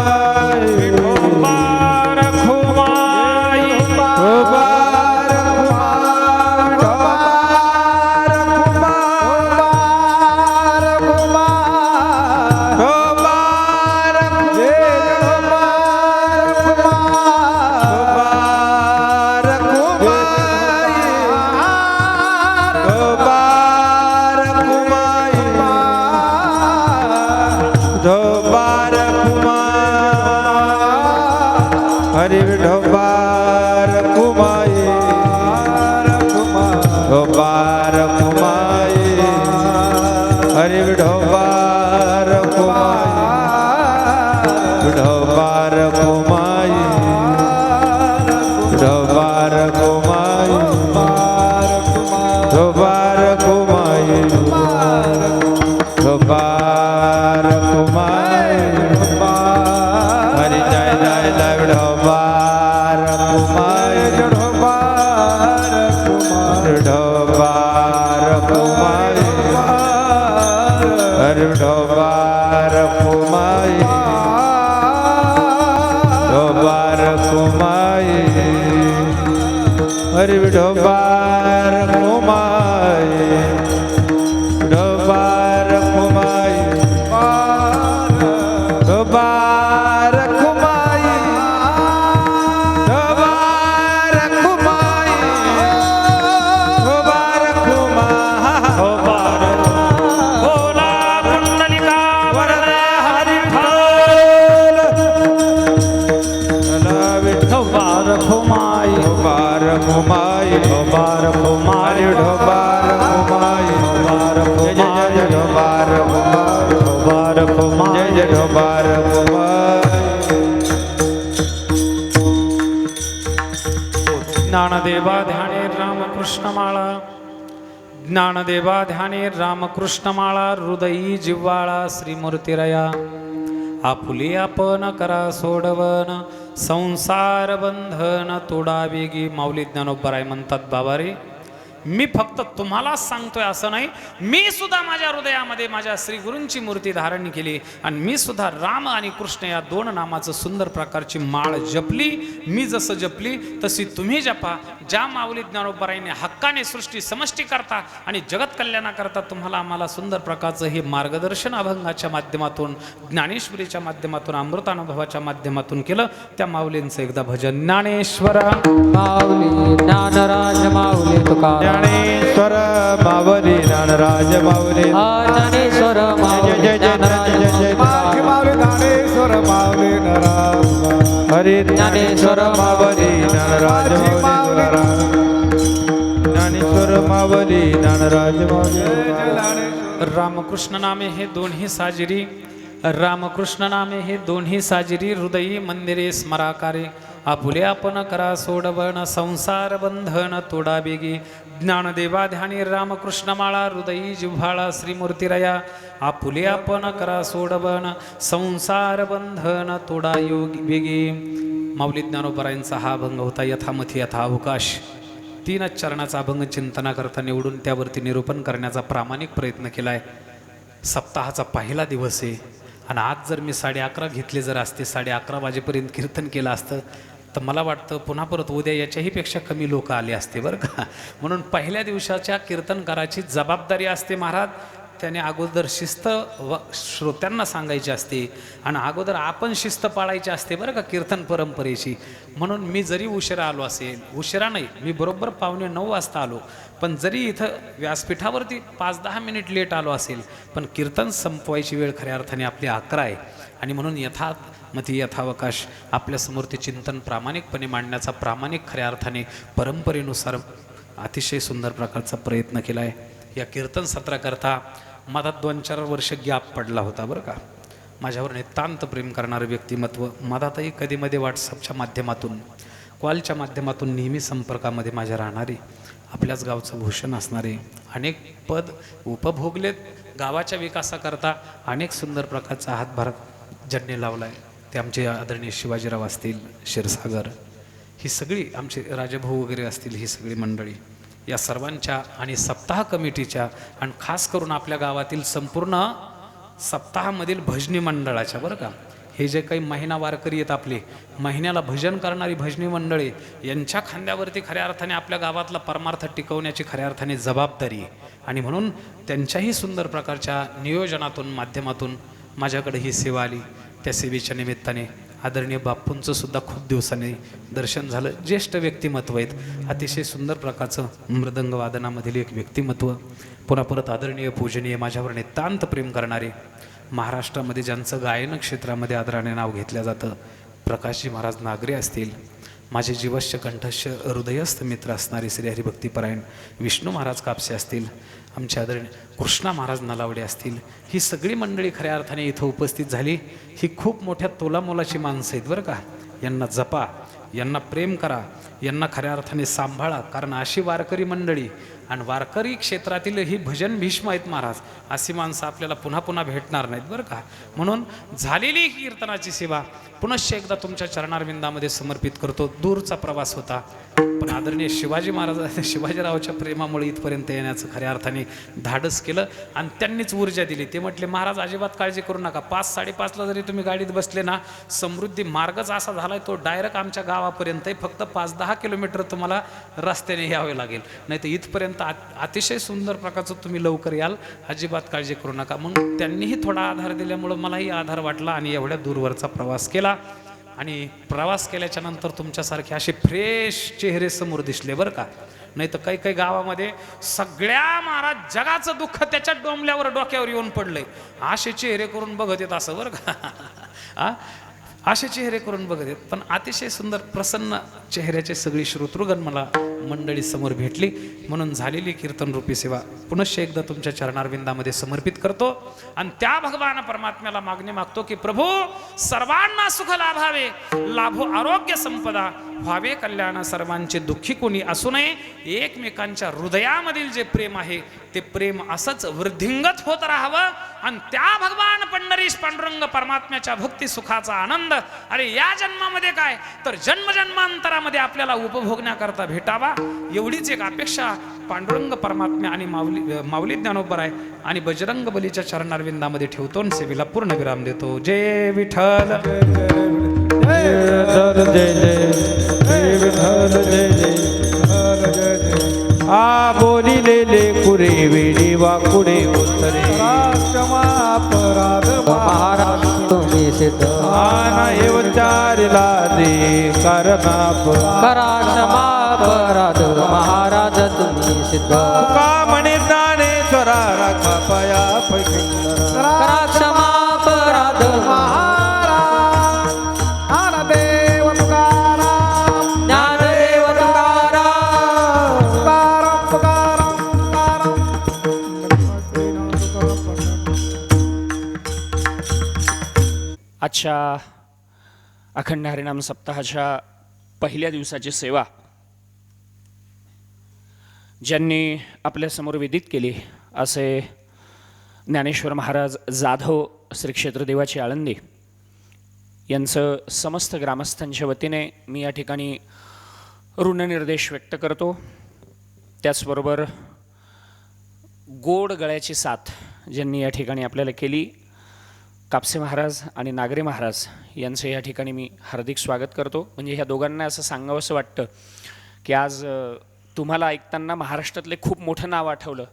S2: विठोबा रखुमाई,
S1: विठोबा हरि विठोबा रखुमाई, विठोबा रखुमाई, हरि विठोबा रखुमाई, विठोबा रखुमाई, विठोबा रखुमाई, विठोबा रखुमाई, विठोबा रखुमाई, हरि जय जय जय विठोबा रखुमाई, विठोबा रखुमाई, हरी ढोबार कुमाई ढोबार कुमाई हरी ढोबार कुमाई ढोबार कुमाई ढोबार कुमाई ढोबार कुमाई ढोबार कुमाई
S2: बोला कुंडलिका वरदा हरी ढोबार खुमाई
S1: ढोबार कुमाई
S2: ढोबार खुमाई
S1: ढोबार कुमाई
S2: ढोबार
S1: जय जय जय ढोबार कुमाई
S2: ढोबार खुमाई
S1: जय जय ढोबार कुमाई
S2: ज्ञानदेवा ध्याने रामकृष्णमाळा ज्ञानदेवा ध्याने रामकृष्णमाळा हृदयी जिव्हाळा श्रीमूर्तिरया आपुले आपण करा सोडवन संसार बंधन तोडावेगी माऊली ज्ञानोबराय म्हणतात बाबा रे मी फक्त तुम्हालाच सांगतोय असं नाही मी सुद्धा माझ्या हृदयामध्ये माझ्या श्री गुरूंची मूर्ती धारण केली आणि मी सुद्धा राम आणि कृष्ण या दोन नामाचं सुंदर प्रकारची माळ जपली मी जसं जपली तशी तुम्ही जपा ज्या माऊली ज्ञानोबरायने हक्काने सृष्टी समष्टी करता आणि जगत कल्याणाकरता तुम्हाला आम्हाला सुंदर प्रकारचं हे मार्गदर्शन अभंगाच्या माध्यमातून ज्ञानेश्वरीच्या माध्यमातून अमृतानुभवाच्या माध्यमातून केलं त्या माऊलींचं एकदा भजन ज्ञानेश्वर
S3: माऊली ज्ञानराज माऊली तुकाराम
S1: ज्ञानेश्वर माऊली ज्ञानराज माऊली
S3: ज्ञानेश्वर माऊली
S1: जय जय जय जय जय
S3: ज्ञानराज
S1: माऊली ज्ञानेश्वर माऊली नराज हरी ज्ञानेश्वर माऊली ज्ञानराज माऊली ज्ञानेश्वर माऊली ज्ञानराज माऊली
S2: रामकृष्ण नामे हे दोन्ही साजिरी रामकृष्ण नामे हे दोन्ही साजिरी हृदयी मंदिरे स्मराकारे आपुले आपण करा सोडवण संसार बंधन तोडाबेगी ज्ञानदेवा ध्यानी रामकृष्ण माळा हृदयी जिव्हाळा श्रीमूर्तिरया आपुले आपण करा सोडवण संसार बंधन तोडा योगी बेगी माऊली ज्ञानोबरायांचा हा अभंग होता यथामथी यथावकाश 3 चरणाचा अभंग चिंतनाकरता निवडून त्यावरती निरूपण करण्याचा प्रामाणिक प्रयत्न केला आहे सप्ताहाचा पहिला दिवस आहे आणि आज जर मी 11:30 घेतले जर असते 11:30 वाजेपर्यंत कीर्तन केलं असतं तर मला वाटतं पुन्हा परत उद्या याच्याही पेक्षा कमी लोक आले असते बरं का म्हणून पहिल्या दिवसाच्या कीर्तनकाराची जबाबदारी असते महाराज त्याने अगोदर शिस्त श्रोत्यांना सांगायची असते आणि अगोदर आपण शिस्त पाळायची असते बरं का कीर्तन परंपरेची म्हणून मी जरी उशिरा आलो असेल उशिरा नाही मी बरोबर 8:45 वाजता आलो पण जरी इथं व्यासपीठावरती 5-10 मिनिट लेट आलो असेल पण कीर्तन संपवायची वेळ खऱ्या अर्थाने आपली 11 आहे आणि म्हणून यथामती यथावकाश आपल्यासमोर ते चिंतन प्रामाणिकपणे मांडण्याचा प्रामाणिक खऱ्या अर्थाने परंपरेनुसार अतिशय सुंदर प्रकारचा प्रयत्न केला आहे या कीर्तन सत्राकरता मधात 2-4 वर्ष गॅप पडला होता बरं का माझ्यावर नितांत प्रेम करणारं व्यक्तिमत्व मधातही कधीमध्ये व्हॉट्सअपच्या माध्यमातून कॉलच्या माध्यमातून नेहमी संपर्कामध्ये माझ्या राहणारी आपल्याच गावचं भूषण असणारे अनेक पद उपभोगलेत गावाच्या विकासाकरता अनेक सुंदर प्रकारचा हातभार ज्यांनी लावला आहे ते आमचे आदरणीय शिवाजीराव असतील क्षीरसागर ही सगळी आमचे राजभाऊ वगैरे असतील ही सगळी मंडळी या सर्वांच्या आणि सप्ताह कमिटीच्या आणि खास करून आपल्या गावातील संपूर्ण सप्ताहामधील भजनी मंडळाच्या बरं का हे जे काही महिना वारकरी आहेत आपले महिन्याला भजन करणारी भजनी मंडळी यांच्या खांद्यावरती खऱ्या अर्थाने आपल्या गावातला परमार्थ टिकवण्याची खऱ्या अर्थाने जबाबदारी आहे आणि म्हणून त्यांच्याही सुंदर प्रकारच्या नियोजनातून माध्यमातून माझ्याकडे ही सेवा आली त्या सेवेच्या निमित्ताने आदरणीय बापूंचं सुद्धा खूप दिवसांनी दर्शन झालं ज्येष्ठ व्यक्तिमत्व आहेत अतिशय सुंदर प्रकारचं मृदंग वादनामधील एक व्यक्तिमत्व पुन्हा परत आदरणीय पूजनीय माझ्यावर नितांत प्रेम करणारे महाराष्ट्रामध्ये ज्यांचं गायन क्षेत्रामध्ये आदराने नाव घेतलं जातं प्रकाशजी महाराज नागरे असतील माझे जीवश्य कंठस्थ हृदयस्थ मित्र असणारे श्री हरिभक्तीपरायण विष्णू महाराज कापसे असतील आमचे आदरणीय कृष्णा महाराज नलावडे असतील ही सगळी मंडळी खऱ्या अर्थाने इथं उपस्थित झाली ही खूप मोठ्या तोलामोलाची माणसं आहेत बरं का यांना जपा यांना प्रेम करा, यांना खऱ्या अर्थाने सांभाळा. कारण अशी वारकरी मंडळी आणि वारकरी क्षेत्रातील ही भजन भीष्म आहेत महाराज, अशी माणसं आपल्याला पुन्हा पुन्हा भेटणार नाहीत बरं का. म्हणून झालेली ही कीर्तनाची सेवा पुनश्च एकदा तुमच्या चरणारविंदामध्ये समर्पित करतो. दूरचा प्रवास होता, पण आदरणीय शिवाजी महाराज शिवाजीरावच्या प्रेमामुळे इथपर्यंत येण्याचं खऱ्या अर्थाने धाडस केलं आणि त्यांनीच ऊर्जा दिली. ते म्हटले महाराज अजिबात काळजी करू नका, 5-5:30ला जरी तुम्ही गाडीत बसले ना, समृद्धी मार्गच असा झालाय तो डायरेक्ट आमच्या गावापर्यंत आहे, फक्त 5-10 किलोमीटर तुम्हाला रस्त्याने यावे लागेल, नाही तर इथपर्यंत अतिशय सुंदर प्रकारचं तुम्ही लवकर याल, अजिबात काळजी करू नका. मग त्यांनीही थोडा आधार दिल्यामुळं मलाही आधार वाटला आणि एवढ्या दूरवरचा प्रवास केला. आणि प्रवास केल्याच्या नंतर तुमच्यासारखे असे फ्रेश चेहरे समोर दिसले बरं का. नाही तर काही काही गावामध्ये सगळ्या महाराज जगाचं दुःख त्याच्या डोंबल्यावर डोक्यावर येऊन पडलंय, असे चेहरे करून बघत येत असं बरं का. असे चेहरे करून बघत येत, पण अतिशय सुंदर प्रसन्न चेहऱ्याचे सगळी श्रोतृगण मला मंडळी समोर भेटली. म्हणून झालेली कीर्तन रूपी सेवा पुनश्च एकदा तुमच्या चरणारविंदामध्ये समर्पित करतो आणि त्या भगवान परमात्म्याला मागणी मागतो की प्रभू सर्वांना सुख लाभावे, लाभो आरोग्य संपदा, व्हावे कल्याण सर्वांचे, दुःखी कोणी असू नये. एकमेकांच्या हृदयामधील जे प्रेम आहे ते प्रेम असंच वृद्धिंगत होत राहावं आणि त्या भगवान पंढरीश पांडुरंग परमात्म्याच्या भक्ती सुखाचा आनंद अरे या जन्मामध्ये काय तर जन्मजन्मांतरामध्ये आपल्याला उपभोगण्याकरता भेटावा, एवढीच एक अपेक्षा पांडुरंग परमात्म्या आणि माऊली ज्ञानोबर आहे आणि बजरंग बलीच्या चरणारविंदामध्ये ठेवतो आणि सेवेला पूर्ण विराम देतो. जय विठ्ठल
S1: जय जय जय विठ्ठल जय जय. आ बोलिलेले कुरे वेडी वाकुडे उत्तरे, क्षमा अपराध
S3: महाराज तुम्ही सिद्ध,
S1: आना एवचारिला दे कारणाप,
S3: करा क्षमा अपराध महाराज तुम्ही सिद्ध,
S1: का म्हणे ज्ञानेश्वरा राखा पाया पैकी,
S3: करा क्षमा अपराध
S1: महाराज ज्ञानदेव तुकाराम,
S3: ज्ञानदेव तुकाराम,
S1: तुकाराम तुकाराम
S4: आजच्या अखंड हरिनाम सप्ताहाच्या पहिल्या दिवसाची सेवा ज्यांनी आपल्यासमोर विदित केली असे ज्ञानेश्वर महाराज जाधव श्री क्षेत्र देवाची आळंदी यांचं समस्त ग्रामस्थांच्या वतीने मी या ठिकाणी ऋणनिर्देश व्यक्त करतो. त्याचबरोबर गोड गळ्याची साथ ज्यांनी या ठिकाणी आपल्याला केली कापसे महाराज आणि नागरे महाराज यांचं या ठिकाणी मी हार्दिक स्वागत करतो. म्हणजे ह्या दोघांना असं सांगावंसं वाटतं की आज तुम्हाला ऐकताना महाराष्ट्रातले खूप मोठं नाव आठवलं.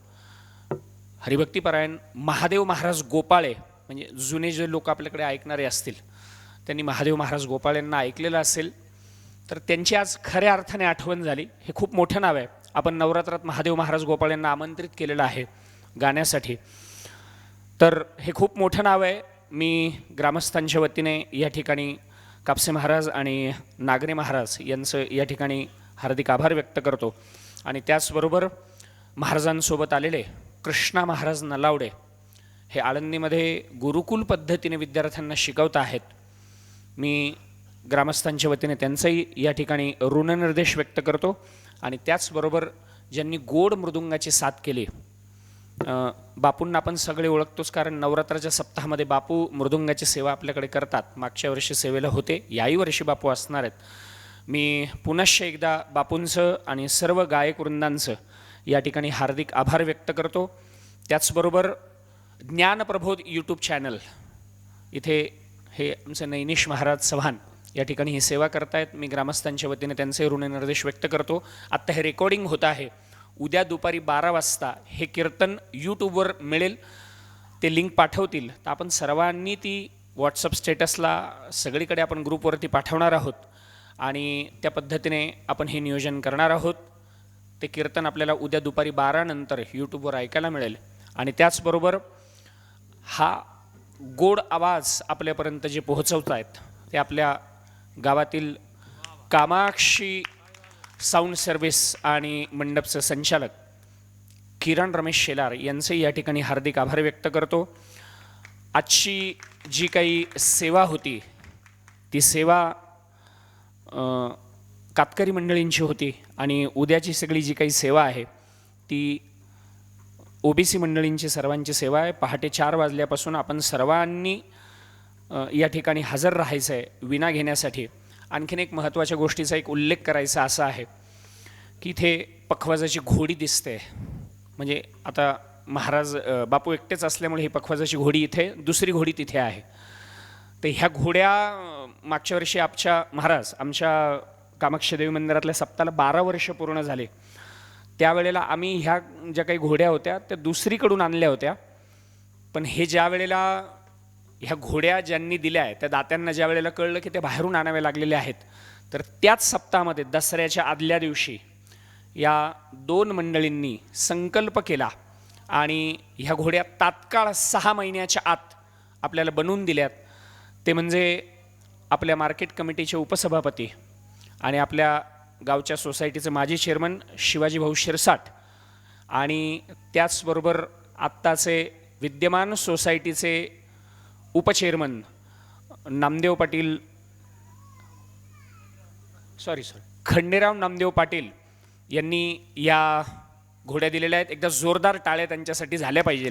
S4: हरिभक्तीपरायण महादेव महाराज गोपाळे, म्हणजे जुने जे लोक आपल्याकडे ऐकणारे असतील त्यांनी महादेव महाराज गोपाळेंना ऐकलेलं असेल तर त्यांची आज खऱ्या अर्थाने आठवण झाली. हे खूप मोठं नाव आहे. आपण नवरात्रात महादेव महाराज गोपाळेंना आमंत्रित केलेलं आहे गाण्यासाठी, तर हे खूप मोठं नाव आहे. मी ग्रामस्थांच्या वतीने या ठिकाणी कापसे महाराज आणि नागरे महाराज यांचं या ठिकाणी हार्दिक आभार व्यक्त करतो. आणि त्याचबरोबर महाराजांसोबत आलेले कृष्णा महाराज नलावडे हे आळंदीमध्ये गुरुकुल पद्धतीने विद्यार्थ्यांना शिकवत आहेत. मी ग्रामस्थांच्या वतीने त्यांचाही या ठिकाणी ऋणनिर्देश व्यक्त करतो. आणि त्याचबरोबर ज्यांनी गोड मृदुंगाची साथ केली, बापूंना आपण सगळे ओळखतोच कारण नवरात्राच्या सप्ताहामध्ये बापू मृदुंगाची सेवा आपल्याकडे करतात. मागच्या वर्षी सेवेला होते, याही वर्षी बापू असणार आहेत. मी पुनश्च एकदा बापूंचं आणि सर्व गायक वृंदांचं या ठिकाणी हार्दिक आभार व्यक्त करतो. त्याचबरोबर ज्ञानप्रबोध यूट्यूब चॅनल इथे हे आमचे नैनिश महाराज चव्हाण या ठिकाणी ही सेवा करतायत. मी ग्रामस्थांच्या वतीने त्यांचे ऋणनिर्देश व्यक्त करतो. आत्ता हे रेकॉर्डिंग होत आहे. उद्या दुपारी 12 वाजता हे कीर्तन यूट्यूबवर मिळेल, ते लिंक पाठवतील तर आपण सर्वांनी ती व्हॉट्सअप स्टेटसला सगळीकडे आपण ग्रुपवरती पाठवणार आहोत आणि त्या पद्धतीने आपण हे नियोजन करणार आहोत. ते कीर्तन आपल्याला उद्या दुपारी 12 नंतर यूट्यूबवर ऐकायला मिळेल. आणि त्याचबरोबर हा गोड आवाज आपल्यापर्यंत जे पोहोचवत आहेत ते आपल्या गावातील कामाक्षी साऊंड सर्व्हिस आणि मंडपचे संचालक किरण रमेश शेलार यांचे या ठिकाणी हार्दिक आभार व्यक्त करतो. आजची जी काही सेवा होती ती सेवा कातकरी मंडळींची होती आणि उद्याची सगळी जी काही सेवा आहे ती ओबीसी मंडळींची सर्वांची सेवा आहे. पहाटे 4 वाजल्यापासून आपण सर्वांनी या ठिकाणी हजर राहायचं आहे विना घेण्यासाठी. आणखीन एक महत्त्वाच्या गोष्टीचा एक उल्लेख करायचा असा आहे की इथे पखवाजाची घोडी दिसते. म्हणजे आता महाराज बापू एकटेच असल्यामुळे ही पखवाजाची घोडी इथे, दुसरी घोडी तिथे आहे. तर ह्या घोड्या मागच्या वर्षी आमच्या कामाक्षी देवी मंदिरातल्या सप्ताहाला 12 वर्ष पूर्ण झाले. त्यावेळेला आम्ही ह्या ज्या काही घोड्या होत्या त्या दुसरीकडून आणल्या होत्या. पण हे ज्या वेळेला ह्या घोड्या ज्यांनी दिल्या आहेत त्या दात्यांना ज्या वेळेला कळलं की ते बाहेरून आणावे लागलेले आहेत, तर त्याच सप्ताहामध्ये दसऱ्याच्या आदल्या दिवशी या 2 मंडळींनी संकल्प केला आणि ह्या घोड्या तात्काळ 6 महिन्याच्या आत आपल्याला बनवून दिल्यात. ते म्हणजे आपल्या मार्केट कमिटीचे उपसभापती आणि आपल्या गावच्या सोसायटीचे माजी चेअरमन शिवाजी भाऊ शिरसाट आणि त्याचबरोबर आत्ताचे विद्यमान सोसायटीचे उपचेअरमन नामदेव पाटील खंडेराव नामदेव पाटील यांनी या घोड्या दिलेल्या आहेत. एकदा जोरदार टाळ्या त्यांच्यासाठी झाल्या पाहिजे,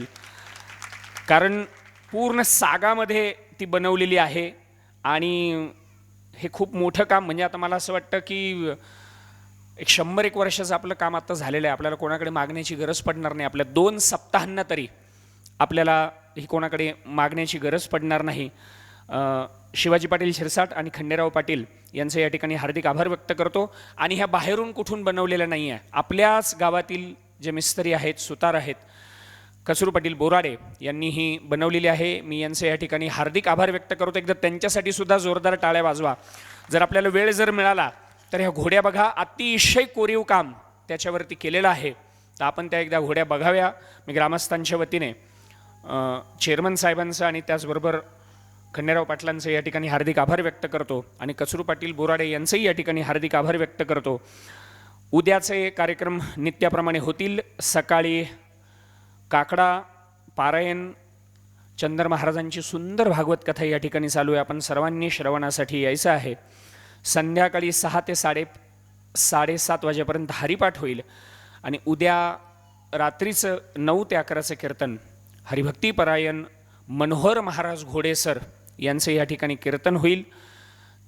S4: कारण पूर्ण सागामध्ये ती बनवलेली आहे आणि हे खूप मोठं काम. म्हणजे आता मला असं वाटतं की एक 100-1 वर्षाचं आपलं काम आता झालेलं आहे. आपल्याला कोणाकडे मागण्याची गरज पडणार नाही. आपल्या 2 सप्ताहांना तरी आपल्याला ही कोणाकडे मागण्याची गरज पडणार नाही. शिवाजी पाटील शिरसाट आणि खंडेराव पाटील यांचे या ठिकाणी हार्दिक आभार व्यक्त करतो. आणि ह्या बाहेरून कुठून बनवलेल्या नाही आहे, आपल्याच गावातील जे मिस्त्री आहेत, सुतार आहेत, कसरू पाटील बोराडे यांनी ही बनवलेली आहे. मी यांचे या ठिकाणी हार्दिक आभार व्यक्त करतो. एकदा त्यांच्यासाठी सुद्धा जोरदार टाळ्या वाजवा. जर आपल्याला वेळ जर मिळाला तर ह्या घोड्या बघा, अतिशय कोरीव काम त्याच्यावरती केलेलं आहे. तर आपण त्या एकदा घोड्या बघाव्या. मी ग्रामस्थांच्या वतीने चेअरमन साहेबांचं आणि त्याचबरोबर खंडेराव पाटलांचं या ठिकाणी हार्दिक आभार व्यक्त करतो आणि कसरू पाटील बोराडे यांचंही या ठिकाणी हार्दिक आभार व्यक्त करतो. उद्याचे कार्यक्रम नित्याप्रमाणे होतील. सकाळी काकडा पारायण, चंदर महाराजांची सुंदर भागवत कथा या ठिकाणी चालू आहे. आपण सर्वांनी श्रवणासाठी यायचं आहे. संध्याकाळी 6 ते 7:30 वाजेपर्यंत हरिपाठ होईल आणि उद्या रात्रीचं 9 ते 11चं कीर्तन हरिभक्तीपरायण मनोहर महाराज घोडेसर यांचे या ठिकाणी कीर्तन होईल.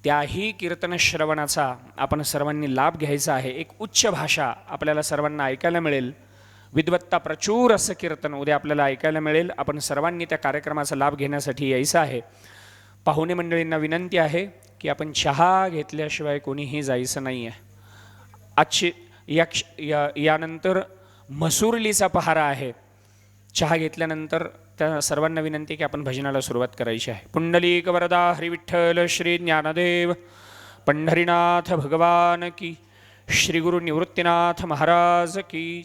S4: त्याही कीर्तन श्रवणाचा आपण सर्वांनी लाभ घ्यायचा आहे. एक उच्च भाषा आपल्याला सर्वांना ऐकायला मिळेल. विद्वत्ता प्रचूर असं कीर्तन उद्या आपल्याला ऐकायला मिळेल. आपण सर्वांनी त्या कार्यक्रमाचा लाभ घेण्यासाठी यायचं आहे. पाहुणे मंडळींना विनंती आहे की आपण चहा घेतल्याशिवाय कोणीही जायचं नाही आहे. आजची यानंतर मसुरलीचा पहारा आहे. चहा घेतल्यानंतर त्या सर्वांना विनंती की आपण भजनाला सुरुवात करायची आहे. पुंडलिक वरदा हरिविठ्ठल श्री ज्ञानदेव पंढरीनाथ भगवान की, श्री गुरु निवृत्तीनाथ महाराज की.